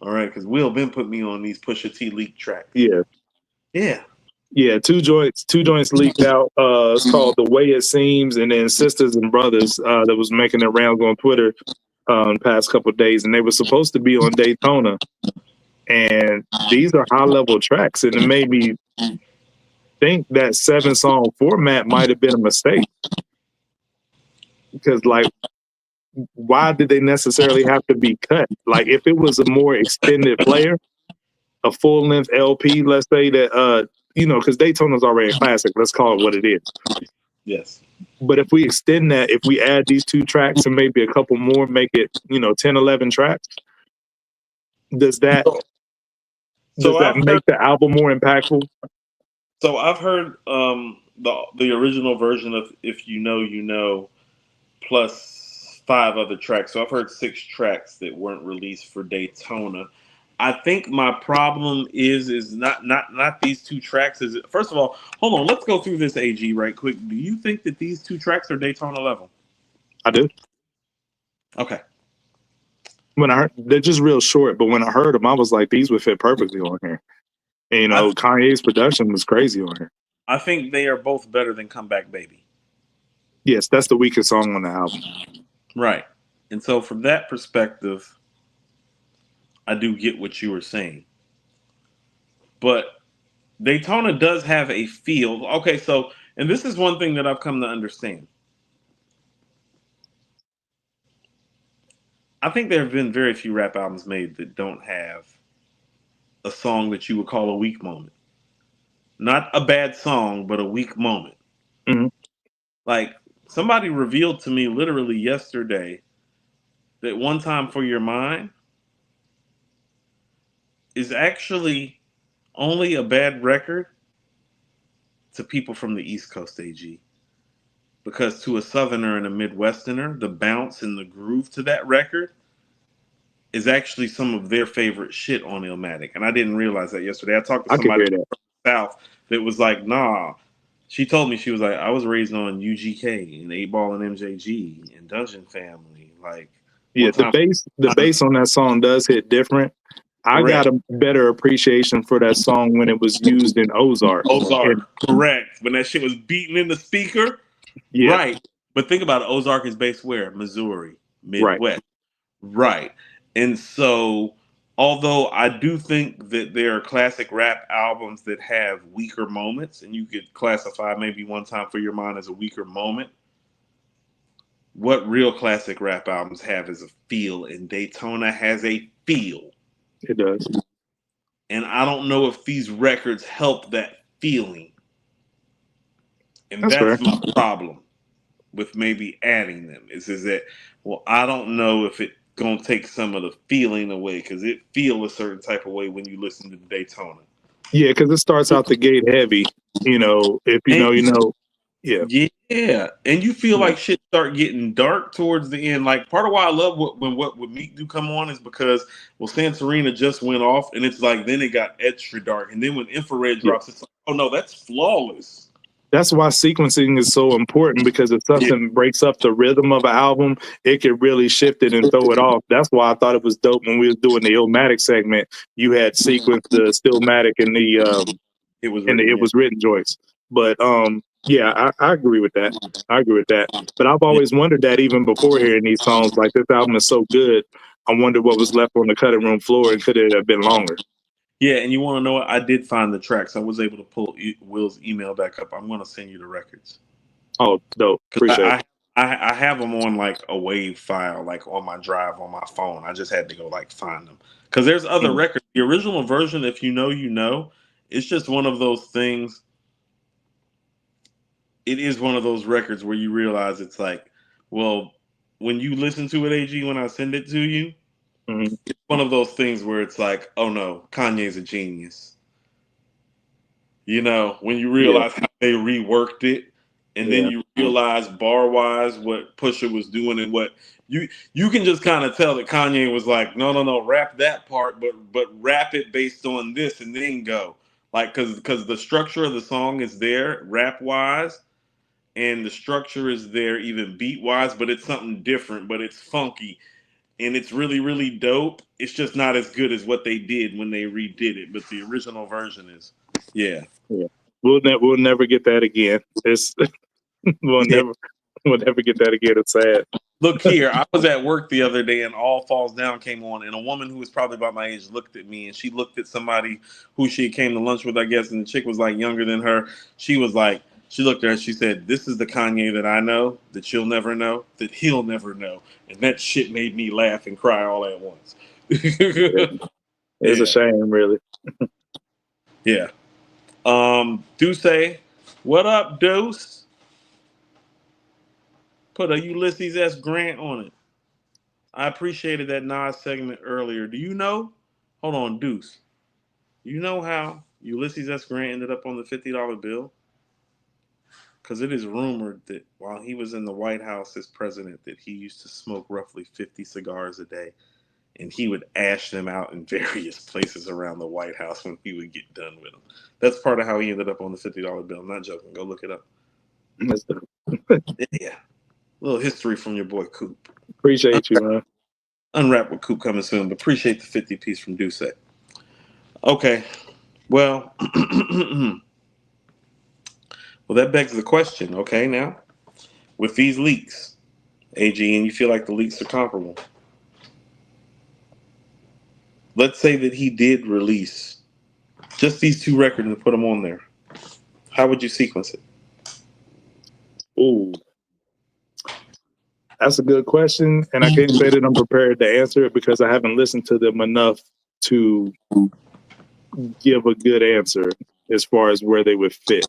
All right, because Will been put me on these Pusha T leak tracks. Yeah. Yeah. Yeah, two joints leaked out. It's called The Way It Seems, and then Sisters and Brothers that was making their rounds on Twitter the past couple of days, and they were supposed to be on Daytona. And these are high level tracks, and it made me think that 7-song format might have been a mistake. Because, like, why did they necessarily have to be cut? Like, if it was a more extended player, a full length LP, let's say that, you know, because Daytona's already a classic. Let's call it what it is. Yes. But if we extend that, if we add these 2 tracks and maybe a couple more, make it, you know, 10, 11 tracks, does that make the album more impactful? So I've heard the original version of If You Know, You Know, plus 5 other tracks. So I've heard 6 tracks that weren't released for Daytona. I think my problem is not these 2 tracks. Is it, first of all, hold on, let's go through this AG right quick. Do you think that these 2 tracks are Daytona level? I do. Okay. When I heard, they're just real short, but when I heard them, I was like, these would fit perfectly on here. And, you know, Kanye's production was crazy on here. I think they are both better than Comeback Baby. Yes, that's the weakest song on the album. Right. And so from that perspective, I do get what you were saying. But Daytona does have a feel. Okay, so and this is one thing that I've come to understand. I think there have been very few rap albums made that don't have a song that you would call a weak moment. Not a bad song, but a weak moment. Mm-hmm. Like somebody revealed to me literally yesterday that One Time for Your Mind is actually only a bad record to people from the East Coast, AG. Because to a Southerner and a Midwesterner, the bounce and the groove to that record is actually some of their favorite shit on Illmatic. And I didn't realize that yesterday. I talked to I could somebody hear from that. the South that was like, nah. She told me, she was like, I was raised on UGK and 8 Ball and MJG and Dungeon Family. Like, Yeah, one time. the bass on that song does hit different. I got Correct. a better appreciation for that song when it was used in Ozark. And Ozark. Correct. When that shit was beating in the speaker. yeah, Right. But think about it. Ozark is based where? Missouri. right. Midwest. Right. And so, although I do think that there are classic rap albums that have weaker moments, and you could classify maybe One Time for Your Mind as a weaker moment, what real classic rap albums have is a feel, and Daytona has a feel. It does. And I don't know if these records help that feeling. And That's fair. that's my problem with maybe adding them is that, well, I don't know if it gonna take some of the feeling away because it feel a certain type of way when you listen to Daytona. Yeah, because it starts out the gate heavy. You know, if you And know, you know. Yeah. yeah, and you feel Yeah. like shit start getting dark towards the end. Like part of why I love what Meek do come on is because well, Santorina just went off, and it's like then it got extra dark, and then when Infrared Yeah. drops, it's like, oh no, that's flawless. That's why sequencing is so important, because if Yeah. something breaks up the rhythm of an album, it could really shift it and throw it off. That's why I thought it was dope when we was doing the Illmatic segment. You had sequenced the Stillmatic and It was the written, It yeah. Was Written joints. But yeah, I agree with that. I agree with that. But I've Yeah. always wondered that even before hearing these songs, like this album is so good. I wonder what was left on the cutting room floor, and could it have been longer? Yeah, and you want to know what? I did find the tracks. I was able to pull Will's email back up. I'm going to send you the records Oh, dope. because Appreciate it. I have them on like a wave file, like on my drive on my phone. I just had to go like find them because there's other Mm. records. The original version, if you know, you know. It's just one of those things. It is one of those records where you realize it's like, well, when you listen to it, AG, when I send it to you, Mhm. it's one of those things where it's like, oh no, Kanye's a genius. You know, when you Yeah, realize how they reworked it, and then yeah, you realize bar wise what Pusha was doing and what you can just kind of tell that Kanye was like, no, no, no, rap that part, but rap it based on this, and then go like because the structure of the song is there rap wise, and the structure is there even beat wise, but it's something different, but it's funky and it's really really dope. It's just not as good as what they did when they redid it, but the original version is, yeah. yeah. We'll never get that again. It's we'll Yeah. never we'll never get that again. It's sad. Look here, I was at work the other day and All Falls Down came on, and a woman who was probably about my age looked at me, and she looked at somebody who she came to lunch with, I guess, and the chick was like younger than her. She was like, she looked at her and she said, "This is the Kanye that I know, that you'll never know, that he'll never know." And that shit made me laugh and cry all at once. Yeah. It's a Yeah, shame, really. yeah. Deuce, what up, Deuce? Put a Ulysses S. Grant on it. I appreciated that Nas segment earlier. Do you know? Hold on, Deuce. You know how Ulysses S. Grant ended up on the $50 bill? Because it is rumored that while he was in the White House as president, that he used to smoke roughly 50 cigars a day, and he would ash them out in various places around the White House when he would get done with them. That's part of how he ended up on the $50 bill. I'm not joking. Go look it up. That's dope. Yeah. A little history from your boy Coop. Appreciate you, man. Unwrap with Coop coming soon, but appreciate the 50 piece from Duce. Okay. Well, well, that begs the question. Okay, now with these leaks, AG, and you feel like the leaks are comparable. Let's say that he did release Just these two records and put them on there. How would you sequence it? Ooh, that's a good question, and I can't say that I'm prepared to answer it because I haven't listened to them enough to give a good answer as far as where they would fit.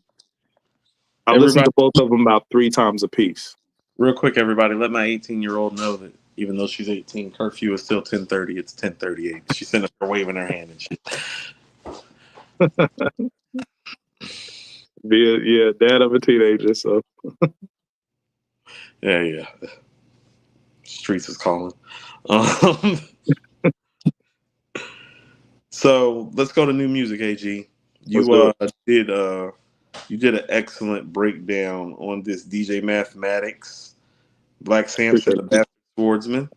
I listened to both of them about 3 times a piece. Real quick, everybody, let my 18-year-old know that even though she's 18, curfew is still 10:30. It's 10:38. She's sitting there waving her hand and shit. Yeah, dad of a teenager, so. Yeah. Streets is calling. Um, so let's go to new music, AG. You did an excellent breakdown on this DJ Mathematics, Black Samson, the Bastard Swordsman.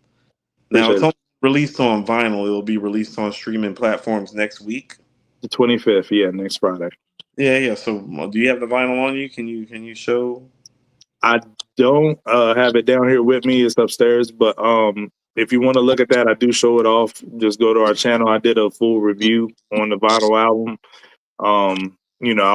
Now it's only released on vinyl. It'll be released on streaming platforms next week. The 25th, yeah, next Friday. Yeah. So, do you have the vinyl on you? Can you show? I don't have it down here with me. It's upstairs, but if you want to look at that, I do show it off. Just go to our channel. I did a full review on the vinyl album. I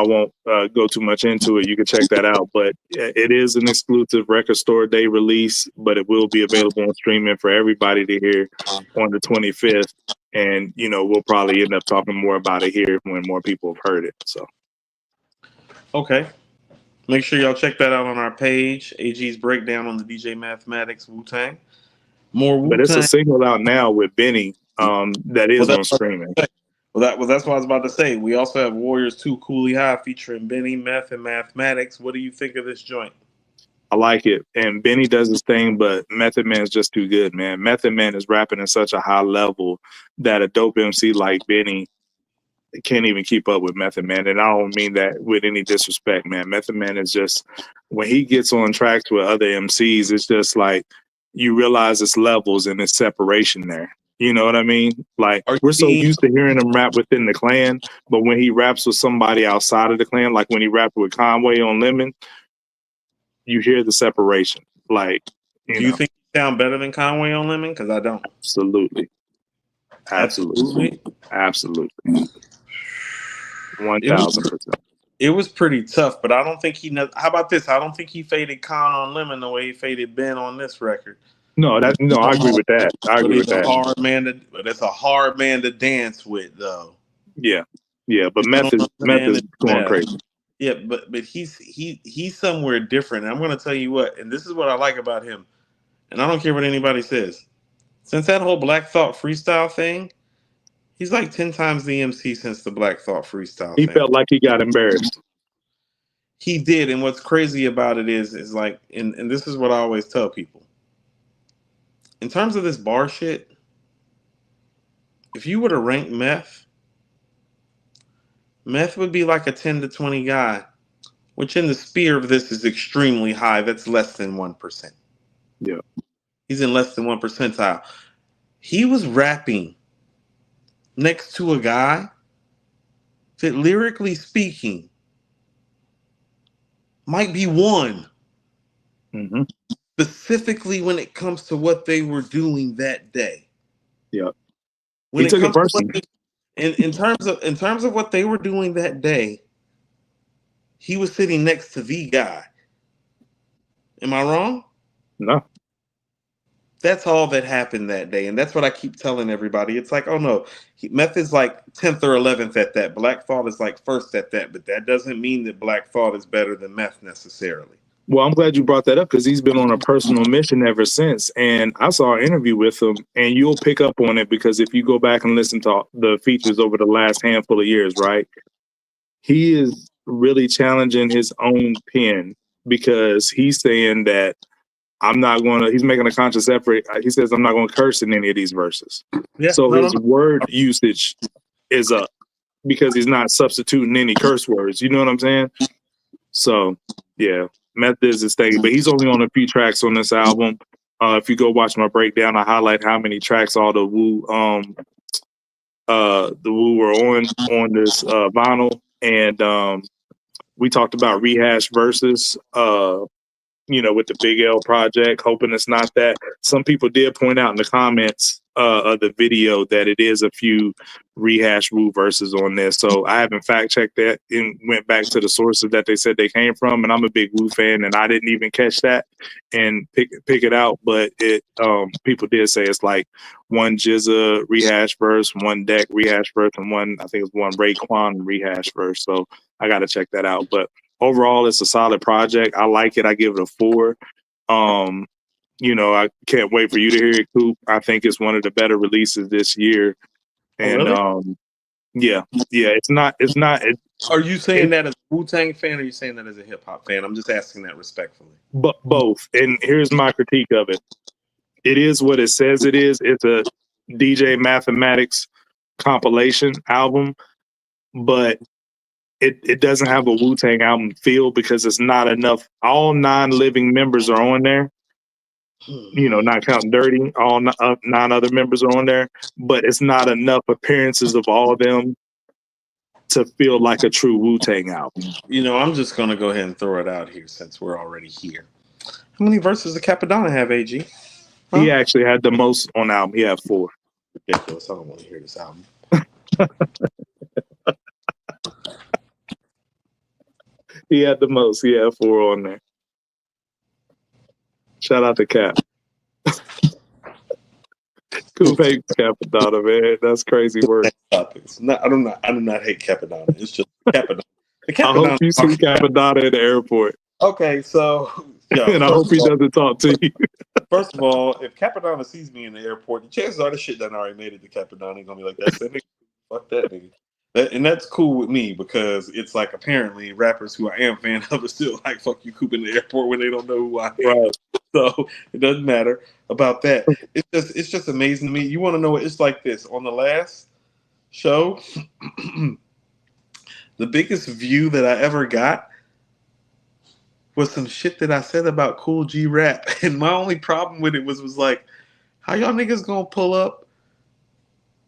won't go too much into it. You can check that out, but it is an exclusive record store day release, but it will be available on streaming for everybody to hear on the 25th. And, we'll probably end up talking more about it here when more people have heard it. So. Okay. Make sure y'all check that out on our page. AG's breakdown on the DJ Mathematics Wu-Tang. More Wu-Tang. But it's a single out now with Benny that is on streaming. That's what I was about to say. We also have Warriors 2 Cooley High featuring Benny, Meth, and Mathematics. What do you think of this joint? I like it. And Benny does his thing, but Method Man's just too good, man. Method Man is rapping at such a high level that a dope MC like Benny can't even keep up with Method Man. And I don't mean that with any disrespect, man. Method Man is just, when he gets on tracks with other MCs, it's just like you realize it's levels and it's separation there. You know what I mean? Like, we're so used to hearing him rap within the clan, but when he raps with somebody outside of the clan, like when he rapped with Conway on Lemon, you hear the separation. Like, do you think he sound better than Conway on Lemon? Because I don't. Absolutely. 1000%. It was pretty tough, but I don't think he. How about this? I don't think he faded Con on Lemon the way he faded Ben on this record. No, I agree with that. But it's a hard man to dance with, though. Yeah, but Meth is going crazy. Yeah, but he's somewhere different. And I'm going to tell you what, and this is what I like about him. And I don't care what anybody says. Since that whole Black Thought freestyle thing, he's like 10 times the MC since the Black Thought freestyle thing. He felt like he got embarrassed. He did, and what's crazy about it is like, and this is what I always tell people. In terms of this bar shit, if you were to rank Meth would be like a 10 to 20 guy, which in the sphere of this is extremely high. That's less than 1%. Yeah. He's in less than 1 percentile. He was rapping next to a guy that, lyrically speaking, might be one. Mm-hmm. Specifically when it comes to what they were doing that day. Yeah. When it comes to in terms of what they were doing that day, he was sitting next to the guy. Am I wrong? No. That's all that happened that day. And that's what I keep telling everybody. It's like, oh no, Meth is like 10th or 11th at that. Black Thought is like first at that. But that doesn't mean that Black Thought is better than Meth necessarily. Well, I'm glad you brought that up because he's been on a personal mission ever since. And I saw an interview with him, and you'll pick up on it because if you go back and listen to the features over the last handful of years, right, he is really challenging his own pen because he's saying that he's making a conscious effort. He says, I'm not going to curse in any of these verses. Yeah, so his word usage is up because he's not substituting any curse words. You know what I'm saying? So, yeah. Meth is his thing, but he's only on a few tracks on this album. If you go watch my breakdown, I highlight how many tracks all the Wu were on this vinyl, and we talked about rehash verses, with the Big L project. Hoping it's not that. Some people did point out in the comments of the video that it is a few rehash Wu verses on there. So I haven't fact checked that and went back to the sources that they said they came from. And I'm a big Wu fan, and I didn't even catch that and pick it out. But it people did say it's like one Jizza rehash verse, one Deck rehash verse, and one, I think it's one Raekwon rehash verse. So I got to check that out. But overall, it's a solid project. I like it. I give it a 4. You know, I can't wait for you to hear it, Coop. I think it's one of the better releases this year. And really? yeah, it's not. Are you saying that as a Wu-Tang fan, or are you saying that as a hip hop fan? I'm just asking that respectfully. But both. And here's my critique of it. It is what it says it is. It's a DJ Mathematics compilation album, but it doesn't have a Wu-Tang album feel because it's not enough. All 9 living members are on there. You know, not counting Dirty, all 9 other members are on there, but it's not enough appearances of all of them to feel like a true Wu-Tang album. You know, I'm just gonna go ahead and throw it out here since we're already here. How many verses does Capadonna have, AG? Huh? He actually had the most on the album. He had 4. Ridiculous. I don't want to hear this album. He had the most. He had 4 on there. Shout out to Cap. Coop hates Capadonna, man. That's crazy work. No, I do not hate Capadonna. It's just Capadonna. I hope you see Capadonna at the airport. Okay, so and I hope he doesn't talk to you. First of all, if Capadonna sees me in the airport, the chances are the shit done already made it to Capadonna. He's gonna be like, "That's that nigga. Fuck that nigga." And that's cool with me because it's like apparently rappers who I am a fan of are still like, "Fuck you, Coop," in the airport when they don't know who I am. Right. So it doesn't matter about that. It's just amazing to me. You want to know what it's like this on the last show? The biggest view that I ever got was some shit that I said about Cool G Rap, and my only problem with it was like, how y'all niggas gonna pull up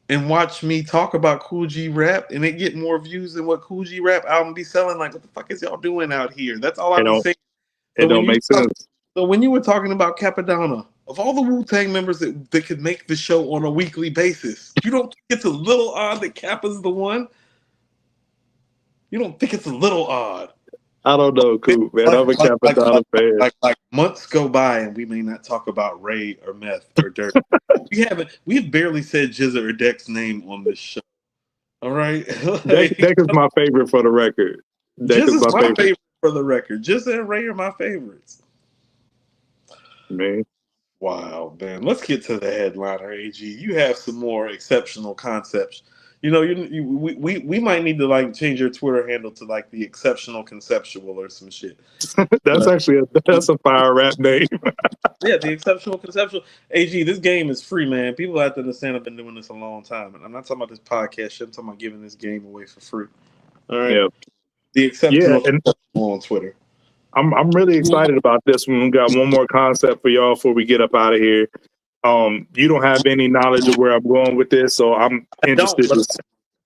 and watch me talk about Cool G Rap and it get more views than what Cool G Rap album be selling? Like, what the fuck is y'all doing out here? That's all I was saying. It don't make sense. So when you were talking about Capadonna, of all the Wu-Tang members that could make the show on a weekly basis, you don't think it's a little odd that Kappa's the one? You don't think it's a little odd? I don't know, Coop, man. I'm a Capadonna fan. Like months go by and we may not talk about Ray or Meth or Dirt. We've barely said Jizza or Deck's name on this show. All right? Deck is my favorite for the record. Deck is my favorite for the record. Jizza and Ray are my favorites. Man. Wow, man. Let's get to the headliner, AG. You have some more exceptional concepts. You know, we might need to like change your Twitter handle to like the exceptional conceptual or some shit. That's actually that's a fire rap name. Yeah, the exceptional conceptual. AG, this game is free, man. People have to understand I've been doing this a long time, and I'm not talking about this podcast shit. I'm talking about giving this game away for free. All right. Yep. The exceptional conceptual on Twitter. I'm really excited about this one. We got one more concept for y'all before we get up out of here. You don't have any knowledge of where I'm going with this, so I'm interested.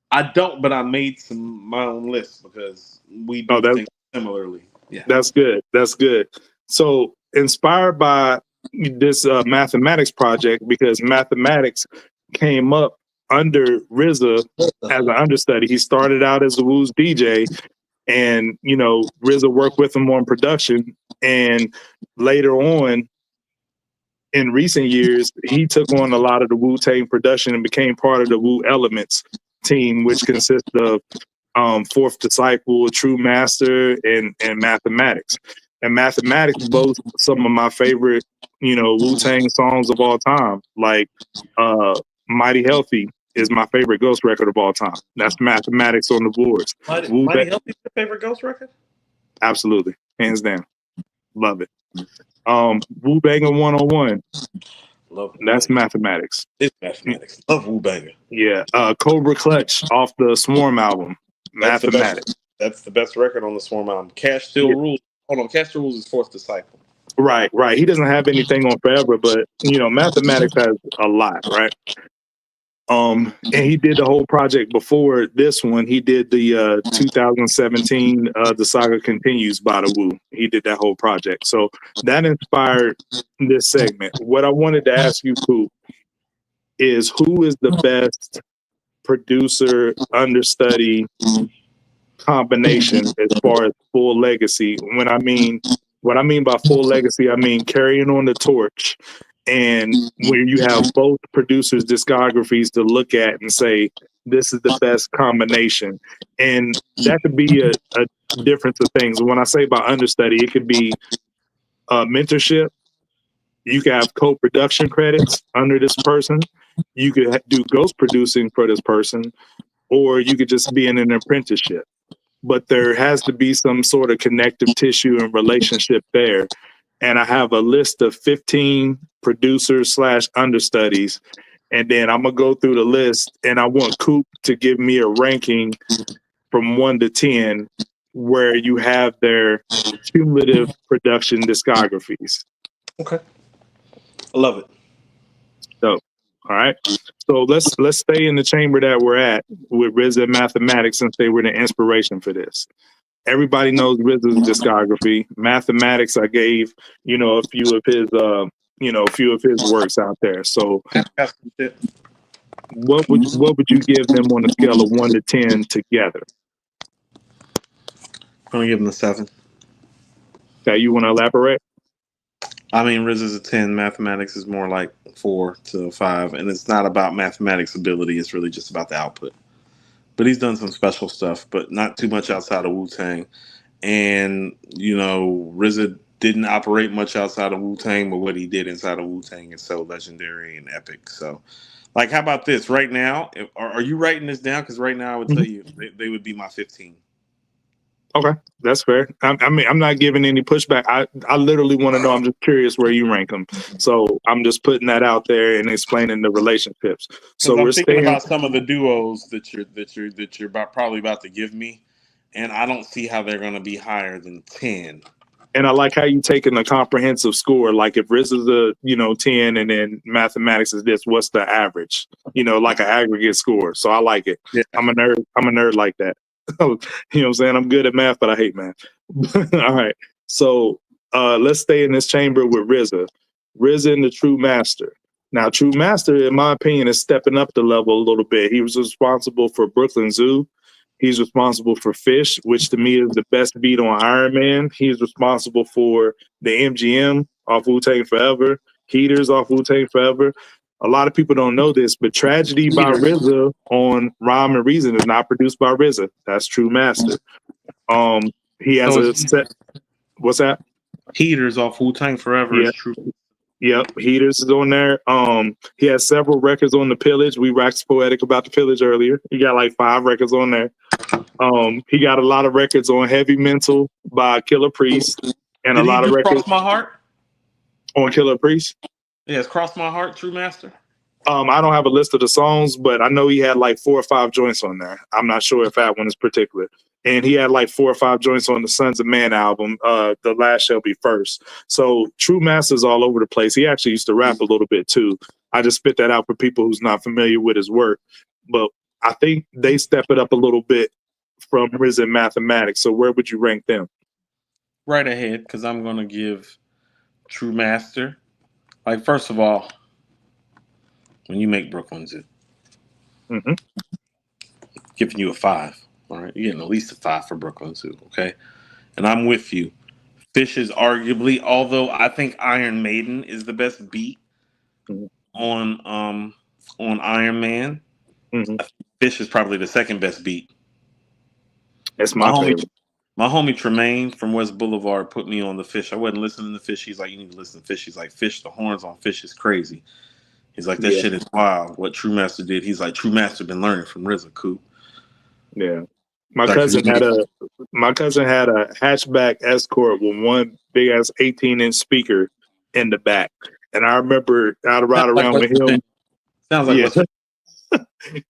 I don't, but I made my own list because we do things similarly. Yeah, that's good. That's good. So inspired by this mathematics project, because mathematics came up under RZA as an understudy. He started out as a Wu's DJ. And, you know, RZA worked with him on production. And later on, in recent years, he took on a lot of the Wu-Tang production and became part of the Wu Elements team, which consists of Fourth Disciple, True Master, and Mathematics. And Mathematics boasts some of my favorite, you know, Wu-Tang songs of all time, like Mighty Healthy is my favorite Ghost record of all time. That's Mathematics on the boards. Mighty Healthy is your favorite Ghost record? Absolutely. Hands down. Love it. Wu Banger 101. Love That's Mathematics. It's Mathematics. Love Wu Banger. Yeah. Cobra Clutch off the Swarm album. Mathematics. That's the best record on the Swarm album. Cash Still Rules. Hold on. Cash Still Rules is Fourth Disciple. Right. He doesn't have anything on Forever, but, you know, Mathematics has a lot, right? And he did the whole project before this one. He did the 2017 The Saga Continues by the Wu. He did that whole project. So that inspired this segment. What I wanted to ask you, Coop, is who is the best producer understudy combination as far as full legacy. What I mean by full legacy, I mean carrying on the torch, and where you have both producers' discographies to look at and say this is the best combination, and that could be a difference of things. When I say by understudy, it could be mentorship. You could have co-production credits under this person. You could do ghost producing for this person, or you could just be in an apprenticeship. But there has to be some sort of connective tissue and relationship there. And I have a list of 15 producers slash understudies. And then I'm going to go through the list, and I want Coop to give me a ranking from 1 to 10 where you have their cumulative production discographies. Okay. I love it. So, all right. So let's stay in the chamber that we're at with RZA and Mathematics, since they were the inspiration for this. Everybody knows RZA's discography. Mathematics, I gave, a few of his works out there. So what would you give them on a scale of 1 to 10 together? I'm gonna give them a 7. Okay, you want to elaborate? I mean, RZA's a 10. Mathematics is more like 4 to 5, and it's not about mathematics ability. It's really just about the output. But he's done some special stuff, but not too much outside of Wu-Tang. And RZA didn't operate much outside of Wu-Tang, but what he did inside of Wu-Tang is so legendary and epic. So, like, how about this right now? Are you writing this down? Because right now I would tell you they would be my 15. Okay, that's fair. I mean, I'm not giving any pushback. I literally want to know. I'm just curious where you rank them. So I'm just putting that out there and explaining the relationships. So I'm thinking about some of the duos that you're probably about to give me, and I don't see how they're going to be higher than 10. And I like how you taking a comprehensive score. Like if RZA's a 10, and then Mathematics is this, what's the average? Like an aggregate score. So I like it. Yeah. I'm a nerd like that. You know what I'm saying? I'm good at math, but I hate math. All right. So let's stay in this chamber with RZA. RZA and the True Master. Now, True Master, in my opinion, is stepping up the level a little bit. He was responsible for Brooklyn Zoo. He's responsible for Fish, which to me is the best beat on Iron Man. He's responsible for the MGM off Wu-Tang Forever, Heaters off Wu-Tang Forever. A lot of people don't know this, but Tragedy by RZA on Rhyme and Reason is not produced by RZA. That's True Master. He has a set. What's that? Heaters off Wu-Tang Forever is True. Yep, Heaters is on there. He has several records on the Pillage. We waxed poetic about the Pillage earlier. He got like 5 records on there. He got a lot of records on Heavy Mental by Killer Priest, and Did a lot of records Cross My Heart on Killer Priest. Yes, Cross My Heart, True Master. I don't have a list of the songs, but I know he had like 4 or 5 joints on there. I'm not sure if that one is particular. And he had like 4 or 5 joints on the Sons of Man album, The Last Shall Be First. So True Master's all over the place. He actually used to rap a little bit too. I just spit that out for people who's not familiar with his work. But I think they step it up a little bit from RZA and Mathematics. So where would you rank them? Right ahead, because I'm going to give True Master. Like, first of all, when you make Brooklyn Zoo, giving you a 5. All right, you're getting at least a 5 for Brooklyn Zoo. Okay, and I'm with you. Fish is arguably, although I think Iron Maiden is the best beat on Iron Man. Fish is probably the second best beat. That's my favorite. My homie Tremaine from West Boulevard put me on the Fish. I wasn't listening to Fish. He's like, you need to listen to Fish. He's like, Fish, the horns on Fish is crazy. He's like, that shit is wild. What True Master did. He's like, True Master been learning from RZA, Coop. Yeah. My cousin had a hatchback Escort with one big ass 18-inch speaker in the back. And I remember I'd ride around with him. Sounds like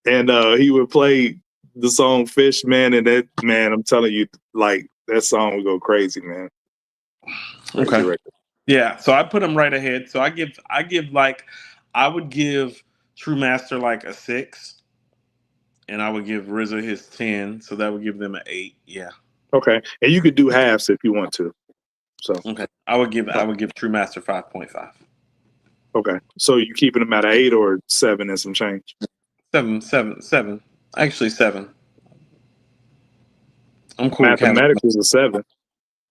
and he would play the song Fish, man, and that, man, I'm telling you, like, that song would go crazy, man. Okay. Yeah, so I put him right ahead. So I would give True Master like a 6, and I would give RZA his 10, so that would give them an 8. Yeah. Okay, and you could do halves if you want to. So okay, I would give True Master 5.5. Okay, so you keeping them at an 8 or 7 and some change? 7. Actually, 7. I'm cool with having. Mathematics is a 7.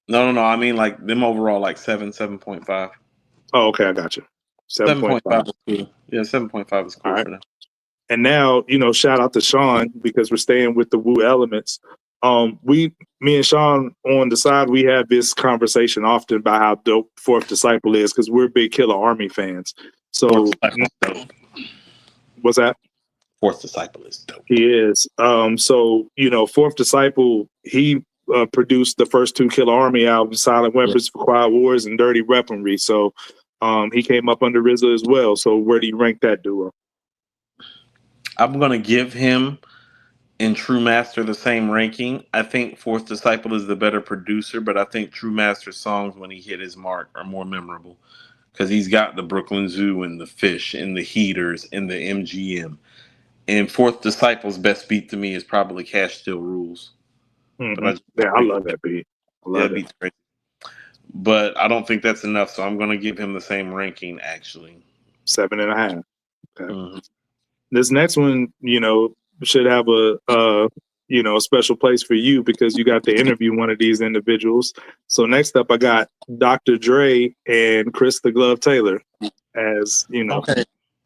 No. I mean, like them overall, like 7, 7.5. Oh, okay, I got you. 7.5. 7.5 is cool. Yeah, 7.5 is All cool right. for them. And now, shout out to Sean because we're staying with the Woo elements. Me and Sean on the side, we have this conversation often about how dope Fourth Disciple is because we're big Killer Army fans. So, what's that? Fourth Disciple is dope. He is. So, Fourth Disciple, he produced the first 2 Killer Army albums, Silent Weapons for Quiet Wars and Dirty Weaponry. So, he came up under RZA as well. So, where do you rank that duo? I'm gonna give him and True Master the same ranking. I think Fourth Disciple is the better producer, but I think True Master's songs, when he hit his mark, are more memorable because he's got the Brooklyn Zoo and the Fish and the Heaters and the MGM. And Fourth Disciple's best beat to me is probably Cash Still Rules. Mm-hmm. I love that beat. That beat's great. But I don't think that's enough, so I'm going to give him the same ranking, actually. 7.5. Okay. Mm-hmm. This next one, should have a special place for you because you got to interview one of these individuals. So next up, I got Dr. Dre and Chris the Glove Taylor as,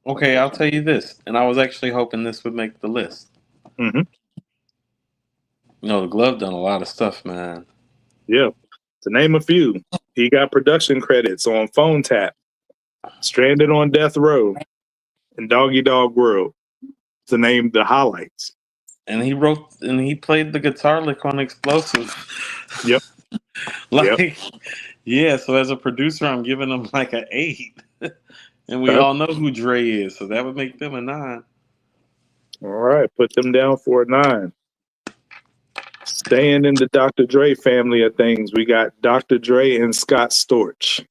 Okay, I'll tell you this. And I was actually hoping this would make the list. Mm-hmm. The Glove done a lot of stuff, man. Yeah. To name a few, he got production credits on Phone Tap, Stranded on Death Row, and Doggy Dog World, to name the highlights. And he played the guitar lick on Explosive. Yep. Yeah, so as a producer, I'm giving him like an 8. And we all know who Dre is, so that would make them a 9. All right, put them down for a 9. Staying in the Dr. Dre family of things, we got Dr. Dre and Scott Storch.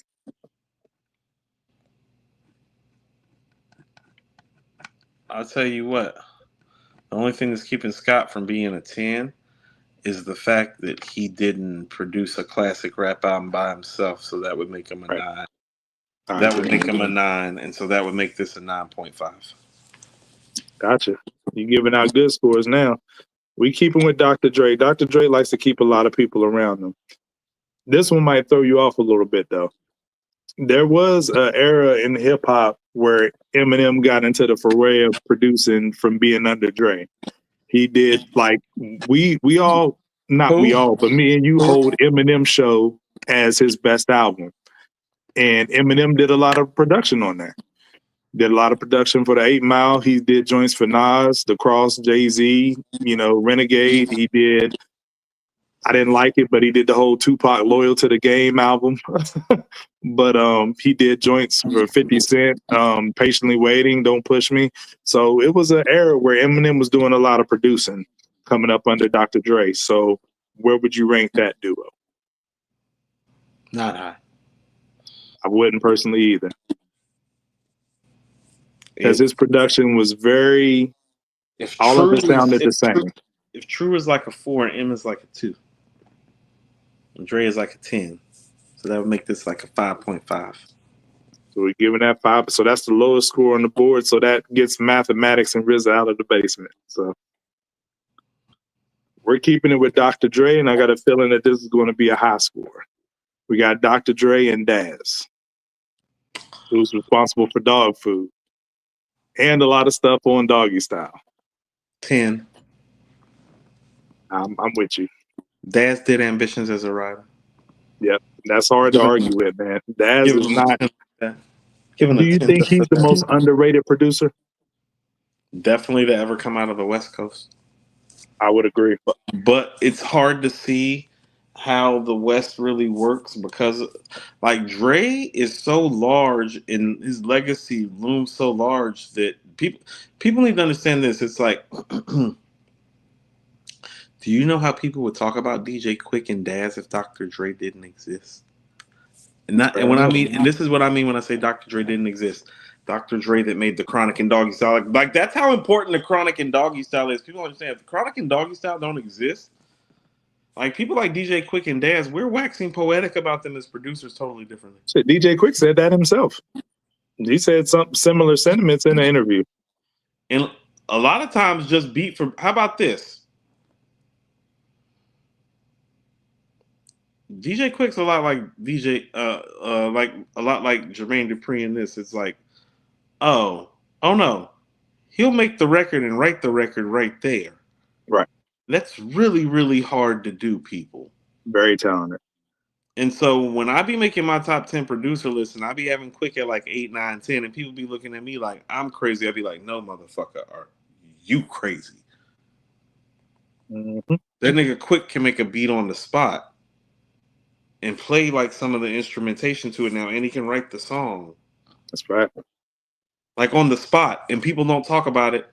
I'll tell you what. The only thing that's keeping Scott from being a 10 is the fact that he didn't produce a classic rap album by himself, so that would make him a 9. That would make him a 9, and so that would make this a 9.5. Gotcha. You're giving out good scores now. We keep him with Dr. Dre. Dr. Dre likes to keep a lot of people around him. This one might throw you off a little bit, though. There was an era in hip hop where Eminem got into the foray of producing from being under Dre. He did but me and you hold Eminem Show as his best album. And Eminem did a lot of production on that. Did a lot of production for the 8 Mile. He did joints for Nas, The Cross, Jay-Z, Renegade. He did, I didn't like it, but he did the whole Tupac Loyal to the Game album. But he did joints for 50 Cent, Patiently Waiting, Don't Push Me. So it was an era where Eminem was doing a lot of producing coming up under Dr. Dre. So where would you rank that duo? Not high. I wouldn't personally either. Because his production was very, all of it sounded the same. If True is like a 4 and M is like a 2, and Dre is like a 10, so that would make this like a 5.5. So we're giving that 5. So that's the lowest score on the board. So that gets Mathematics and RZA out of the basement. So we're keeping it with Dr. Dre, and I got a feeling that this is going to be a high score. We got Dr. Dre and Daz, who's responsible for Dog Food and a lot of stuff on Doggy Style. 10. I'm with you. Daz did Ambitions as a writer. Yep, that's hard to argue with, man. Daz is not. Do you think he's the most underrated producer? Definitely to ever come out of the West Coast. I would agree. But it's hard to see how the West really works because, like, Dre is so large and his legacy looms so large that people need to understand this. It's like, do you know how people would talk about DJ Quick and Daz if Dr. Dre didn't exist? And this is what I mean when I say Dr. Dre didn't exist. Dr. Dre that made the Chronic and Doggy Style. Like that's how important the Chronic and Doggy Style is. People understand if the Chronic and Doggy Style don't exist, like people like DJ Quick and Daz, we're waxing poetic about them as producers totally differently. Shit, DJ Quick said that himself. He said some similar sentiments in the interview. And a lot of times just beat for, how about this? DJ Quick's a lot like like a lot like Jermaine Dupri in this. It's like, oh no. He'll make the record and write the record right there. Right. That's really, really hard to do, people. Very talented. And so when I be making my top 10 producer list and I be having Quick at like 8, 9, 10, and people be looking at me like I'm crazy, I'd be like, no, motherfucker, are you crazy? Mm-hmm. That nigga Quick can make a beat on the spot and play like some of the instrumentation to it now, and he can write the song. That's right. Like on the spot, and people don't talk about it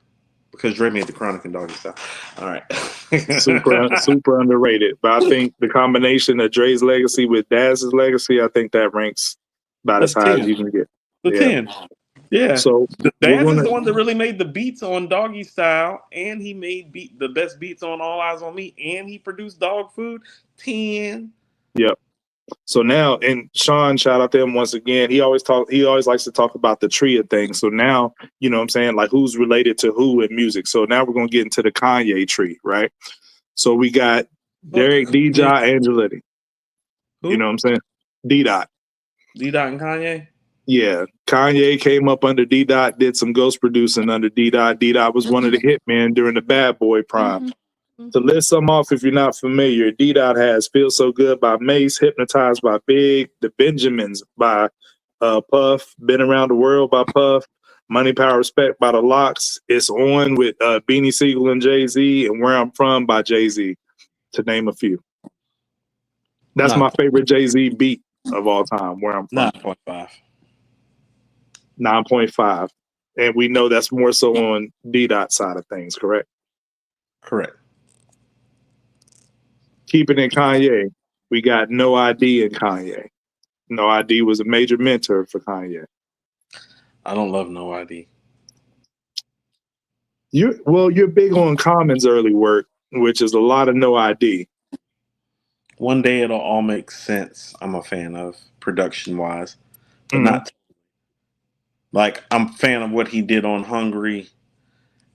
because Dre made the Chronic and Doggy Style. All right. super underrated. But I think the combination of Dre's legacy with Daz's legacy, I think that ranks about as high as you can get. The 10. Yeah. So Daz is the one that really made the beats on Doggy Style, and he made the best beats on All Eyes on Me, and he produced Dog Food. 10. Yep. So now, and Sean, shout out to him once again. He always likes to talk about the tree of things. So now, you know what I'm saying, like who's related to who in music. So now we're gonna get into the Kanye tree, right? So we got Derek D. Angeletti. Who? You know what I'm saying? D-Dot. D-Dot and Kanye? Yeah. Kanye came up under D-Dot, did some ghost producing under D-Dot. D-Dot was one of the hitmen during the Bad Boy prime. To list some off, if you're not familiar, D-Dot has Feel So Good by Mace, Hypnotized by Big, The Benjamins by Puff, Been Around the World by Puff, Money, Power, Respect by The Lox, It's On with Beanie Siegel and Jay-Z, and Where I'm From by Jay-Z, to name a few. That's my favorite Jay-Z beat of all time, Where I'm From. 9.5. 9.5. And we know that's more so on D-Dot side of things, correct? Correct. Keeping in Kanye, we got No ID in Kanye. No ID was a major mentor for Kanye. I don't love No ID. You're big on Common's early work, which is a lot of No ID. One Day It'll All Make Sense. I'm a fan of production wise, but not like I'm a fan of what he did on Hungry,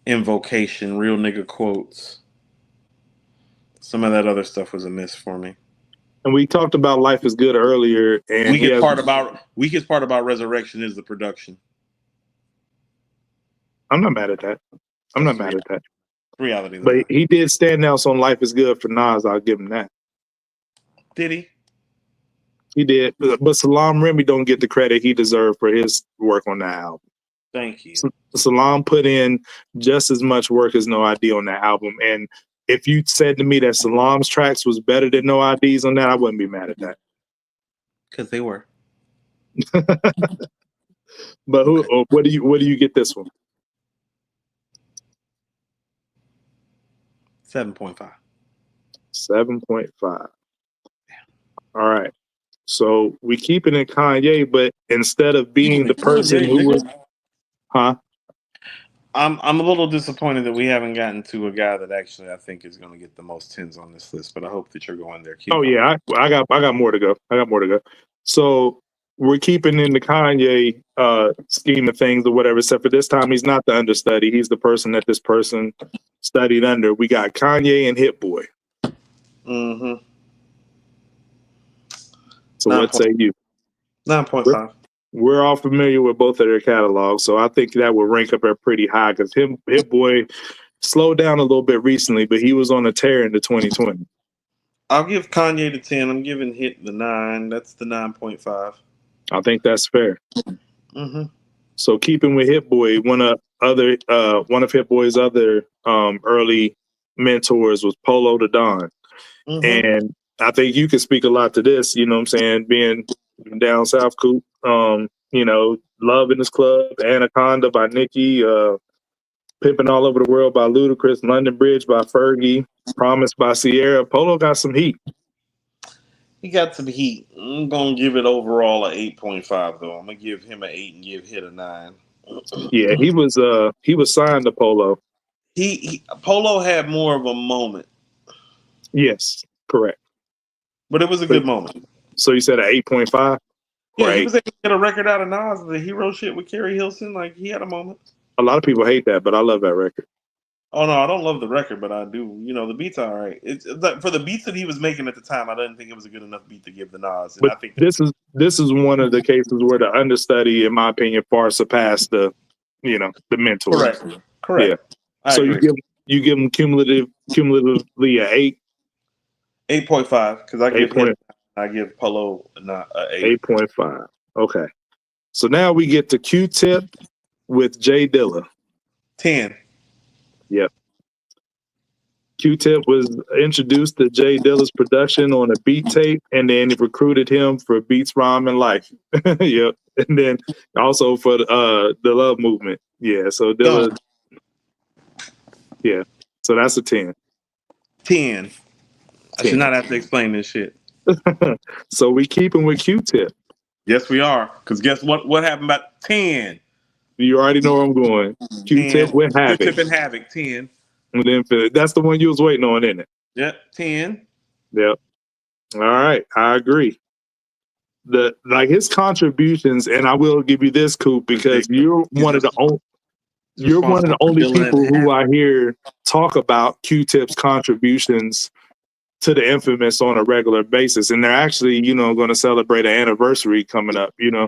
Invocation, Real Nigga Quotes. Some of that other stuff was a miss for me. And we talked about Life is Good earlier. And weakest part about Resurrection is the production. I'm not mad at that. Reality, but he did stand out on Life is Good for Nas. I'll give him that. Did he? He did. But Salam Remy don't get the credit he deserved for his work on that album. Thank you. Salam put in just as much work as No ID on that album. And if you said to me that Salam's tracks was better than No ID's on that, I wouldn't be mad at that. Because they were. But what do you get this one? 7.5. 7.5. All right. So we keep it in Kanye, but instead of being the person who was, I'm a little disappointed that we haven't gotten to a guy that actually I think is going to get the most 10s on this list. But I hope that you're going there. Yeah, I got more to go. So we're keeping in the Kanye scheme of things or whatever. Except for this time, he's not the understudy. He's the person that this person studied under. We got Kanye and Hit Boy. Mm-hmm. So what say you? 9.5. We're all familiar with both of their catalogs, so I think that would rank up there pretty high because Hit Boy slowed down a little bit recently, but he was on a tear into 2020. I'll give Kanye the 10. I'm giving Hit the 9. That's the 9.5. I think that's fair. Mm-hmm. So keeping with Hit Boy, one of Hit Boy's other early mentors was Polo the Don. Mm-hmm. And I think you could speak a lot to this, you know what I'm saying, being down South Coop, you know, Love in This Club, Anaconda by Nicki, Pimping All Over the World by Ludacris, London Bridge by Fergie, Promise by Sierra. Polo got some heat. He got some heat. I'm going to give it overall an 8.5, though. I'm going to give him an 8 and give Hit a 9. Yeah, he was signed to Polo. Polo had more of a moment. Yes, correct. But it was a good moment. So you said an 8.5? Yeah, he right? was able to get a record out of Nas, the hero shit with Kerry Hilson. Like, he had a moment. A lot of people hate that, but I love that record. Oh no, I don't love the record, but I do. You know, the beats are alright. It's like, for the beats that he was making at the time, I didn't think it was a good enough beat to give the Nas, and But I think this is one of the cases where the understudy, in my opinion, far surpassed the, you know, the mentor. correct. Yeah. I So agree. you give them cumulatively a 8.5 because I give 8. him, I give Polo not a 8. 8.5. Okay. So now we get to Q-Tip with Jay Dilla. 10. Yep. Q-Tip was introduced to Jay Dilla's production on a beat tape, and then he recruited him for Beats, Rhyme, and Life. Yep. And then also for the Love Movement. Yeah. So Dilla. Yeah. So that's a 10. 10. I should not have to explain this shit. So we keep him with Q-Tip. Yes, we are. Because guess what? What happened about 10? You already know where I'm going. Q-Tip 10. with Havoc. Q-Tip and Havoc. 10. And then that's the one you was waiting on, isn't it? Yep. 10. Yep. All right. I agree. Like his contributions, and I will give you this, Coop, because you're one of the only people who I hear talk about Q-Tip's contributions to the Infamous on a regular basis, and they're actually, you know, going to celebrate an anniversary coming up, you know.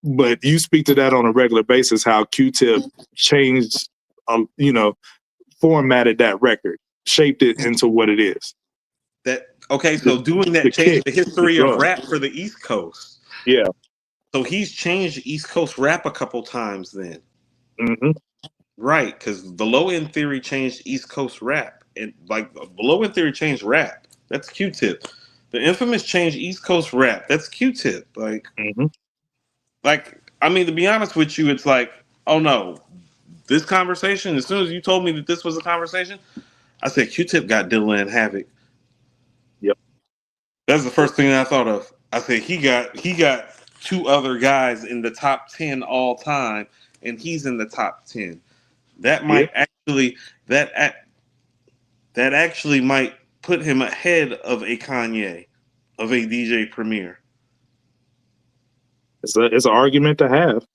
But you speak to that on a regular basis, how Q-Tip changed, you know, formatted that record, shaped it into what it is. So doing that changed the history of rap for the East Coast. Yeah. So he's changed East Coast rap a couple times then. Mm-hmm. Right, because the Low End Theory changed East Coast rap. And like the Low End Theory changed rap. That's Q-Tip. The Infamous changed East Coast rap. That's Q-Tip. Like, I mean, to be honest with you, it's like, oh no, this conversation, as soon as you told me that this was a conversation, I said Q-Tip got Dilla and Havoc. Yep. That's the first thing I thought of. I said he got two other guys in the top 10 all time, and he's in the top 10. That might actually that actually might put him ahead of a Kanye, of a DJ Premier. It's an argument to have.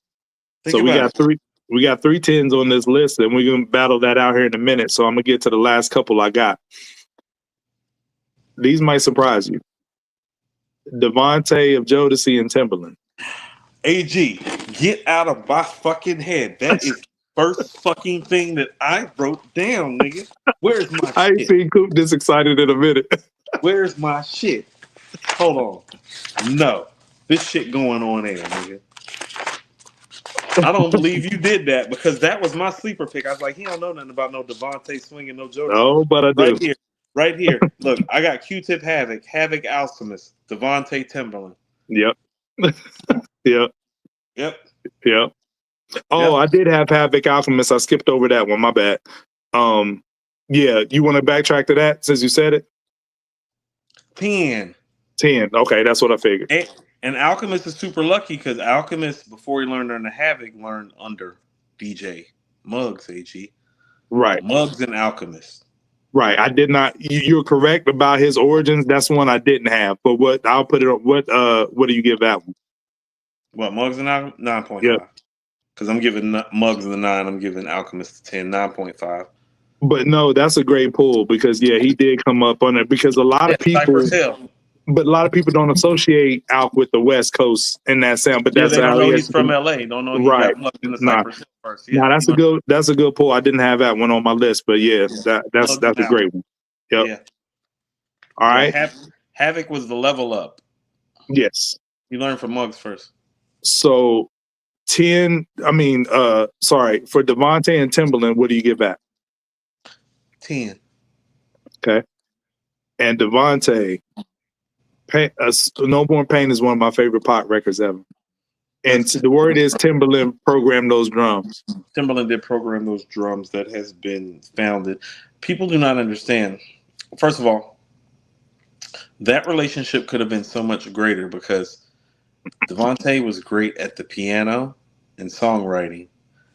So we got three tens on this list, and we're gonna battle that out here in a minute. So I'm gonna get to the last couple I got. These might surprise you. Devontae of Jodeci and Timberland. AG, get out of my fucking head. That is the first fucking thing that I wrote down, nigga. Where's my shit? I ain't seen Coop this excited in a minute. Where's my shit? Hold on. No. This shit going on air, nigga. I don't believe you did that, because that was my sleeper pick. I was like, he don't know nothing about no Devontae swinging, no Jodeci. No, but I do. Right here. Look, I got Q-Tip Havoc, Havoc Alchemist, Devontae Timberland. Yep. Yep. Yep. Yep. Oh, I did have Havoc Alchemist. I skipped over that one. My bad. Yeah, you want to backtrack to that since you said it? 10. Okay, that's what I figured. And Alchemist is super lucky because Alchemist, before he learned under Havoc, learned under DJ Muggs, AG. Right. Muggs and Alchemist. Right. I did not. You're correct about his origins. That's one I didn't have. But what I'll put it on. What do you give that one? What, Muggs and Alchemist? 9.5. Yep. Because I'm giving Muggs the 9. I'm giving Alchemist the 10. 9.5. But no, that's a great pull because he did come up on it because a lot of people. But a lot of people don't associate Alk with the West Coast in that sound. But that's they don't how know he's from LA. Don't know he got plugged in the Cypress Hill first. Yeah, that's a good pull. I didn't have that one on my list, but that's a great one. Yep. Yeah. All right. Havoc was the level up. Yes. You learned from Muggs first. So 10. For Devontae and Timberland, what do you give that? 10. Okay. And Devontae, No More Pain is one of my favorite pop records ever. And the word is Timberland programmed those drums. Timberland did program those drums. That has been founded. People do not understand. First of all, that relationship could have been so much greater because Devontae was great at the piano and songwriting.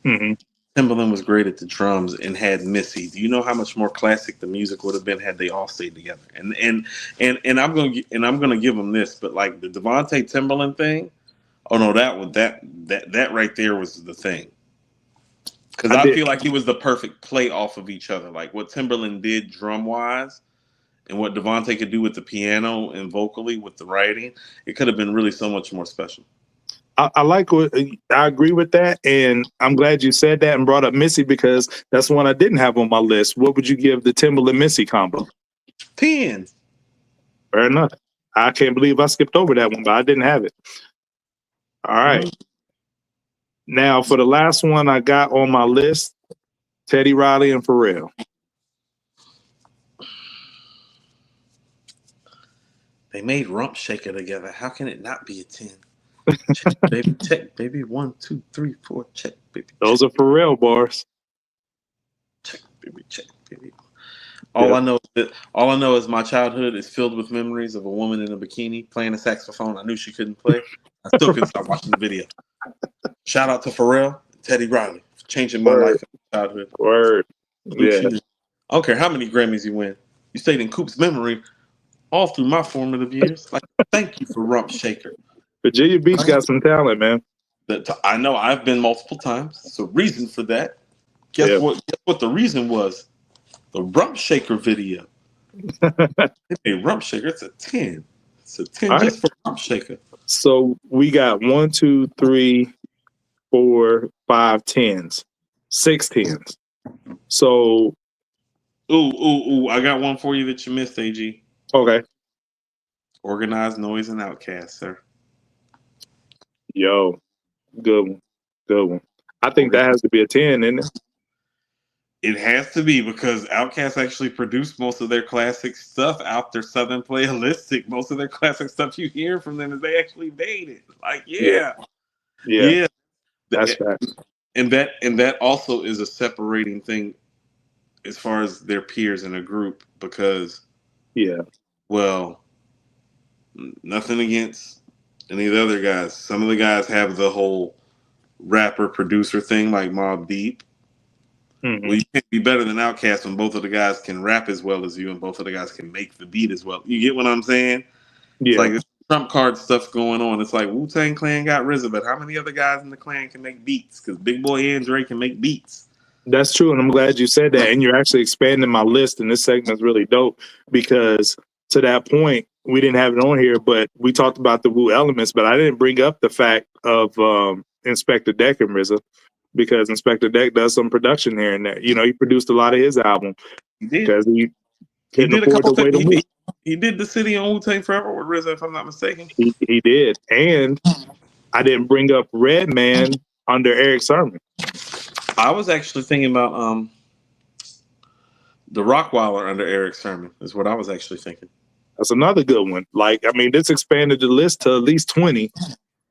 Mm-hmm. Timbaland was great at the drums and had Missy. Do you know how much more classic the music would have been had they all stayed together? And I'm gonna give them this, but like the Devontae Timbaland thing. Oh no, that right there was the thing. Because I I did. feel like it was the perfect play off of each other. Like what Timberland did drum wise and what Devontae could do with the piano and vocally with the writing, it could have been really so much more special. I like what I agree with that, and I'm glad you said that and brought up Missy because that's one I didn't have on my list. What would you give the Timberland Missy combo? 10. Fair enough. I can't believe I skipped over that one, but I didn't have it. All right. Mm-hmm. Now for the last one I got on my list, Teddy Riley and Pharrell. They made Rump Shaker together. How can it not be a 10? Check, baby. 1, 2, 3, 4. Check, baby. Those are Pharrell bars. Check, baby. Check, baby. Yep. All I know is my childhood is filled with memories of a woman in a bikini playing a saxophone. I knew she couldn't play. I still couldn't stop watching the video. Shout out to Pharrell, Teddy Riley, for changing my life in childhood. Word. Yeah. I don't care how many Grammys you win. You stayed in Coop's memory all through my formative years. Like, thank you for Rump Shaker. Virginia Beach got some talent, man. I know I've been multiple times. There's a reason for that. Guess what the reason was? The Rump Shaker video. It made Rump Shaker. It's a 10. It's a 10 all just right. For Rump Shaker. So we got 1, 2, 3, 4, 5 10s. 6 10s. So Ooh, I got one for you that you missed, AG. Okay. Organized Noise and Outkast, sir. Yo, good one. I think that has to be a 10, isn't it? It has to be because Outkast actually produced most of their classic stuff after Southern Playalistic. Most of their classic stuff you hear from them is they actually made it. Like, yeah. That's facts. And that also is a separating thing as far as their peers in a group because, well, nothing against any of the other guys. Some of the guys have the whole rapper producer thing, like Mobb Deep. Mm-hmm. Well, you can't be better than Outkast when both of the guys can rap as well as you and both of the guys can make the beat as well. You get what I'm saying? Yeah. It's like this trump card stuff going on. It's like Wu-Tang Clan got RZA, but how many other guys in the clan can make beats? Because Big Boy Andre can make beats. That's true, and I'm glad you said that. And you're actually expanding my list, and this segment's really dope because to that point, we didn't have it on here, but we talked about the Wu elements, but I didn't bring up the fact of Inspector Deck and RZA. Because Inspector Deck does some production here and there. You know, he produced a lot of his album. He did. Because he did a couple things. He did The City on Wu-Tang Forever with RZA, if I'm not mistaken. He did. And I didn't bring up Redman under Eric Sermon. I was actually thinking about the Rockweiler under Eric Sermon is what I was actually thinking. That's another good one. Like, I mean, this expanded the list to at least 20.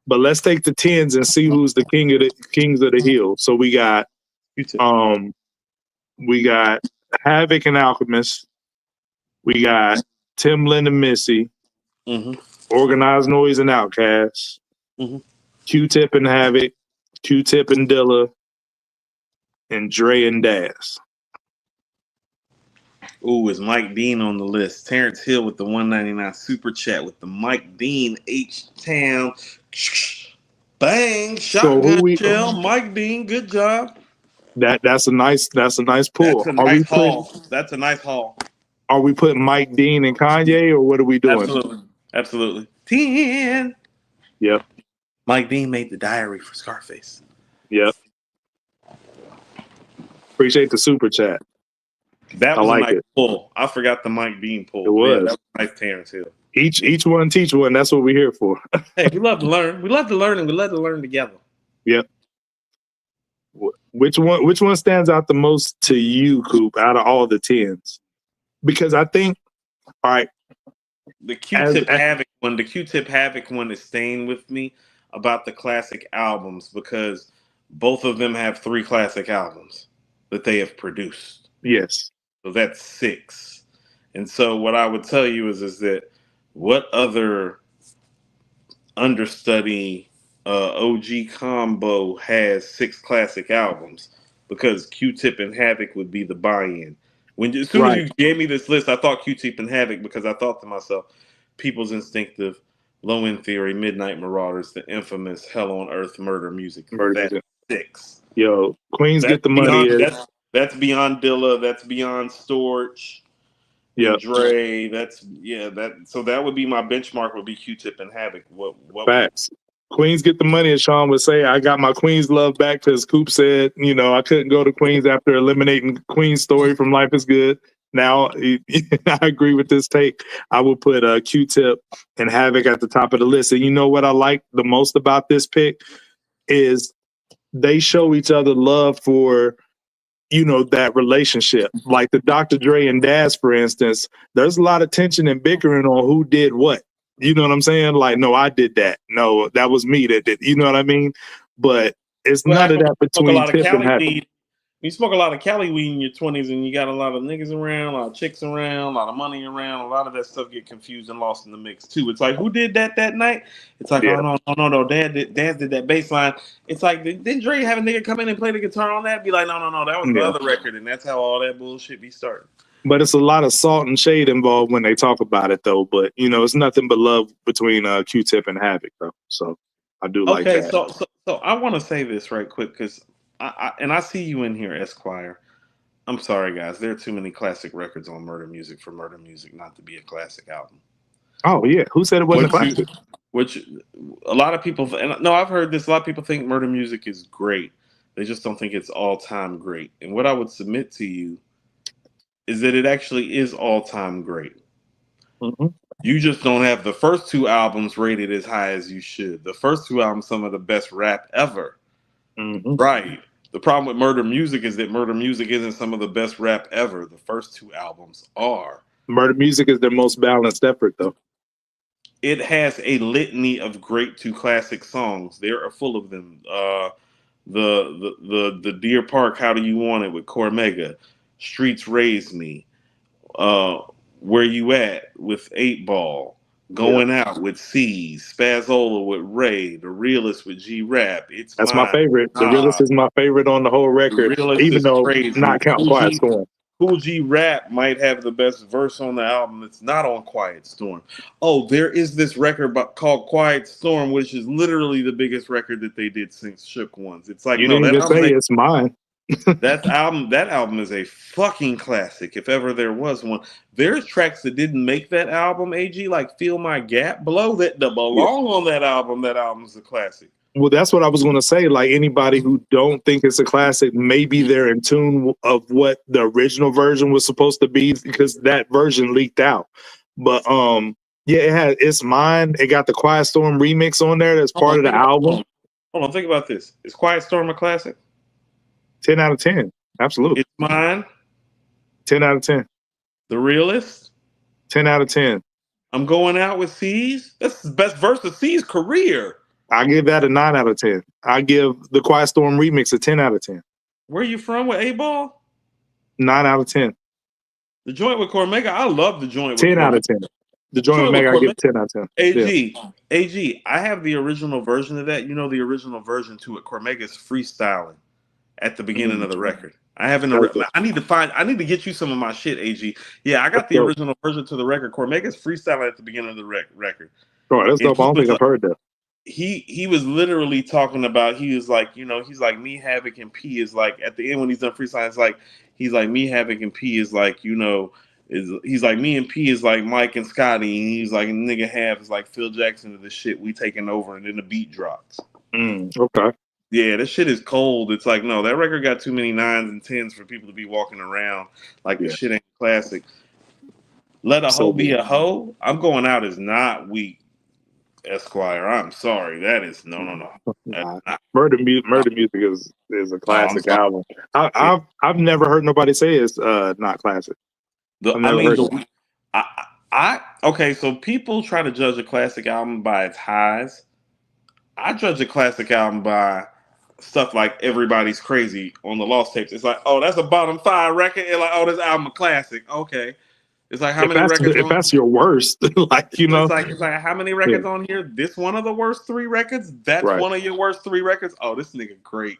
But let's take the 10s and see who's the kings of the hill. So we got Havoc and Alchemist. We got Timbaland and Missy. Mm-hmm. Organized Noise and Outkast. Mm-hmm. Q-Tip and Havoc. Q-Tip and Dilla. And Dre and Daz. Ooh, is Mike Dean on the list? Terrence Hill with the 199 super chat with the Mike Dean H-Town. Bang! Shotgun shell. Mike Dean, good job. That's a nice pull. That's a nice haul. That's a nice haul. Are we putting Mike Dean and Kanye, or what are we doing? Absolutely. 10. Yep. Mike Dean made the diary for Scarface. Yep. Appreciate the super chat. That was a nice pull. I forgot the Mike Dean pull. It was. Yeah, that was nice, Terrence Hill. Each one teach one. That's what we're here for. Hey, we love to learn. We love to learn, and we love to learn together. Yep. Which one stands out the most to you, Coop, out of all the 10s? Because I think, all right, the Q-Tip Havoc one is staying with me about the classic albums because both of them have 3 classic albums that they have produced. Yes. So that's 6. And so what I would tell you is that what other understudy OG combo has 6 classic albums? because Q-Tip and Havoc would be the buy-in. As soon as Right. you gave me this list, I thought Q-Tip and Havoc because I thought to myself, People's Instinctive, Low End Theory, Midnight Marauders, the infamous Hell on Earth murder music. Murder That's music. 6. Yo, Queens That's Get the Money beyond is. that's beyond Dilla. That's beyond Storch Yeah. and Dre. So that would be my benchmark. Would be Q-Tip and Havoc. What? Facts. Queens Get the Money, as Sean would say. I got my Queens love back because Coop said, I couldn't go to Queens after eliminating Queen's Story from Life is Good. Now, I agree with this take. I would put Q-Tip and Havoc at the top of the list. And you know what I like the most about this pick is they show each other love for that relationship. Like the Dr. Dre and Daz, for instance, there's a lot of tension and bickering on who did what. You know what I'm saying? Like, no, I did that. No, that was me that did. You know what I mean? But it's What none of happened when that you smoke a between lot of Tip and Cali Havoc. weed? You smoke a lot of Cali weed in your 20s and you got a lot of niggas around, a lot of chicks around, a lot of money around. A lot of that stuff get confused and lost in the mix too. It's like, who did that night? It's like, Yeah. oh no, Dad did that bass line. It's like, did Dre have a nigga come in and play the guitar on that? Be like, no, that was the other record, and that's how all that bullshit be started. But it's a lot of salt and shade involved when they talk about it, though. But it's nothing but love between Q-Tip and Havoc, though. So I do like that. So I want to say this right quick because I see you in here, Esquire. I'm sorry, guys. There are too many classic records on Murder Music for Murder Music not to be a classic album. Oh yeah, who said it wasn't a classic? Which a lot of people, and no, I've heard this. A lot of people think Murder Music is great. They just don't think it's all time great. And what I would submit to you is that it actually is all time great. Mm-hmm. You just don't have the first 2 albums rated as high as you should. The first 2 albums, some of the best rap ever. Mm-hmm. Right. The problem with Murder Music is that Murder Music isn't some of the best rap ever. The first 2 albums are. Murder Music is their most balanced effort, though. It has a litany of great to classic songs. There are full of them. The Deer Park, How Do You Want It with Cormega, Streets Raised Me, Where You At with 8 Ball, Going Out with C's, Spazzola with Ray, The Realist with G Rap. That's my favorite. The Realist is my favorite on the whole record, even though crazy. not count Quiet Storm. Cool G Rap might have the best verse on the album that's not on Quiet Storm. Oh, there is this record called Quiet Storm, which is literally the biggest record that they did since Shook Ones. It's like, you didn't just say it's mine. That album is a fucking classic, if ever there was one. There's tracks that didn't make that album, AG, like Feel My Gap Below, that belong on that album. That album's a classic. Well, that's what I was going to say. Like anybody who don't think it's a classic, maybe they're in tune of what the original version was supposed to be because that version leaked out. But yeah, it's mine. It got the Quiet Storm remix on there. That's part of the album. Hold on, think about this. Is Quiet Storm a classic? 10 out of 10. Absolutely. It's mine. 10 out of 10. The Realist. 10 out of 10. I'm Going Out with C's. That's the best verse of C's career. I give that a 9 out of 10. I give the Quiet Storm remix a 10 out of 10. Where you from with 8 Ball? 9 out of 10. The joint with Cormega, I love the joint with 10 out of 10. The joint with Mega, I give 10 out of 10. AG, I have the original version of that. You know the original version to it. Cormega's freestyling at the beginning of the record. I haven't. I need to get you some of my shit, AG. Yeah, I got the original version to the record. Cormega's freestyling at the beginning of the record. Oh, that's dope. I don't think I've heard that. He was literally talking about, he was like, he's like, me, Havoc, and P is like, at the end when he's done freestyle, it's like, he's like, me, Havoc, and P is like, he's like, me and P is like Mike and Scotty, and he's like, nigga Half is like Phil Jackson of the shit, we taking over, and then the beat drops. Okay. Yeah, this shit is cold. It's like, no, that record got too many 9s and 10s for people to be walking around like the shit ain't classic. Let a hoe be a hoe. I'm Going Out is not weak, Esquire. I'm sorry. That is no. Murder Music is a classic album. I've never heard nobody say it's not classic. Okay, so people try to judge a classic album by its highs. I judge a classic album by stuff like Everybody's Crazy on the Lost Tapes. It's like, oh, that's a bottom 5 record. It's like, oh, this album a classic. Okay. It's like, how many records? If that's your worst, like, It's like how many records on here? This one of the worst 3 records? That's one of your worst 3 records? Oh, this nigga great.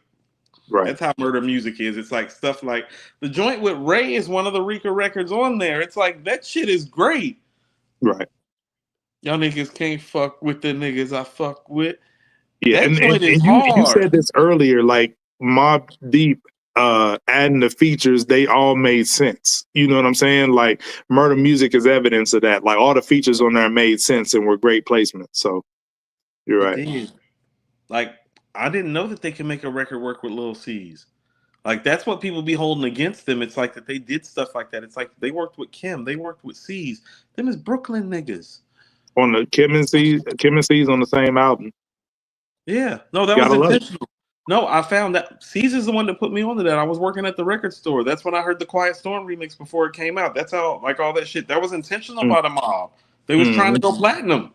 Right. That's how murder music is. It's like stuff like the joint with Ray is one of the Rika records on there. It's like that shit is great. Right. Y'all niggas can't fuck with the niggas I fuck with. Yeah, That and joint is you hard. said this earlier, like Mobb Deep adding the features, they all made sense. You know what I'm saying? Like Murder Music is evidence of that. Like all the features on there made sense and were great placements. So you're It right. did. Like I didn't know that they can make a record work with Lil C's. Like that's what people be holding against them. It's like that they did stuff like that. It's like they worked with Kim, they worked with C's. Them is Brooklyn niggas. On the Kim and C's on the same album. Yeah. No, that was Gotta love it. intentional. No, I found that C's is the one that put me onto that. I was working at the record store. That's when I heard the Quiet Storm remix before it came out. That's how like all that shit. That was intentional by the mob. They was trying to go platinum.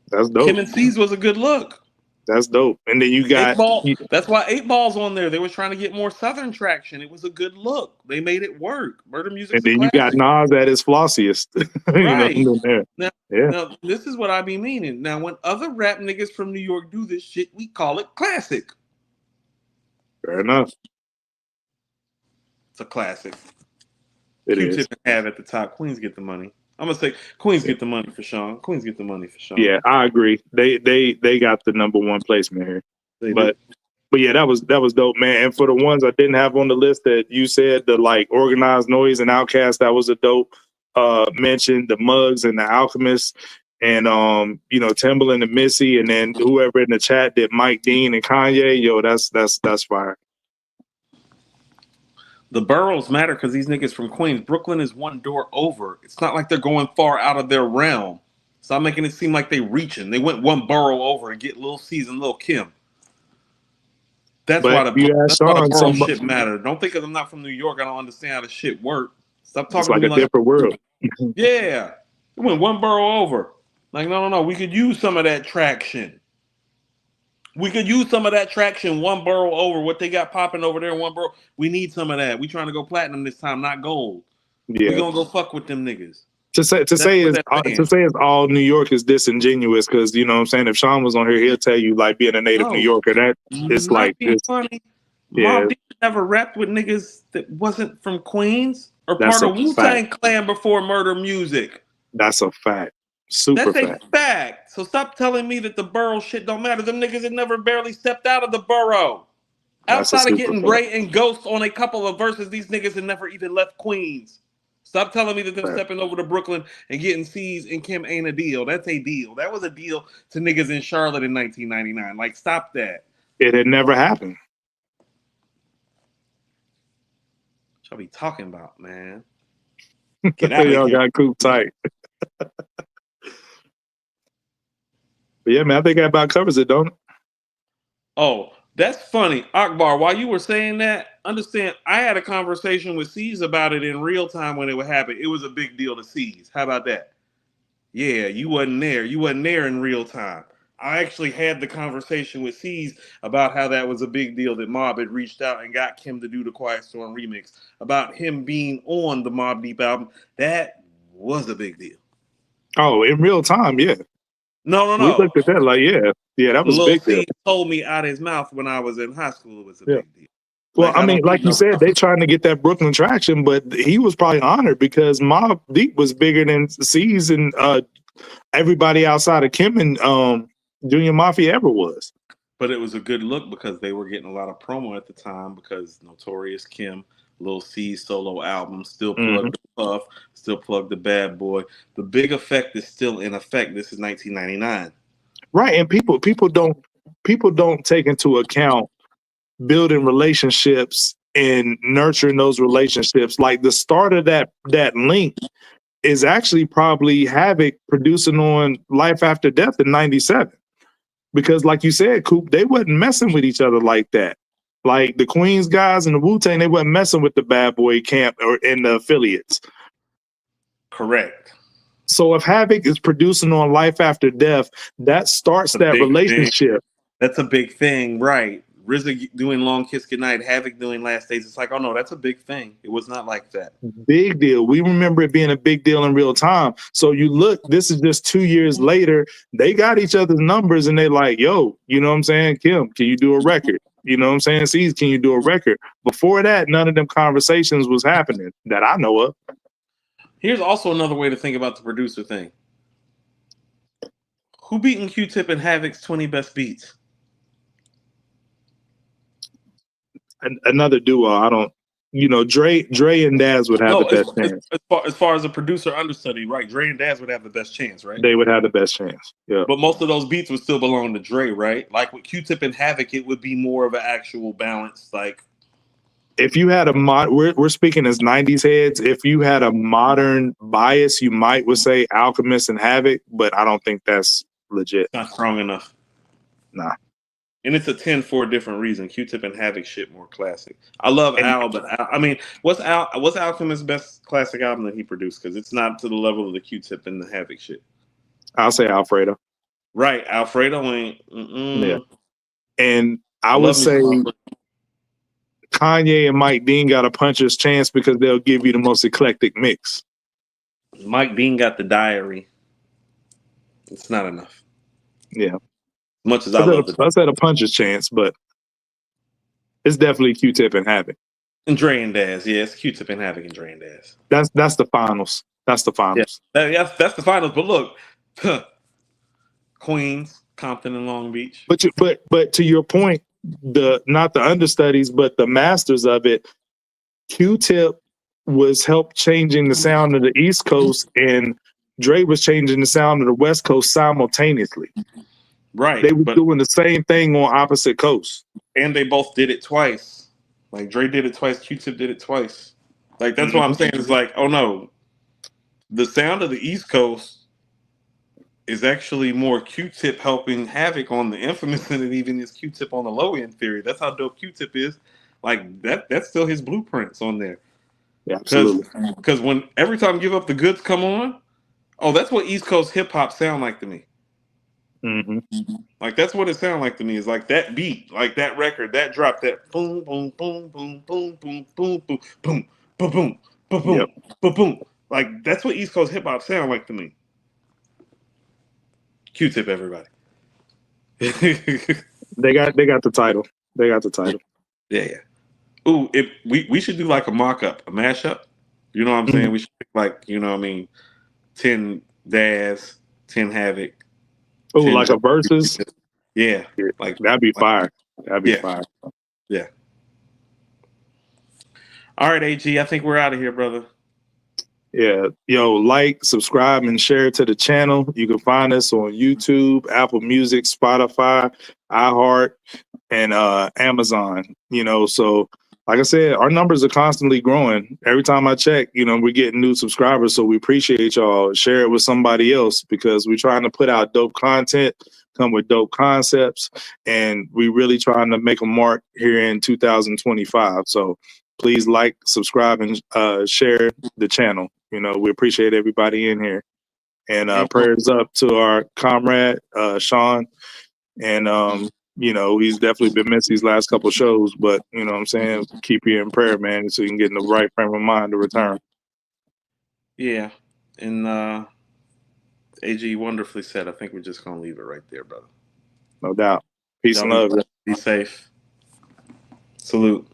That's dope. Kim and C's was a good look. That's dope. And then you got 8 Ball. That's why 8 Ball's on there. They were trying to get more Southern traction. It was a good look. They made it work. Murder Music's and then a classic. you got Nas at his flossiest. Right. You know, there. Now, this is what I be meaning. Now, when other rap niggas from New York do this shit, we call it classic. Fair enough. It's a classic. It Q-Tip is. and Have at the top. Queens get the money. I'm gonna say Queens get the money for Sean. Queens get the money for Sean. Yeah, I agree. They got the #1 placement here. But yeah, that was dope, man. And for the ones I didn't have on the list that you said, the like Organized Noise and Outkast, that was a dope mention. The Muggs and the Alchemists, and you know, Timbaland and Missy, and then whoever in the chat did Mike Dean and Kanye. Yo, that's fire. The boroughs matter because these niggas from Queens. Brooklyn is one door over. It's not like they're going far out of their realm. Stop making it seem like they reaching. They went one borough over to get Lil C's and Lil Kim. That's why the borough shit matter. Don't think because I'm not from New York, I don't understand how the shit work. Stop talking to me like a different world. Yeah. It went one borough over. Like, no. We could use some of that traction. We could use some of that traction one borough over. What they got popping over there in one borough. We need some of that. We trying to go platinum this time, not gold. Yeah. We gonna go fuck with them niggas. To say it's all New York is disingenuous because, you know what I'm saying, if Sean was on here, he'll tell you like being a native New Yorker, that it's like it's funny. Yeah. Mobb Deep never rapped with niggas that wasn't from Queens or part of Wu-Tang Clan before Murder Music. That's a fact. That's a fact. So stop telling me that the borough shit don't matter. Them niggas had never barely stepped out of the borough. Outside of getting Ray and Ghost on a couple of verses, these niggas had never even left Queens. Stop telling me that them stepping over to Brooklyn and getting C's and Kim ain't a deal. That's a deal. That was a deal to niggas in Charlotte in 1999. Like, stop that. It had never happened. What y'all be talking about, man? Get out of here. Y'all got coop tight. But yeah, man, I think that about covers it, don't it? Oh, that's funny. Akbar, while you were saying that, understand, I had a conversation with C's about it in real time when it would happen. It was a big deal to C's. How about that? Yeah, you wasn't there. You wasn't there in real time. I actually had the conversation with C's about how that was a big deal that Mobb had reached out and got Kim to do the Quiet Storm remix, about him being on the Mobb Deep album. That was a big deal. Oh, in real time, yeah. No. We looked at that like, yeah, that was a big deal. Told me out of his mouth when I was in high school it was a big deal. Well, I mean, like you said, they trying to get that Brooklyn traction, but he was probably honored because Mobb Deep was bigger than C's and everybody outside of Kim and Junior Mafia ever was. But it was a good look because they were getting a lot of promo at the time because Notorious Kim, Lil C's solo album, still plugged the Puff, still plugged the Bad Boy. The Big Effect is still in effect. This is 1999. Right, and people don't take into account building relationships and nurturing those relationships. Like the start of that link is actually probably Havoc producing on Life After Death in 97. Because like you said, Coop, they wasn't messing with each other like that. Like the Queens guys and the Wu-Tang, they wasn't messing with the Bad Boy camp or in the affiliates. Correct. So if Havoc is producing on Life After Death, that starts that relationship. That's a big thing, right? RZA doing Long Kiss Goodnight, Havoc doing Last Days. It's like, oh no, that's a big thing. It was not like that. Big deal. We remember it being a big deal in real time. So you look, this is just 2 years later. They got each other's numbers and they like, yo, you know what I'm saying? Kim, can you do a record? You know what I'm saying? See, can you do a record? Before that, none of them conversations was happening that I know of. Here's also another way to think about the producer thing. Who beating Q-Tip and Havoc's 20 best beats? Another duo. I don't. Dre and Daz would have the best chance. As far as a producer understudy, right? Dre and Daz would have the best chance, right? They would have the best chance. Yeah. But most of those beats would still belong to Dre, right? Like with Q-Tip and Havoc, it would be more of an actual balance. Like, if you had we're speaking as 90s heads. If you had a modern bias, you would say Alchemist and Havoc, but I don't think that's legit. Not strong enough. Nah. And it's a 10 for a different reason. Q-Tip and Havoc shit more classic. I love Al, but what's Alchemist's best classic album that he produced? Because it's not to the level of the Q-Tip and the Havoc shit. I'll say Alfredo. Right, Alfredo ain't. Yeah. And I would say Kanye and Mike Dean got a puncher's chance because they'll give you the most eclectic mix. Mike Dean got the diary. It's not enough. Yeah. Much as I said a puncher's chance, but it's definitely Q-Tip and Havoc. And Dre and Daz, yeah, it's Q-Tip and Havoc and Dre and Daz. That's the finals. That's the finals. Yeah, that's the finals. But look, Queens, Compton, and Long Beach. But to your point, not the understudies, but the masters of it, Q-Tip was helped changing the sound of the East Coast, and Dre was changing the sound of the West Coast simultaneously. Right. They were doing the same thing on opposite coasts. And they both did it twice. Like Dre did it twice, Q-Tip did it twice. Like that's what I'm saying. It's like, oh no, the sound of the East Coast is actually more Q-Tip helping Havoc on the Infamous than it even is Q-Tip on the low end theory. That's how dope Q-Tip is. Like that's still his blueprints on there. Yeah, absolutely. Because when every time Give Up the Goods come on, oh, that's what East Coast hip hop sound like to me. Like that's what it sounds like to me. Is like that beat, like that record, that drop, that boom, boom, boom, boom, boom, boom, boom, boom, boom, boom, boom, boom, boom, boom, boom. Like that's what East Coast hip hop sound like to me. Q-Tip, everybody. They got the title. They got the title. Yeah. Ooh, we should do like a mock-up, a mashup. You know what I'm saying? We should pick like, 10 Daz, 10 Havoc. Oh, like a versus? Yeah. Like that'd be fire. That'd be fire. Yeah. All right, AG, I think we're out of here, brother. Yeah. Yo, like, subscribe, and share to the channel. You can find us on YouTube, Apple Music, Spotify, iHeart, and Amazon. So like I said, our numbers are constantly growing. Every time I check, we're getting new subscribers. So we appreciate y'all. Share it with somebody else because we're trying to put out dope content, come with dope concepts, and we really trying to make a mark here in 2025. So please like, subscribe, and share the channel. We appreciate everybody in here. And prayers up to our comrade, Sean. And he's definitely been missed these last couple of shows, but you know what I'm saying? Keep you in prayer, man, so you can get in the right frame of mind to return. Yeah. And AG wonderfully said. I think we're just gonna leave it right there, brother. No doubt. Peace and love. Be safe. Salute.